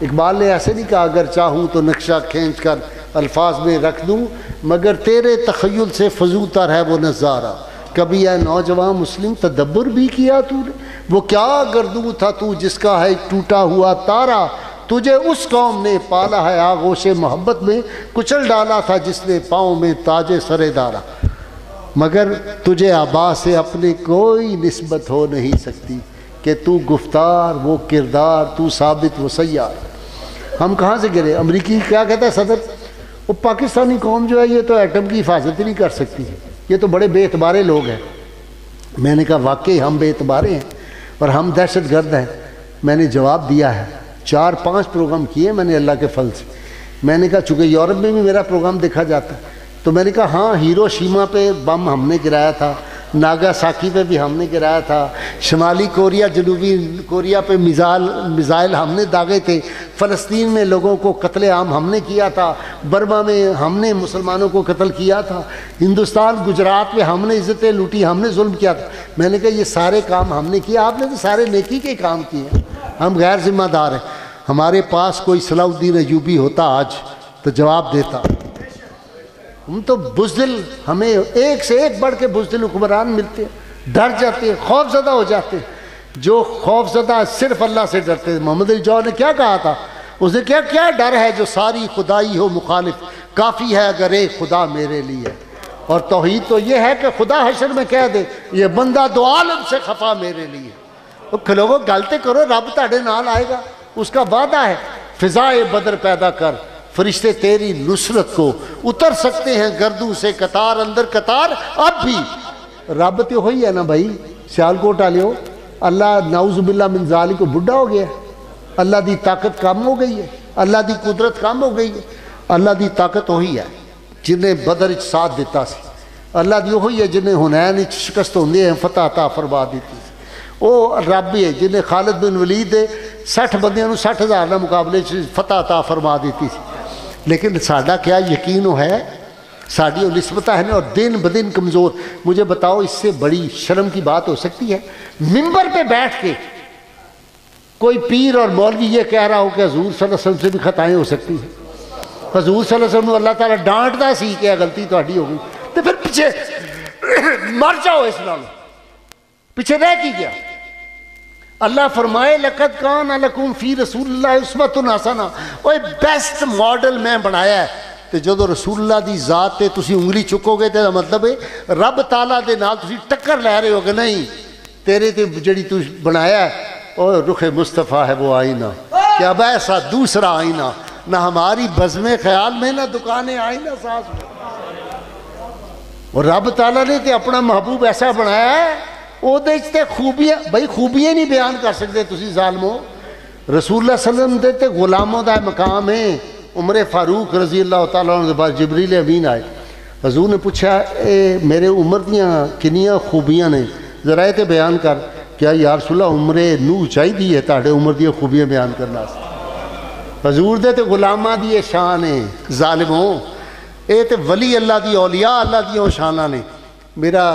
اقبال نے ایسے نہیں کہا اگر چاہوں تو نقشہ کھینچ کر الفاظ میں رکھ دوں، مگر تیرے تخیل سے فزوتر ہے وہ نظارہ، کبھی اے نوجوان مسلم تدبر بھی کیا تو نے، وہ کیا گردوں تھا تو جس کا ہے ٹوٹا ہوا تارا، تجھے اس قوم نے پالا ہے آغوش محبت میں، کچل ڈالا تھا جس نے پاؤں میں تاج سر دارا، مگر تجھے آبا سے اپنے کوئی نسبت ہو نہیں سکتی کہ تو گفتار وہ کردار تو ثابت وہ سیار۔ ہم کہاں سے گرے؟ امریکی کیا کہتا ہے صدر، وہ پاکستانی قوم جو ہے یہ تو ایٹم کی حفاظت ہی نہیں کر سکتی، یہ تو بڑے بے اعتبارے لوگ ہیں۔ میں نے کہا واقعی ہم بے اعتبارے ہیں اور ہم دہشت گرد ہیں۔ میں نے جواب دیا ہے، 4-5 پروگرام کیے میں نے اللہ کے فضل سے۔ میں نے کہا چونکہ یورپ میں بھی میرا پروگرام دیکھا جاتا ہے تو میں نے کہا ہاں ہیروشیما پہ بم ہم نے گرایا تھا، ناگاساکی پہ بھی ہم نے گرایا تھا، شمالی کوریا جنوبی کوریا پہ میزائل ہم نے داغے تھے، فلسطین میں لوگوں کو قتل عام ہم نے کیا تھا، برما میں ہم نے مسلمانوں کو قتل کیا تھا، ہندوستان گجرات میں ہم نے عزتیں لوٹی، ہم نے ظلم کیا تھا۔ میں نے کہا یہ سارے کام ہم نے کیا، آپ نے تو سارے نیکی کے کام کیے ہیں، ہم غیر ذمہ دار ہیں۔ ہمارے پاس کوئی صلاح الدین ایوبی ہوتا آج تو جواب دیتا۔ ہم تو بزدل، ہمیں ایک سے ایک بڑھ کے بزدل حکمران ملتے ہیں، ڈر جاتے ہیں، خوف زدہ ہو جاتے ہیں۔ جو خوف زدہ صرف اللہ سے ڈرتے ہیں۔ محمد علی جوہر نے کیا کہا تھا؟ اس نے کیا ڈر ہے جو ساری خدائی ہو مخالف، کافی ہے اگر ایک خدا میرے لیے۔ اور توحید تو یہ ہے کہ خدا حشر میں کہہ دے یہ بندہ دو عالم سے خفا میرے لیے۔ لوگوں غلطی کرو رب تہاڈے نال آئے گا، اس کا وعدہ ہے۔ فضائے بدر پیدا کر، فرشتے تیری نصرت کو اتر سکتے ہیں گردوں سے قطار اندر قطار اب بھی۔ رب تو ہوئی ہے نا بھائی، سیالکوٹ آلیو اللہ نعوذ باللہ من ذالک کو بڈھا ہو گیا ہے، اللہ دی طاقت کم ہو گئی ہے، اللہ دی قدرت کم ہو گئی ہے۔ اللہ دی طاقت وہی ہے جنہیں بدر وچ ساتھ دیتا سی، اللہ دی وہی ہے جنہیں حنین وچ شکست ہوندے ہیں فتح عطا فرما دیتی سی، وہ رب ہی ہے جنہیں خالد بن ولید دے 60 بندیاں نوں 60,000 نہ مقابلے فتح عطا فرما دیتی سی۔ لیکن ساڈا کیا یقین ہے، ساڈی وہ نسبتیں ہیں اور دن بدن کمزور۔ مجھے بتاؤ اس سے بڑی شرم کی بات ہو سکتی ہے ممبر پہ بیٹھ کے کوئی پیر اور مولوی یہ کہہ رہا ہو کہ حضور صلی اللہ علیہ وسلم سے بھی خطائیں ہو سکتی ہیں، حضور صلی اللہ علیہ وسلم نے اللہ تعالیٰ ڈانٹتا سی کہ غلطی تہاڈی ہو گئی، تو پھر پیچھے مر جاؤ، اس نال پیچھے رہ کی گیا۔ اللہ فرمائے لقد کان لکم فی رسول اللہ اسوۃ حسنہ، اوے بیسٹ ماڈل میں بنایا ہے۔ تو جدو رسول اللہ دی ذات تے تسی انگلی چکو گے تو مطلب ہے رب تعالیٰ دے نال تسی ٹکر لے رہے ہو کہ نہیں، تیرے تے جڑی تو بنایا ہے اور رخ مصطفیٰ ہے وہ آئینہ، کیا اب ایسا دوسرا آئینہ نہ ہماری بزم خیال میں نہ دکان آئینہ ساز میں۔ اور رب تعالیٰ نے تے اپنا محبوب ایسا بنایا ہے وہ تے خوبیاں، بھائی خوبیاں نہیں بیان کر سکتے تسی ظالمو۔ رسول اللہ صلی اللہ علیہ وسلم دے تے غلاموں دا مقام ہے۔ عمر فاروق رضی اللہ تعالیٰ عنہ کے بعد جبریل امین آئے، حضور نے پوچھا اے میرے عمر دیاں کنیاں خوبیاں نے ذرا تے بیان کر۔ کیا یا رسول اللہ عمر نوح چاہیے تاڑے عمر دیاں خوبیاں بیان کرنا؟ حضور دے تے غلاماں دی شان ہے ظالموں، اے تے ولی اللہ دی اولیاء اللہ دی شاناں نے۔ میرا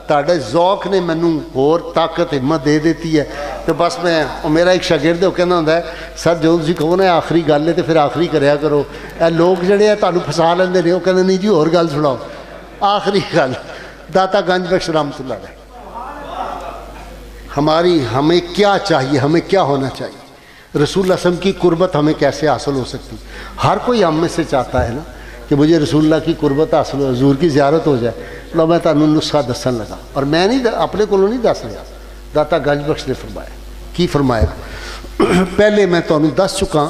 تاڑے ذوق نے مینوں اور طاقت ہمت دے دیتی ہے تو بس میں، میرا ایک شاگرد ہے وہ کہنا ہوندا ہے سر جو تسی کہو نا آخری گل ہے تو پھر آخری کریا کرو، اے لوگ جڑے ہیں تانوں پھسا لیندے نے، وہ کہندے نہیں جی اور گل سناؤ، آخری گل۔ داتا گنج بخش رحمۃ اللہ علیہ، ہمیں کیا چاہیے، ہمیں کیا ہونا چاہیے، رسول اللہ صلی اللہ علیہ وسلم کی قربت ہمیں کیسے حاصل ہو سکتی؟ ہر کوئی ہم میں سے چاہتا ہے نا کہ مجھے رسول اللہ کی قربت حاصل ہو، حضور کی زیارت ہو جائے۔ لو میں تانوں نسخہ دسن لگا، اور میں نہیں اپنے کو نہیں دس رہا، داتا گنج بخش نے فرمایا۔ کی فرمایا؟ پہلے میں تانوں دس چکا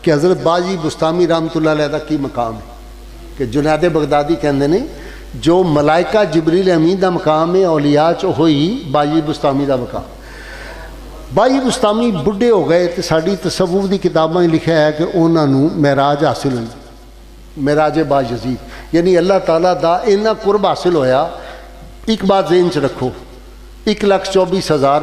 کہ حضرت باجی بستامی رحمۃ اللہ علیہ دا کی مقام ہے کہ جنید بغدادی کہندے نے جو ملائکہ جبریل امین دا مقام ہے اولیاء چ ہوئی باجی بستامی دا مقام۔ باجی بستامی بڈھے ہو گئے تو ساری تصوف دی کتاباں لکھا ہے کہ انہوں نے معراج حاصل ہوئی، معراج با یزید، یعنی اللہ تعالیٰ دا اتنا قرب حاصل ہویا۔ ایک بات ذہن چ رکھو، 1,24,000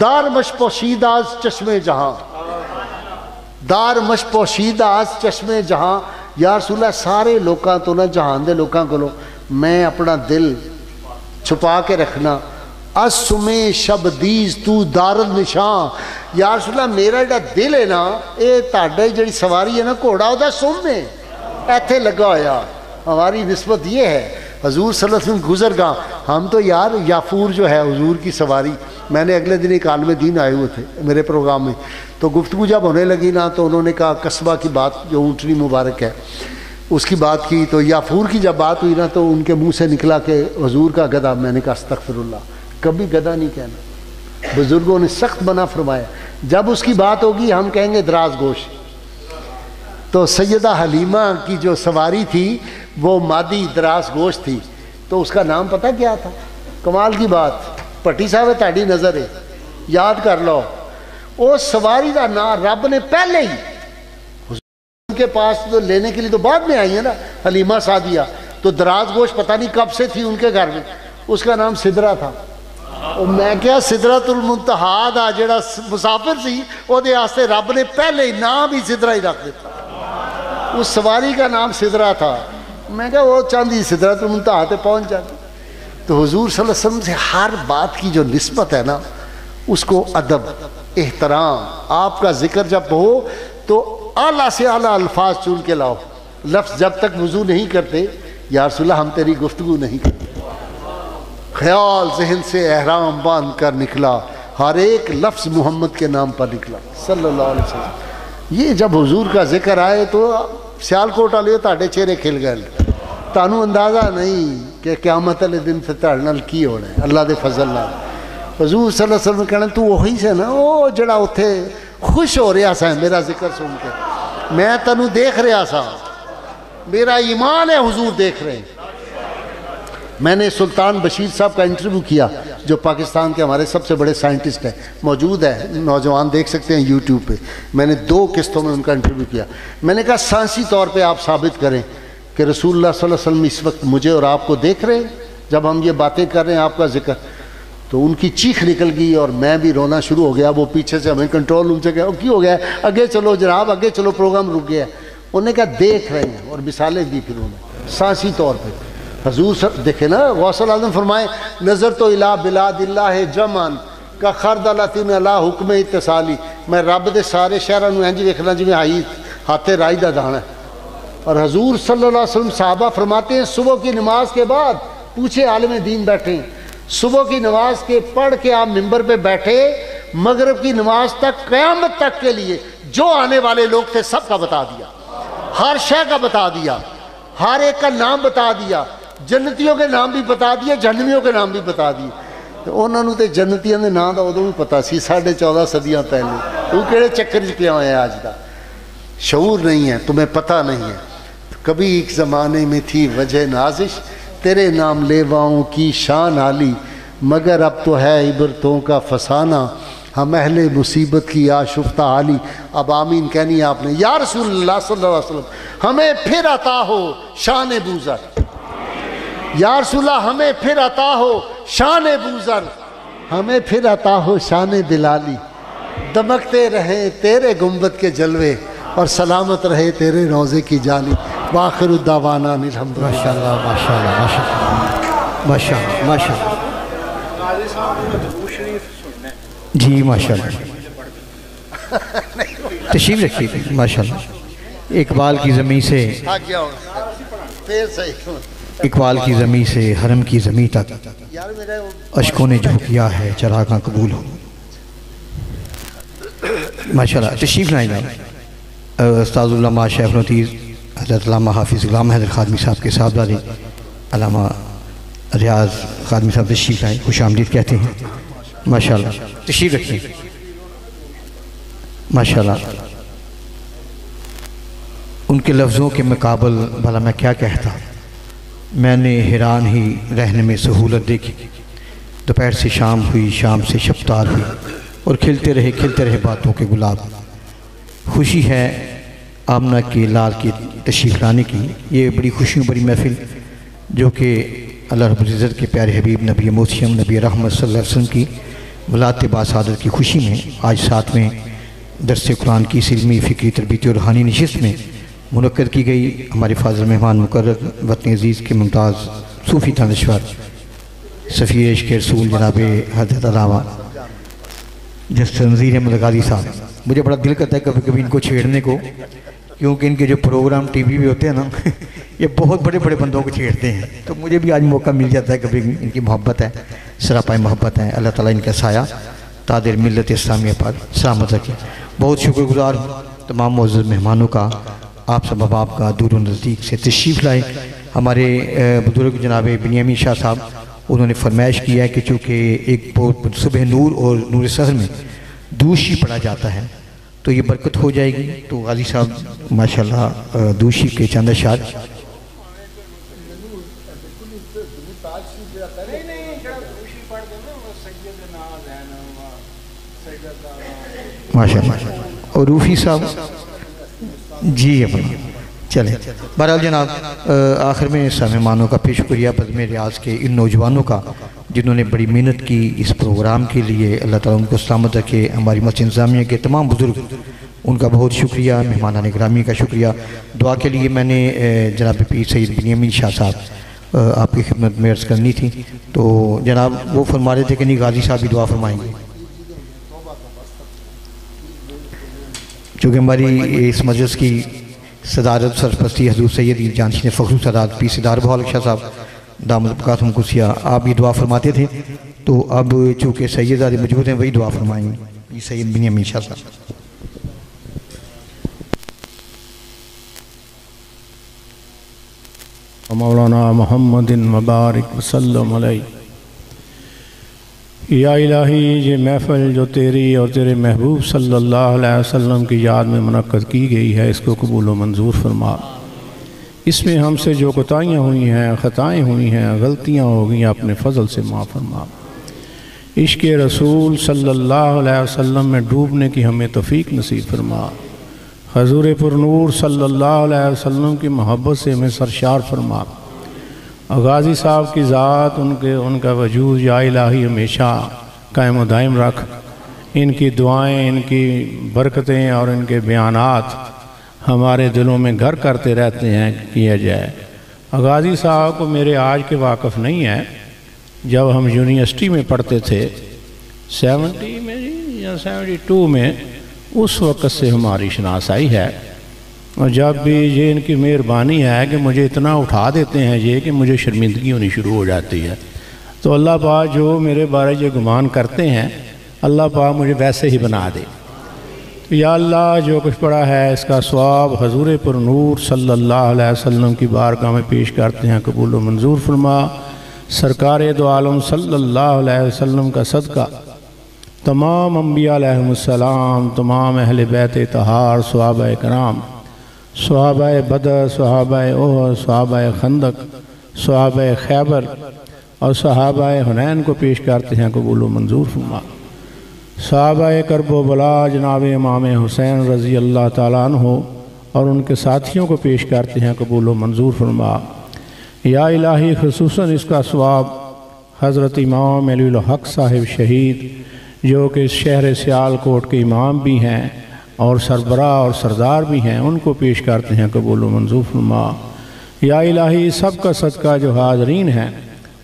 دار مش پوشید از چشم جہاں، دار مش پوشید از چشم جہاں. یا رسول اللہ سارے لوکاں تو نہ جہان دے لوکاں کو میں اپنا دل چھپا کے رکھنا. اسمے شب دیز تو دارد نشان. یا رسول اللہ میرا جڑا دل ہے نا اے تاڑے جڑی سواری ہے نا گھوڑا او دا سم ہے ایتھے لگا ہویا. ہماری نسبت یہ ہے حضور صلی اللہ علیہ وسلم گزر گا. ہم تو یار یافور جو ہے حضور کی سواری، میں نے اگلے دن ایک عالم دین آئے ہوئے تھے میرے پروگرام میں، تو گفتگو جب ہونے لگی نا تو انہوں نے کہا قصبہ کی بات جو اونٹنی مبارک ہے اس کی بات کی، تو یافور کی جب بات ہوئی نا تو ان کے منہ سے نکلا کہ حضور کا گدھا. میں نے کہا استغفر اللہ، کبھی گدھا نہیں کہنا. بزرگوں نے سخت منع فرمایا. جب اس کی بات ہوگی ہم کہیں گے دراز گوش. تو سیدہ حلیمہ کی جو سواری تھی وہ مادی دراز گوش تھی. تو اس کا نام پتہ کیا تھا؟ کمال کی بات، پٹی صاحب تہاڈی نظر ہے، یاد کر لو. وہ سواری کا نام رب نے پہلے ہی ان کے پاس تو لینے کے لیے تو بعد میں آئی ہے نا حلیمہ سعدیہ. تو دراز گوش پتہ نہیں کب سے تھی ان کے گھر میں. اس کا نام سدرہ تھا. میں کیا سدرۃ المنتہا دا جڑا مسافر سی وہ دے واسطے رب نے پہلے ہی نام ہی سدرہ ہی رکھ دیتا. اس سواری کا نام سدرہ تھا. میں کہا وہ چاندی سدرۃ المنتہا تے پہنچ جاتی. تو حضور صلی اللہ علیہ وسلم سے ہر بات کی جو نسبت ہے نا اس کو ادب، احترام، آپ کا ذکر جب ہو تو اعلیٰ سے اعلیٰ الفاظ چن کے لاؤ. لفظ جب تک وضو نہیں کرتے یا رسول اللہ ہم تیری گفتگو نہیں کرتے. خیال ذہن سے احرام باندھ کر نکلا، ہر ایک لفظ محمد کے نام پر نکلا صلی اللہ علیہ وسلم. یہ جب حضور کا ذکر آئے تو سیالکوٹ والے تاڑے چہرے کھل گئے. تانوں اندازہ نہیں کہ قیامت والے دن سے تاڑے نال کی ہونا ہے اللہ دے فضل نال. حضور صلی اللہ علیہ وسلم کہنا تو وہی سے نا وہ جڑا اتھے خوش ہو رہا سا میرا ذکر سن کے، میں تنوں دیکھ رہا سا، میرا ایمان ہے حضور دیکھ رہے ہیں. میں نے سلطان بشیر صاحب کا انٹرویو کیا جو پاکستان کے ہمارے سب سے بڑے سائنٹسٹ ہیں، موجود ہے، نوجوان دیکھ سکتے ہیں یوٹیوب پہ. میں نے 2 قسطوں میں ان کا انٹرویو کیا. میں نے کہا سائنسی طور پہ آپ ثابت کریں کہ رسول اللہ صلی اللہ علیہ وسلم اس وقت مجھے اور آپ کو دیکھ رہے ہیں جب ہم یہ باتیں کر رہے ہیں آپ کا ذکر. تو ان کی چیخ نکل گئی اور میں بھی رونا شروع ہو گیا. وہ پیچھے سے ہمیں کنٹرول روم سے کہا کی ہو گیا ہے، آگے چلو جناب آگے چلو، پروگرام رک گیا ہے. انہوں نے کہا دیکھ رہے ہیں اور مثالیں دی پھر انہوں نے سائنسی طور پہ. حضور دیکھیں نا غوث الاعظم فرمائے نظر تو الہ بلاد اللہ جمعن کا خرد لاتین اللہ حکم اتصالی. میں رب دے سارے شہروں انج ویکھنا جویں ہاتھے رائی دا دانا ہے. اور حضور صلی اللہ علیہ وسلم صحابہ فرماتے ہیں صبح کی نماز کے بعد پوچھے عالم دین بیٹھے ہیں، صبح کی نماز کے پڑھ کے آپ ممبر پہ بیٹھے، مغرب کی نماز تک قیامت تک کے لیے جو آنے والے لوگ تھے سب کا بتا دیا، ہر شے کا بتا دیا، ہر ایک کا نام بتا دیا، جنتیوں کے نام بھی بتا دیے، جہنمیوں کے نام بھی بتا دیے. انہوں نے تے جنتیاں دے نام دا ادوں بھی پتا سی 14.5 صدیاں پہلے. وہ کہڑے چکر چ پیا ہے آج کا شعور نہیں ہے، تمہیں پتہ نہیں ہے. کبھی ایک زمانے میں تھی وجہ نازش، تیرے نام لیواؤں کی شان عالی، مگر اب تو ہے عبرتوں کا فسانہ، ہم اہل مصیبت کی آشفتہ عالی. اب آمین کہنی ہے آپ نے. یا رسول اللہ صلی اللہ علیہ وسلم ہمیں پھر عطا ہو شان بوزر. یا رسول اللہ ہمیں پھر عطا ہو شان بوزر، ہمیں پھر عطا ہو شان بلالی. دمکتے رہے تیرے گنبد کے جلوے اور سلامت رہے تیرے روضے کی جالی. وآخر الدعوانا الحمدللہ. ماشاءاللہ ماشاءاللہ ماشاءاللہ ماشاءاللہ. جی ماشاءاللہ تشریف رکھیے. ماشاءاللہ اقبال کی زمین سے اقبال کی زمین سے حرم کی زمین تک اشکوں نے جو کیا ہے چراغاں قبول ہو. ماشاءاللہ تشریف لائیں جناب استاذ علامہ شیخ نتیر حضرت علامہ حافظ غلام حیدر خادمی صاحب کے صاحبزادے علامہ ریاض خادمی صاحب تشریف لائیں، خوش آمدید کہتے ہیں. ماشاءاللہ تشریف رکھیں. ماشاءاللہ ان کے لفظوں کے مقابل بھلا میں کیا کہتا. میں نے حیران ہی رہنے میں سہولت دیکھی. دوپہر سے شام ہوئی، شام سے شب تار ہوئی اور کھلتے رہے باتوں کے گلاب. خوشی ہے آمنہ کے لال کی تشریف لانے کی. یہ بڑی خوشیوں بڑی محفل جو کہ اللہ رب العزت کے پیارے حبیب نبی موسیم نبی رحمت صلی اللہ علیہ وسلم کی ولادت باسعادت کی خوشی میں آج 7ویں درس قرآن کی اس علمی فکری تربیتی اور روحانی نشست میں منعقد کی گئی ہمارے فاضل مہمان مقرر وطن عزیز کے ممتاز صوفی دانشور سفیر عشق رسول جناب حضرت علامہ جسٹس نذیر احمد غازی صاحب. مجھے بڑا دل کرتا ہے کبھی کبھی ان کو چھیڑنے کو، کیونکہ ان کے جو پروگرام ٹی وی پہ ہوتے ہیں نا یہ بہت بڑے بڑے بندوں کو چھیڑتے ہیں، تو مجھے بھی آج موقع مل جاتا ہے کبھی. ان کی محبت ہے، سراپائی محبت ہے. اللہ تعالیٰ ان کا سایہ تادر ملت اسلامیہ پر سلامت رکھے. بہت شکر گزار تمام معزز مہمانوں کا، آپ سب احباب کا دور و نزدیک سے تشریف لائے. ہمارے بزرگ جناب بنیامین شاہ صاحب انہوں نے فرمائش کیا ہے کہ چونکہ ایک صبح نور اور نور سحر میں دوشی پڑھا جاتا ہے تو یہ برکت ہو جائے گی. تو غازی صاحب ماشاءاللہ دوشی کے چند اشعار. ماشاءاللہ. اور روفی صاحب جی اپنا چلیں. بہرحال جناب آخر میں مہمانوں کا پھر شکریہ بزم ریاض کے ان نوجوانوں کا جنہوں نے بڑی محنت کی اس پروگرام کے لیے. اللہ تعالیٰ ان کو سلامت رکھے. ہماری مسجد انتظامیہ کے تمام بزرگ ان کا بہت شکریہ. مہمانان گرامی کا شکریہ. دعا کے لیے میں نے جناب پیر سید بنیامین شاہ صاحب آپ کی خدمت میں عرض کرنی تھی، تو جناب وہ فرما رہے تھے کہ نہیں غازی صاحب بھی دعا فرمائیں گے. چونکہ ہماری اس مجلس کی صدارت سرپرستی حضور سید جانشین فخر سادات پیر سدار بہال شاہ صاحب دامت برکاتہم قدسیہ آپ یہ دعا فرماتے تھے، تو اب چونکہ سید زادے موجود ہیں وہی دعا فرمائیں گے. پیر سید بنیامین شاہ صاحب. مولانا محمد مبارک وسلم علیہ. یا الہی یہ محفل جو تیری اور تیرے محبوب صلی اللہ علیہ وسلم کی یاد میں منعقد کی گئی ہے اس کو قبول و منظور فرما. اس میں ہم سے جو کوتاہیاں ہوئی ہیں، خطائیں ہوئی ہیں، غلطیاں ہو گئیں، اپنے فضل سے معاف فرما. عشق رسول صلی اللہ علیہ وسلم میں ڈوبنے کی ہمیں توفیق نصیب فرما. حضور پر نور صلی اللہ علیہ وسلم کی محبت سے ہمیں سرشار فرما. غازی صاحب کی ذات ان کا وجود یا الہی ہمیشہ قائم و دائم رکھ. ان کی دعائیں، ان کی برکتیں اور ان کے بیانات ہمارے دلوں میں گھر کرتے رہتے ہیں کیا جائے. غازی صاحب کو میرے آج کے واقف نہیں ہے. جب ہم یونیورسٹی میں پڑھتے تھے 70 میں یا 72 میں، اس وقت سے ہماری شناسائی ہے. اور جب بھی یہ ان کی مہربانی ہے کہ مجھے اتنا اٹھا دیتے ہیں یہ کہ مجھے شرمندگی ہونی شروع ہو جاتی ہے. تو اللہ پاک جو میرے بارے یہ گمان کرتے ہیں اللہ پاک مجھے ویسے ہی بنا دے. تو یا اللہ جو کچھ پڑھا ہے اس کا ثواب حضور پر نور صلی اللہ علیہ وسلم کی بارگاہ میں پیش کرتے ہیں، قبول و منظور فرما. سرکار دو عالم صلی اللہ علیہ وسلم کا صدقہ تمام انبیاء علیہم السلام، تمام اہل بیت طہار، صحابہ کرام، صحابہ بدر، صحابہ احد، صحابہ خندق، صحابہ خیبر اور صحابہ حنین کو پیش کرتے ہیں، قبول و منظور فرما. صحابہ کرب و بلا جناب امام حسین رضی اللہ تعالیٰ عنہ اور ان کے ساتھیوں کو پیش کرتے ہیں، قبول و منظور فرما. یا الہی خصوصاً اس کا ثواب حضرت امام علی الحق صاحب شہید جو کہ اس شہر سیال کوٹ کے امام بھی ہیں اور سربراہ اور سردار بھی ہیں، ان کو پیش کرتے ہیں، قبول و منظور فرما. یا الہی سب کا صدقہ جو حاضرین ہیں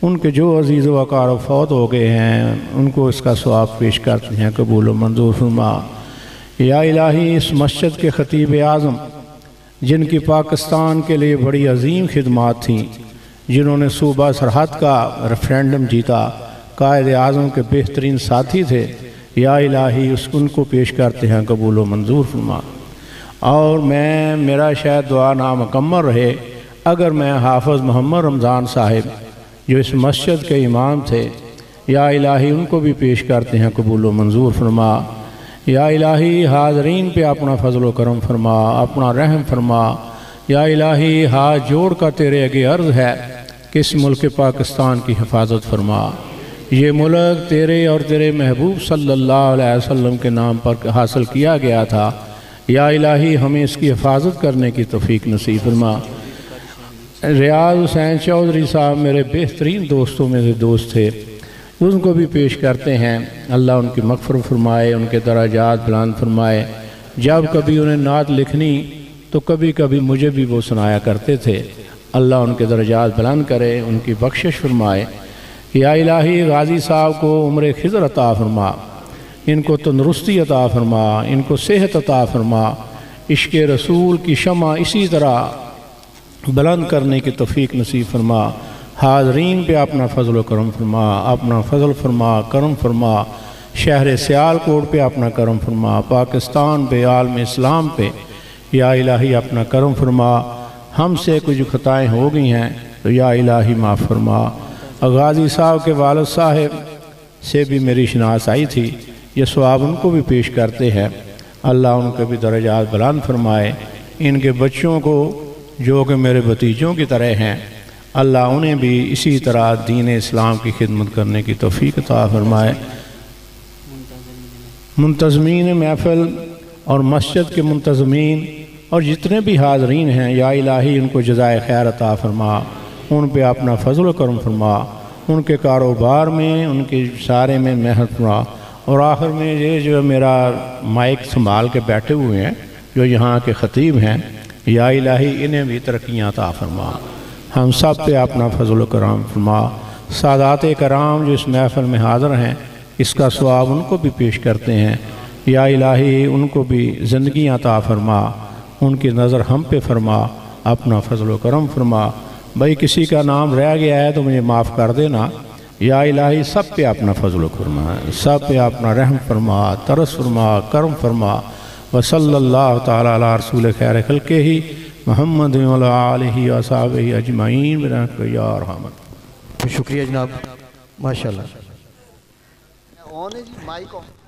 ان کے جو عزیز و اقارب فوت ہو گئے ہیں ان کو اس کا ثواب پیش کرتے ہیں، قبول و منظور فرما. یا الہی اس مسجد کے خطیب اعظم جن کی پاکستان کے لیے بڑی عظیم خدمات تھیں، جنہوں نے صوبہ سرحد کا ریفرینڈم جیتا، قائد اعظم کے بہترین ساتھی تھے، یا الہی ان کو پیش کرتے ہیں، قبول و منظور فرما. اور میرا شاید دعا نامکمل رہے اگر میں حافظ محمد رمضان صاحب جو اس مسجد کے امام تھے، یا الہی ان کو بھی پیش کرتے ہیں، قبول و منظور فرما. یا الہی حاضرین پہ اپنا فضل و کرم فرما، اپنا رحم فرما. یا الہی ہاتھ جوڑ کر تیرے آگے عرض ہے کہ اس ملک پاکستان کی حفاظت فرما. یہ ملک تیرے اور تیرے محبوب صلی اللہ علیہ وسلم کے نام پر حاصل کیا گیا تھا. یا الہی ہمیں اس کی حفاظت کرنے کی توفیق نصیب فرما. ریاض حسین چودھری صاحب میرے بہترین دوستوں میں سے دوست تھے. ان کو بھی پیش کرتے ہیں۔ اللہ ان کی مغفرت فرمائے، ان کے درجات بلند فرمائے۔ جب کبھی انہیں نعت لکھنی تو کبھی کبھی مجھے بھی وہ سنایا کرتے تھے۔ اللہ ان کے درجات بلند کرے، ان کی بخشش فرمائے۔ یا الہی غازی صاحب کو عمر خضر عطا فرما، ان کو تندرستی عطا فرما، ان کو صحت عطا فرما، عشق رسول کی شمع اسی طرح بلند کرنے کی توفیق نصیب فرما۔ حاضرین پہ اپنا فضل و کرم فرما، اپنا فضل فرما، کرم فرما۔ شہر سیالکوٹ پہ اپنا کرم فرما، پاکستان پہ، عالم اسلام پہ یا الہی اپنا کرم فرما۔ ہم سے کچھ خطائیں ہو گئی ہیں تو یا الہی معاف فرما۔ غازی صاحب کے والد صاحب سے بھی میری شناس آئی تھی، یہ ثواب ان کو بھی پیش کرتے ہیں۔ اللہ ان کے بھی درجات بلند فرمائے۔ ان کے بچوں کو جو کہ میرے بھتیجوں کی طرح ہیں، اللہ انہیں بھی اسی طرح دین اسلام کی خدمت کرنے کی توفیق عطا فرمائے۔ منتظمین محفل اور مسجد کے منتظمین اور جتنے بھی حاضرین ہیں، یا الہی ان کو جزائے خیر عطا فرما، ان پہ اپنا فضل و کرم فرما، ان کے کاروبار میں، ان کے سارے میں محنت فرما۔ اور آخر میں یہ جو میرا مائک سنبھال کے بیٹھے ہوئے ہیں، جو یہاں کے خطیب ہیں، یا الہی انہیں بھی ترقیاں عطا فرما، ہم سب پہ اپنا فضل و کرم فرما۔ سادات کرام جو اس محفل میں حاضر ہیں، اس کا ثواب ان کو بھی پیش کرتے ہیں۔ یا الہی ان کو بھی زندگیاں عطا فرما، ان کی نظر ہم پہ فرما، اپنا فضل و کرم فرما۔ بھائی کسی کا نام رہ گیا ہے تو مجھے معاف کر دینا۔ یا الہی سب پہ اپنا فضل و کرم، سب پہ اپنا رحم فرما، ترس فرما، کرم فرما۔ وصلی اللہ تعالی علی رسول خیر خلقہ محمد وعلی آلہ وصحبہ اجمعین برحمتک یا ارحم۔ شکریہ جناب، ماشاءاللہ۔ آن ہے جی، مائک آن۔